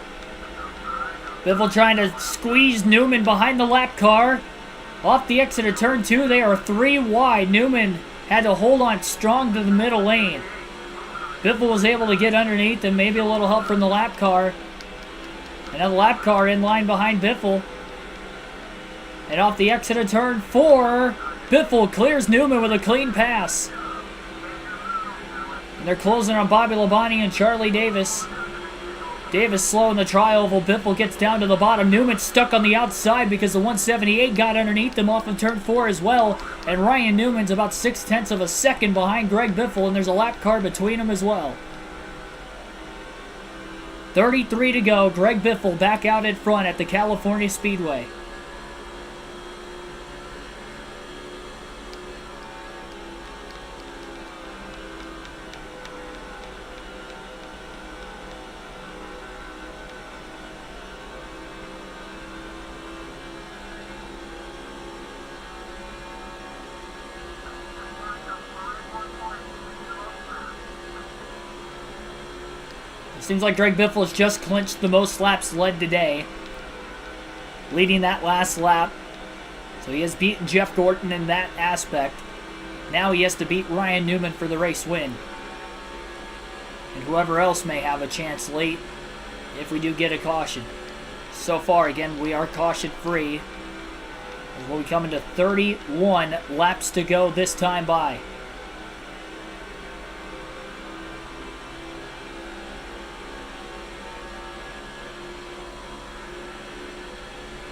Biffle trying to squeeze Newman behind the lap car. Off the exit of turn 2, they are 3 wide. Newman had to hold on strong to the middle lane. Biffle was able to get underneath and maybe a little help from the lap car. Another lap car in line behind Biffle. And off the exit of turn 4, Biffle clears Newman with a clean pass. And they're closing on Bobby Labonte and Charlie Davis. Davis slow in the tri-oval. Biffle gets down to the bottom. Newman stuck on the outside because the 178 got underneath him off of turn 4 as well. And Ryan Newman's about 0.6 of a second behind Greg Biffle, and there's a lap car between them as well. 33 to go. Greg Biffle back out in front at the California Speedway. Seems like Greg Biffle has just clinched the most laps led today, leading that last lap. So he has beaten Jeff Gordon in that aspect. Now he has to beat Ryan Newman for the race win. And whoever else may have a chance late if we do get a caution. So far, again, we are caution free. As we'll be coming to 31 laps to go this time by.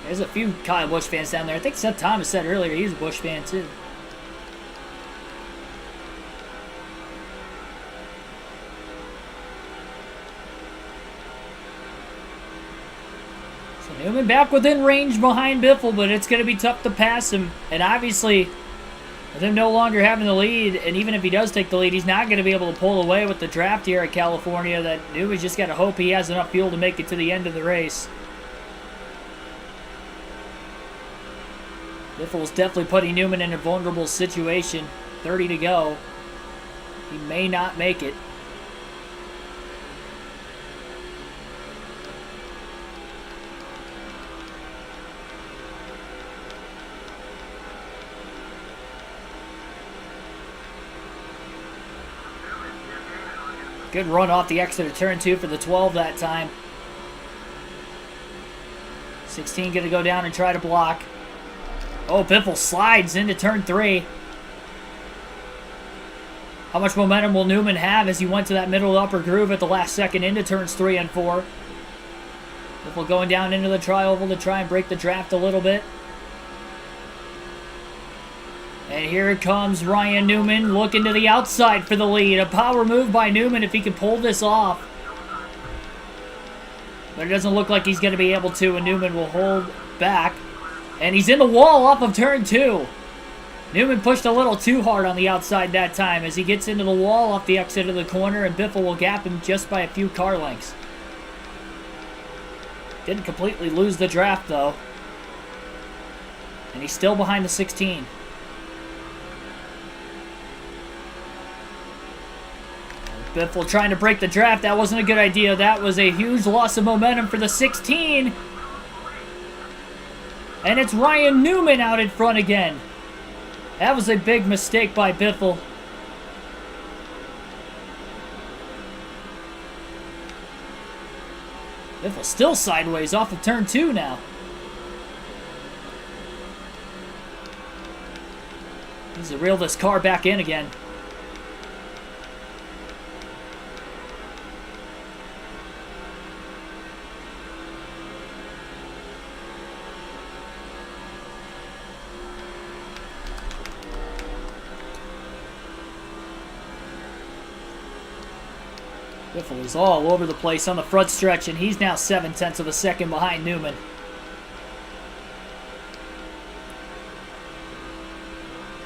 There's a few Kyle Busch fans down there. I think Seth Thomas said earlier he's a Busch fan too. So Newman back within range behind Biffle, but it's going to be tough to pass him. And obviously, With him no longer having the lead, and even if he does take the lead, he's not going to be able to pull away with the draft here at California. That Newman's just got to hope he has enough fuel to make it to the end of the race. Biffle's definitely putting Newman in a vulnerable situation. 30 to go. He may not make it. Good run off the exit of turn 2 for the 12 that time. 16 going to go down and try to block. Oh, Biffle slides into turn 3. How much momentum will Newman have as he went to that middle upper groove at the last second into turns 3 and 4? Biffle going down into the tri-oval to try and break the draft a little bit. And here comes Ryan Newman looking to the outside for the lead. A power move by Newman if he can pull this off. But it doesn't look like he's going to be able to, and Newman will hold back. And he's in the wall off of turn 2. Newman pushed a little too hard on the outside that time as he gets into the wall off the exit of the corner, and Biffle will gap him just by a few car lengths. Didn't completely lose the draft, though. And he's still behind the 16. Biffle trying to break the draft. That wasn't a good idea. That was a huge loss of momentum for the 16. And it's Ryan Newman out in front again. That was a big mistake by Biffle. Biffle still sideways off of turn 2 now. Needs to reel this car back in again. Biffle is all over the place on the front stretch, and he's now 0.7 of a second behind Newman.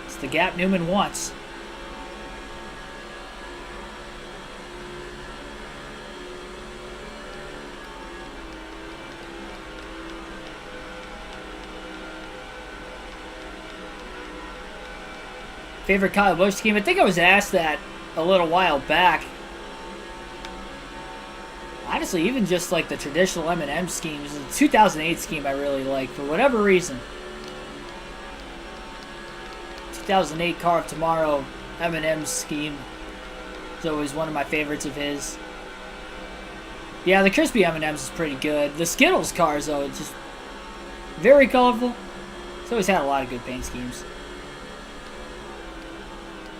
It's the gap Newman wants. Favorite Kyle Busch scheme? I think I was asked that a little while back. Honestly, even just like the traditional M&M schemes, the 2008 scheme I really like for whatever reason. 2008 Car of Tomorrow M&M scheme is always one of my favorites of his. Yeah, the crispy M&Ms is pretty good. The Skittles cars, though, it's just very colorful. It's always had a lot of good paint schemes.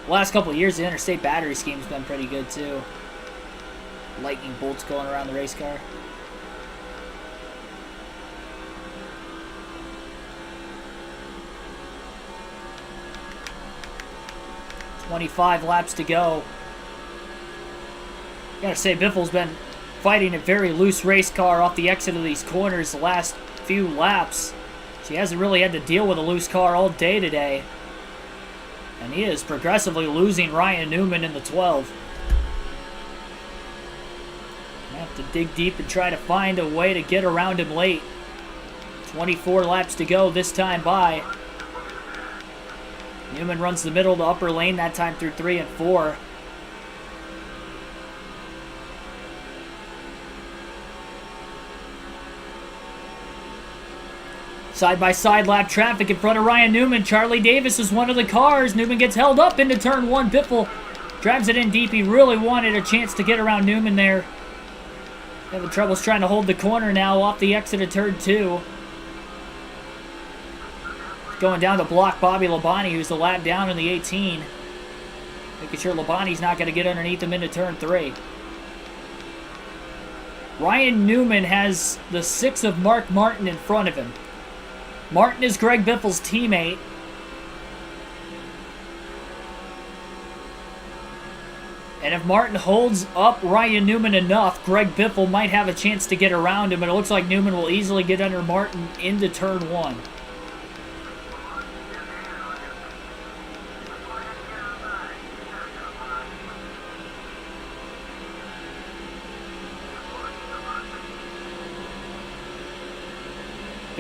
The last couple of years, the Interstate Battery scheme's been pretty good, too. Lightning bolts going around the race car. "25 laps to go." Gotta say, Biffle's been fighting a very loose race car off the exit of these corners the last few laps. She hasn't really had to deal with a loose car all day today. And he is progressively losing Ryan Newman in the 12. Have to dig deep and try to find a way to get around him late. 24 laps to go this time by. Newman runs the middle to upper lane that time through 3 and 4. Side-by-side lap traffic in front of Ryan Newman. Charlie Davis is one of the cars. Newman gets held up into turn 1. Biffle drives it in deep. He really wanted a chance to get around Newman there. Having troubles trying to hold the corner now off the exit of turn 2. Going down to block Bobby Labonte, who's a lap down in the 18. Making sure Labonte's not going to get underneath him into turn 3. Ryan Newman has the 6 of Mark Martin in front of him. Martin is Greg Biffle's teammate. And if Martin holds up Ryan Newman enough, Greg Biffle might have a chance to get around him, but it looks like Newman will easily get under Martin into turn 1.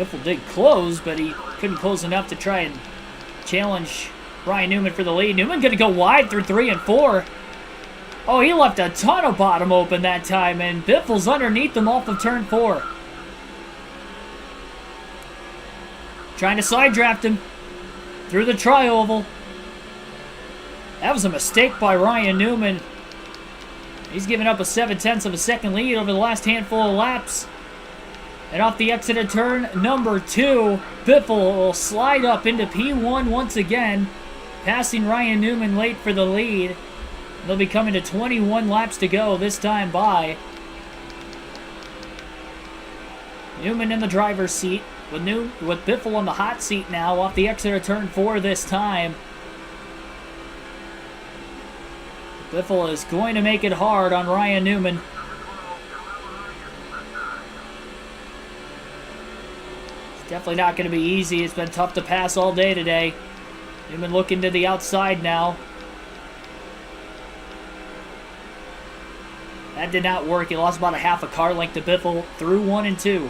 Biffle did close, but he couldn't close enough to try and challenge Ryan Newman for the lead. Newman going to go wide through 3 and 4. Oh, he left a ton of bottom open that time, and Biffle's underneath him off of turn 4. Trying to side draft him through the tri-oval. That was a mistake by Ryan Newman. He's given up a 7/10 of a second lead over the last handful of laps. And off the exit of turn number 2, Biffle will slide up into P1 once again, passing Ryan Newman late for the lead. They'll be coming to 21 laps to go this time by. Newman in the driver's seat with Biffle on the hot seat now off the exit of turn 4 this time. Biffle is going to make it hard on Ryan Newman. It's definitely not going to be easy. It's been tough to pass all day today. Newman looking to the outside now. That did not work. He lost about a half a car length to Biffle through 1 and 2.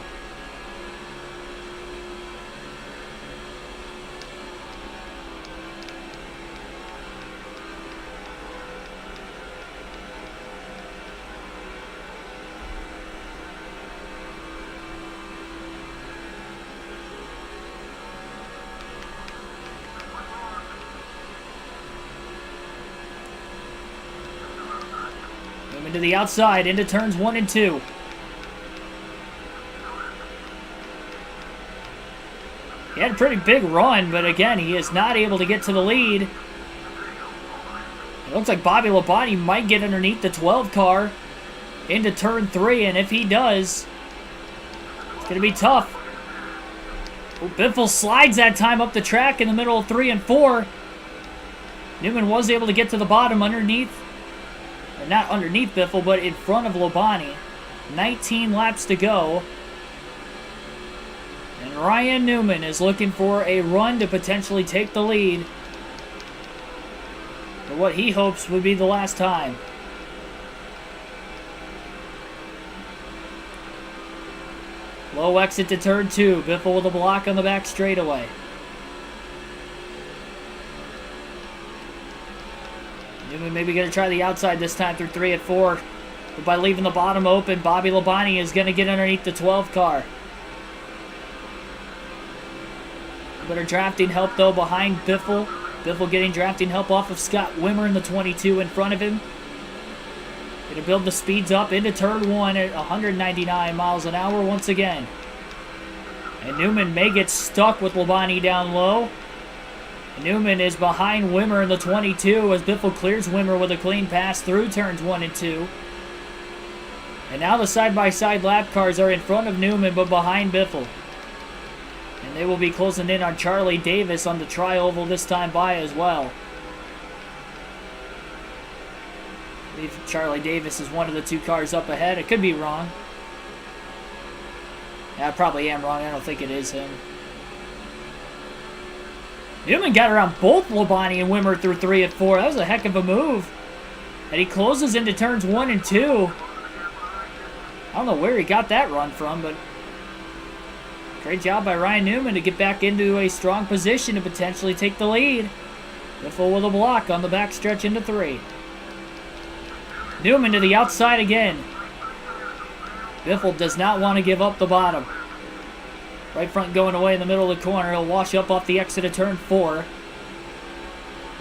To the outside, into turns 1 and 2. He had a pretty big run, but again, he is not able to get to the lead. It looks like Bobby Labonte might get underneath the 12 car into turn 3, and if he does, it's going to be tough. Oh, Biffle slides that time up the track in the middle of 3 and 4. Newman was able to get to the bottom underneath. Not underneath Biffle, but in front of Labonte. 19 laps to go. And Ryan Newman is looking for a run to potentially take the lead for what he hopes would be the last time. Low exit to turn 2. Biffle with a block on the back straightaway. Newman maybe going to try the outside this time through 3 and 4. But by leaving the bottom open, Bobby Labonte is going to get underneath the 12 car. A bit of drafting help, though, behind Biffle. Biffle getting drafting help off of Scott Wimmer in the 22 in front of him. Going to build the speeds up into turn 1 at 199 miles an hour once again. And Newman may get stuck with Labonte down low. Newman is behind Wimmer in the 22 as Biffle clears Wimmer with a clean pass through turns 1 and 2. And now the side-by-side lap cars are in front of Newman but behind Biffle. And they will be closing in on Charlie Davis on the tri-oval this time by as well. I believe Charlie Davis is one of the 2 cars up ahead. I could be wrong. Yeah, I probably am wrong. I don't think it is him. Newman got around both Labonte and Wimmer through 3 and 4. That was a heck of a move. And he closes into turns 1 and 2. I don't know where he got that run from, but great job by Ryan Newman to get back into a strong position to potentially take the lead. Biffle with a block on the backstretch into 3. Newman to the outside again. Biffle does not want to give up the bottom. Right front going away in the middle of the corner. He'll wash up off the exit of turn 4.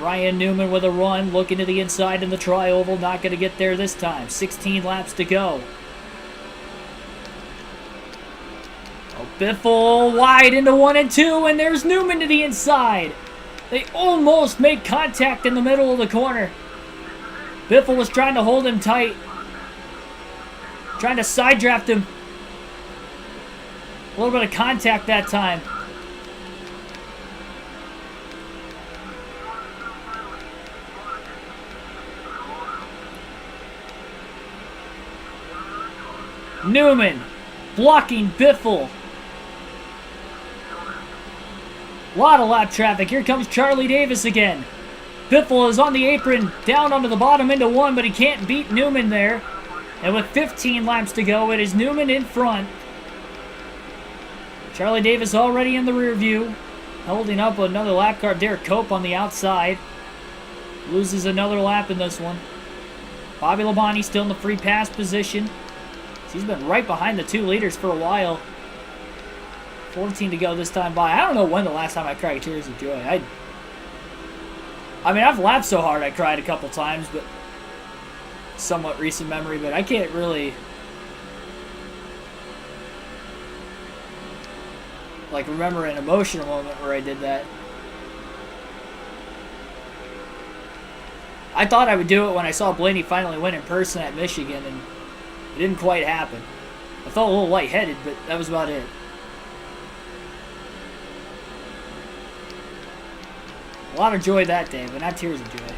Ryan Newman with a run, looking to the inside in the tri-oval. Not going to get there this time. 16 laps to go. Oh, Biffle wide into 1 and 2, and there's Newman to the inside. They almost made contact in the middle of the corner. Biffle was trying to hold him tight. Trying to side draft him. A little bit of contact that time. Newman blocking Biffle. A lot of lap traffic. Here comes Charlie Davis again. Biffle is on the apron, down onto the bottom into 1, but he can't beat Newman there. And with 15 laps to go, it is Newman in front. Charlie Davis already in the rear view. Holding up another lap car. Derek Cope on the outside. Loses another lap in this one. Bobby Labonte still in the free pass position. He's been right behind the 2 leaders for a while. 14 to go this time by. I don't know when the last time I cried tears of joy. I mean, I've laughed so hard I cried a couple times, but somewhat recent memory, but I can't really like remember an emotional moment where I did that. I thought I would do it when I saw Blaney finally win in person at Michigan, and it didn't quite happen. I felt a little lightheaded, but that was about it. A lot of joy that day, but not tears of joy.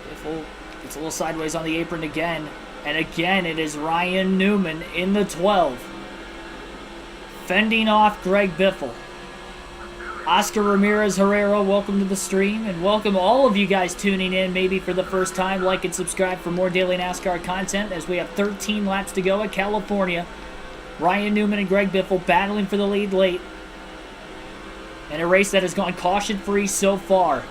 Biffle gets a little sideways on the apron again. And again, it is Ryan Newman in the 12. Fending off Greg Biffle. Oscar Ramirez Herrera, welcome to the stream. And welcome all of you guys tuning in, maybe for the first time. Like and subscribe for more daily NASCAR content as we have 13 laps to go at California. Ryan Newman and Greg Biffle battling for the lead late. In a race that has gone caution-free so far.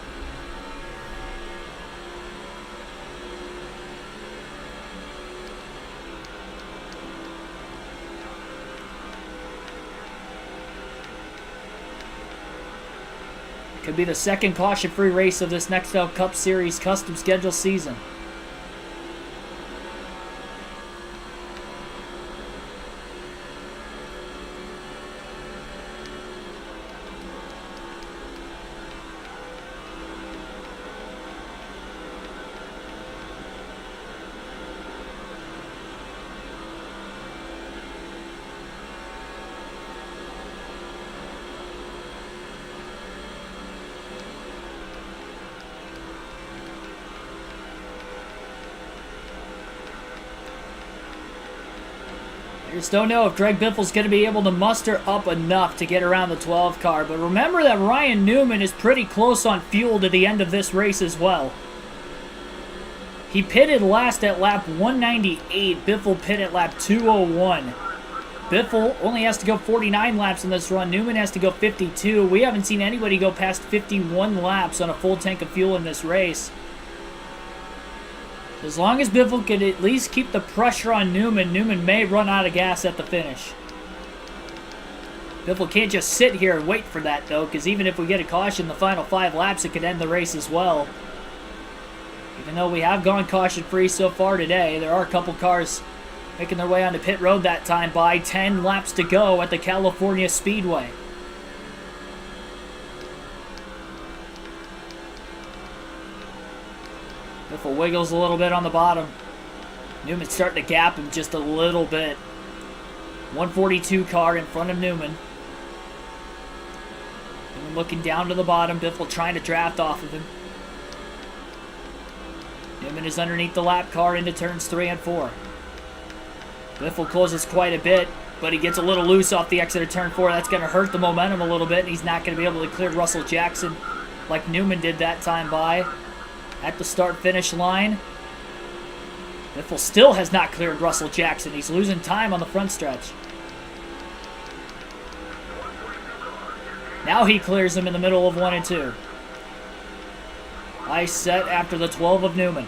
Could be the second caution-free race of this Nextel Cup Series custom schedule season. I just don't know if Greg Biffle's going to be able to muster up enough to get around the 12 car. But remember that Ryan Newman is pretty close on fuel to the end of this race as well. He pitted last at lap 198. Biffle pit at lap 201. Biffle only has to go 49 laps in this run. Newman has to go 52. We haven't seen anybody go past 51 laps on a full tank of fuel in this race. As long as Biffle could at least keep the pressure on Newman, Newman may run out of gas at the finish. Biffle can't just sit here and wait for that, though, because even if we get a caution the final 5 laps, it could end the race as well. Even though we have gone caution-free so far today, there are a couple cars making their way onto pit road that time by 10 laps to go at the California Speedway. Biffle wiggles a little bit on the bottom. Newman's starting to gap him just a little bit. 142 car in front of Newman. Newman looking down to the bottom. Biffle trying to draft off of him. Newman is underneath the lap car into turns 3 and 4. Biffle closes quite a bit, but he gets a little loose off the exit of turn 4. That's going to hurt the momentum a little bit, and he's not going to be able to clear Russell Jackson like Newman did that time by. At the start-finish line, Biffle still has not cleared Russell Jackson. He's losing time on the front stretch. Now he clears him in the middle of 1 and 2. Nice set after the 12 of Newman.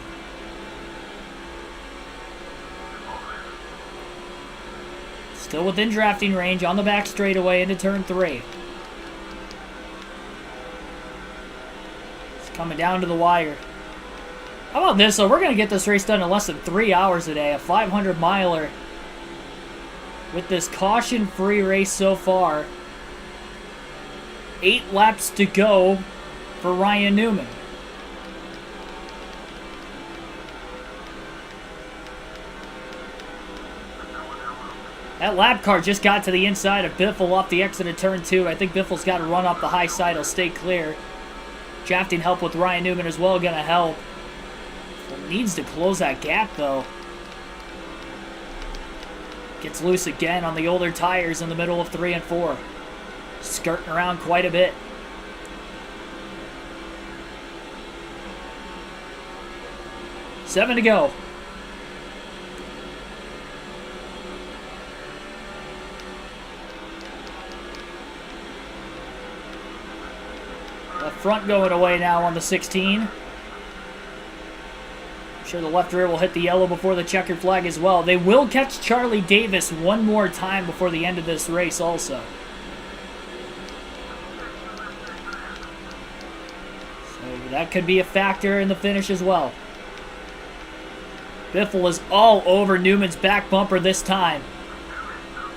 Still within drafting range on the back straightaway into turn 3. It's coming down to the wire. How about this? So we're going to get this race done in less than 3 hours a day. A 500-miler with this caution-free race so far. 8 laps to go for Ryan Newman. That lap car just got to the inside of Biffle off the exit of turn 2. I think Biffle's got to run up the high side. He'll stay clear. Drafting help with Ryan Newman as well going to help. Needs to close that gap, though. Gets loose again on the older tires in the middle of 3 and 4. Skirting around quite a bit. Seven to go. front going away now on the 16. I'm sure the left rear will hit the yellow before the checkered flag as well. They will catch Charlie Davis one more time before the end of this race also. So that could be a factor in the finish as well. Biffle is all over Newman's back bumper this time.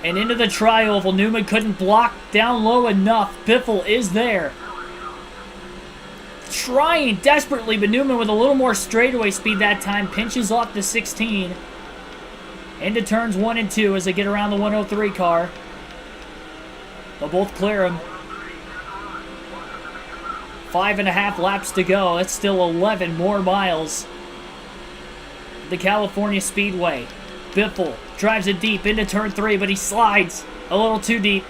And into the tri-oval. Newman couldn't block down low enough. Biffle is there. Trying desperately, but Newman with a little more straightaway speed that time. Pinches off the 16. Into turns 1 and 2 as they get around the 103 car. They'll both clear him. 5.5 laps to go. That's still 11 more miles. The California Speedway. Biffle drives it deep into turn 3, but he slides a little too deep.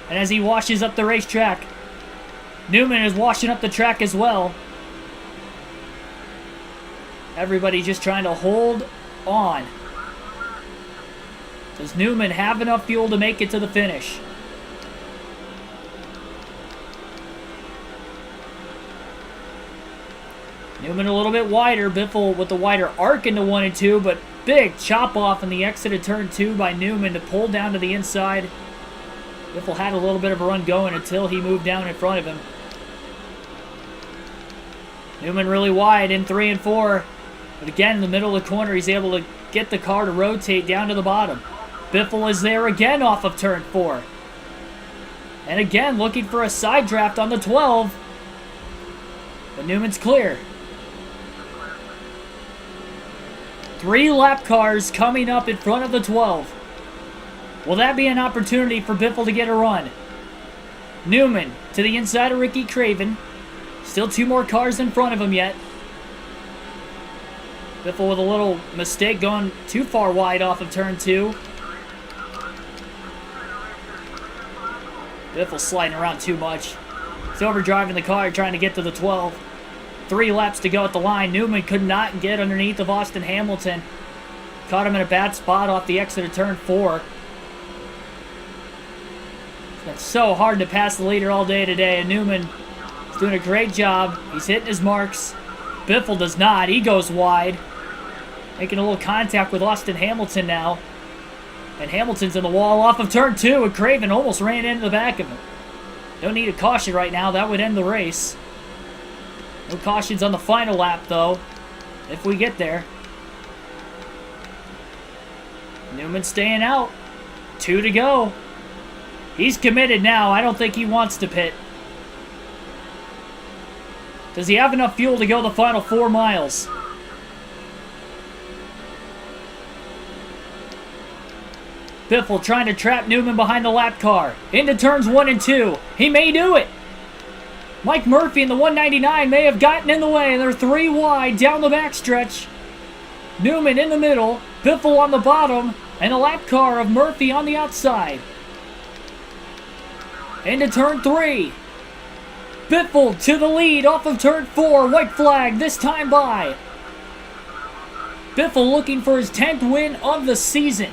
And as he washes up the racetrack, Newman is washing up the track as well. Everybody just trying to hold on. Does Newman have enough fuel to make it to the finish? Newman a little bit wider. Biffle with the wider arc into 1 and 2, but big chop off in the exit of turn 2 by Newman to pull down to the inside. Biffle had a little bit of a run going until he moved down in front of him. Newman really wide in 3 and 4. But again, in the middle of the corner, he's able to get the car to rotate down to the bottom. Biffle is there again off of turn 4. And again, looking for a side draft on the 12. But Newman's clear. 3 lap cars coming up in front of the 12. Will that be an opportunity for Biffle to get a run? Newman to the inside of Ricky Craven. Still 2 more cars in front of him yet. Biffle with a little mistake going too far wide off of turn 2. Biffle sliding around too much. He's overdriving the car trying to get to the 12. 3 laps to go at the line. Newman could not get underneath of Austin Hamilton. Caught him in a bad spot off the exit of turn 4. It's been so hard to pass the leader all day today, and Newman is doing a great job. He's hitting his marks. Biffle does not. He goes wide. Making a little contact with Austin Hamilton now. And Hamilton's in the wall off of turn 2, and Craven almost ran into the back of him. Don't need a caution right now. That would end the race. No cautions on the final lap, though, if we get there. Newman staying out. 2 to go. He's committed now. I don't think he wants to pit. Does he have enough fuel to go the final 4 miles? Biffle trying to trap Newman behind the lap car. Into turns 1 and 2. He may do it. Mike Murphy in the 199 may have gotten in the way. They're 3 wide down the backstretch. Newman in the middle. Biffle on the bottom. And a lap car of Murphy on the outside. Into turn 3. Biffle to the lead off of turn 4. White flag this time by. Biffle looking for his 10th win of the season.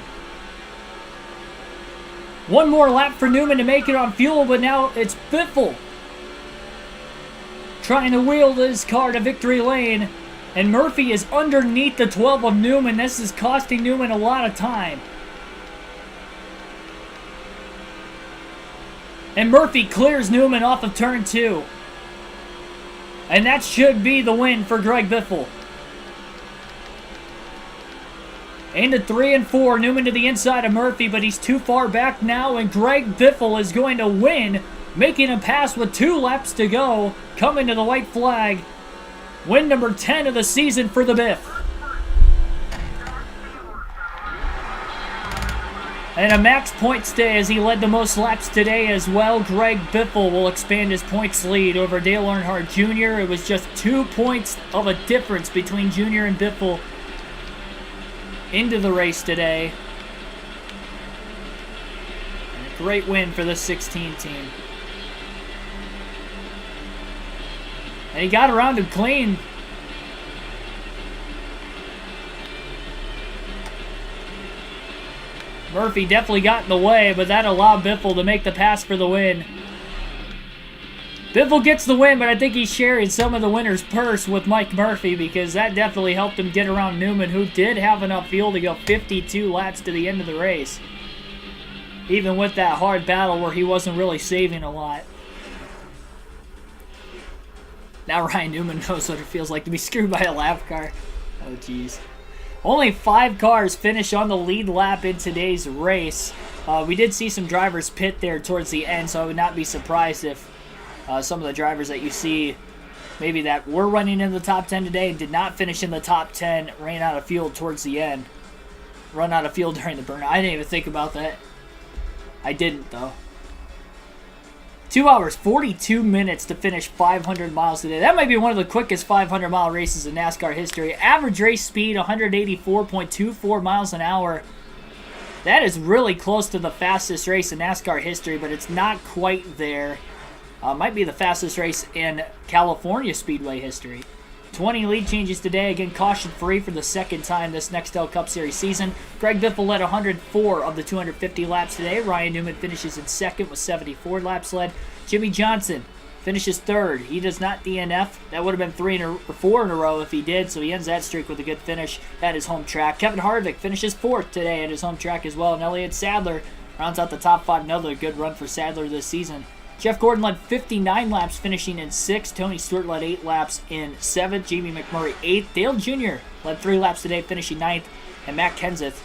1 more lap for Newman to make it on fuel, but now it's Biffle trying to wheel this car to victory lane. And Murphy is underneath the 12 of Newman. This is costing Newman a lot of time. And Murphy clears Newman off of turn 2. And that should be the win for Greg Biffle. Into 3 and 4. Newman to the inside of Murphy, but he's too far back now. And Greg Biffle is going to win, making him pass with 2 laps to go. Coming to the white flag. Win number 10 of the season for the Biff. And a max point stay as he led the most laps today as well. Greg Biffle will expand his points lead over Dale Earnhardt Jr. It was just 2 points of a difference between Jr. and Biffle into the race today. And a great win for the 16 team. And he got around him clean. Murphy definitely got in the way, but that allowed Biffle to make the pass for the win. Biffle gets the win, but I think he's sharing some of the winner's purse with Mcmurray because that definitely helped him get around Newman, who did have enough fuel to go 52 laps to the end of the race. Even with that hard battle where he wasn't really saving a lot. Now Ryan Newman knows what it feels like to be screwed by a lap car. Oh, jeez. Only 5 cars finish on the lead lap in today's race. We did see some drivers pit there towards the end, so I would not be surprised if some of the drivers that you see maybe that were running in the top 10 today and did not finish in the top 10 ran out of fuel towards the end. Run out of fuel during the burnout. I didn't even think about that. I didn't, though. 2 hours, 42 minutes to finish 500 miles today. That might be one of the quickest 500-mile races in NASCAR history. Average race speed, 184.24 miles an hour. That is really close to the fastest race in NASCAR history, but it's not quite there. Might be the fastest race in California Speedway history. 20 lead changes today. Again, caution-free for the second time this Nextel Cup Series season. Greg Biffle led 104 of the 250 laps today. Ryan Newman finishes in second with 74 laps led. Jimmy Johnson finishes third. He does not DNF. That would have been 4 in a row if he did, so he ends that streak with a good finish at his home track. Kevin Harvick finishes fourth today at his home track as well, and Elliott Sadler rounds out the top 5. Another good run for Sadler this season. Jeff Gordon led 59 laps, finishing in 6th. Tony Stewart led 8 laps in 7th. Jamie McMurray 8th. Dale Jr. led 3 laps today, finishing 9th. And Matt Kenseth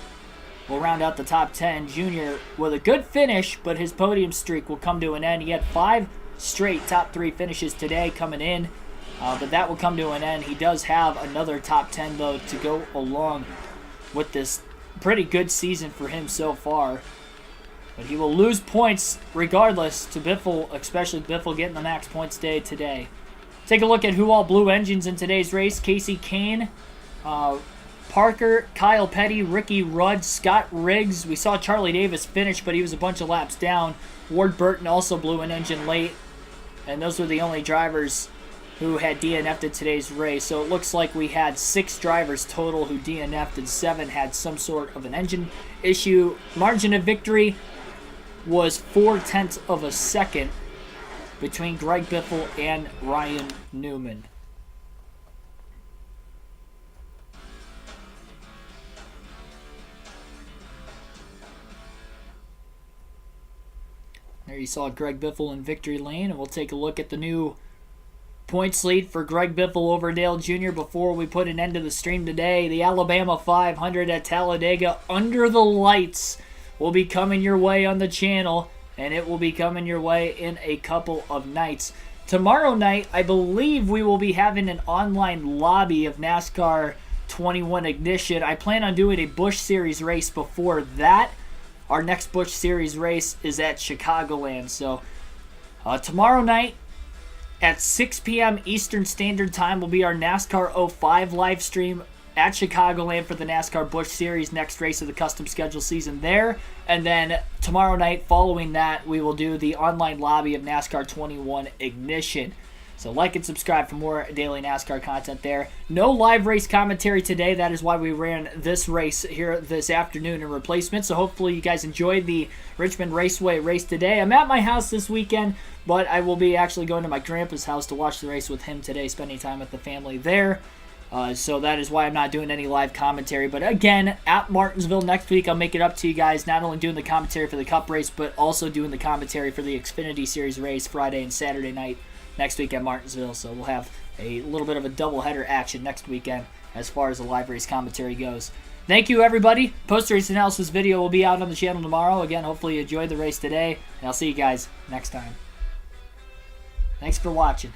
will round out the top 10. Jr. with a good finish, but his podium streak will come to an end. He had 5 straight top 3 finishes today coming in, but that will come to an end. He does have another top 10, though, to go along with this pretty good season for him so far. But he will lose points regardless to Biffle, especially Biffle getting the max points day today. Take a look at who all blew engines in today's race. Casey Kane, Parker, Kyle Petty, Ricky Rudd, Scott Riggs. We saw Charlie Davis finish, but he was a bunch of laps down. Ward Burton also blew an engine late. And those were the only drivers who had DNF'd in today's race. So it looks like we had 6 drivers total who DNF'd and 7 had some sort of an engine issue. Margin of victory was 0.4 of a second between Greg Biffle and Ryan Newman. There you saw Greg Biffle in victory lane, and we'll take a look at the new points lead for Greg Biffle over Dale Jr. before we put an end to the stream today. The Alabama 500 at Talladega under the lights will be coming your way on the channel, and it will be coming your way in a couple of nights. Tomorrow night, I believe we will be having an online lobby of NASCAR 21 Ignition. I plan on doing a Busch Series race before that. Our next Busch Series race is at Chicagoland. So tomorrow night at 6 p.m. Eastern Standard Time will be our NASCAR 05 live stream at Chicagoland for the NASCAR Busch Series, next race of the custom schedule season there. And then tomorrow night, following that, we will do the online lobby of NASCAR 21 Ignition. So like and subscribe for more daily NASCAR content there. No live race commentary today. That is why we ran this race here this afternoon in replacement. So hopefully you guys enjoyed the Richmond Raceway race today. I'm at my house this weekend, but I will be actually going to my grandpa's house to watch the race with him today, spending time with the family there. So that is why I'm not doing any live commentary. But again, at Martinsville next week, I'll make it up to you guys, not only doing the commentary for the Cup race, but also doing the commentary for the Xfinity Series race Friday and Saturday night next week at Martinsville. So we'll have a little bit of a doubleheader action next weekend as far as the live race commentary goes. Thank you, everybody. Post-race analysis video will be out on the channel tomorrow. Again, hopefully you enjoyed the race today, and I'll see you guys next time. Thanks for watching.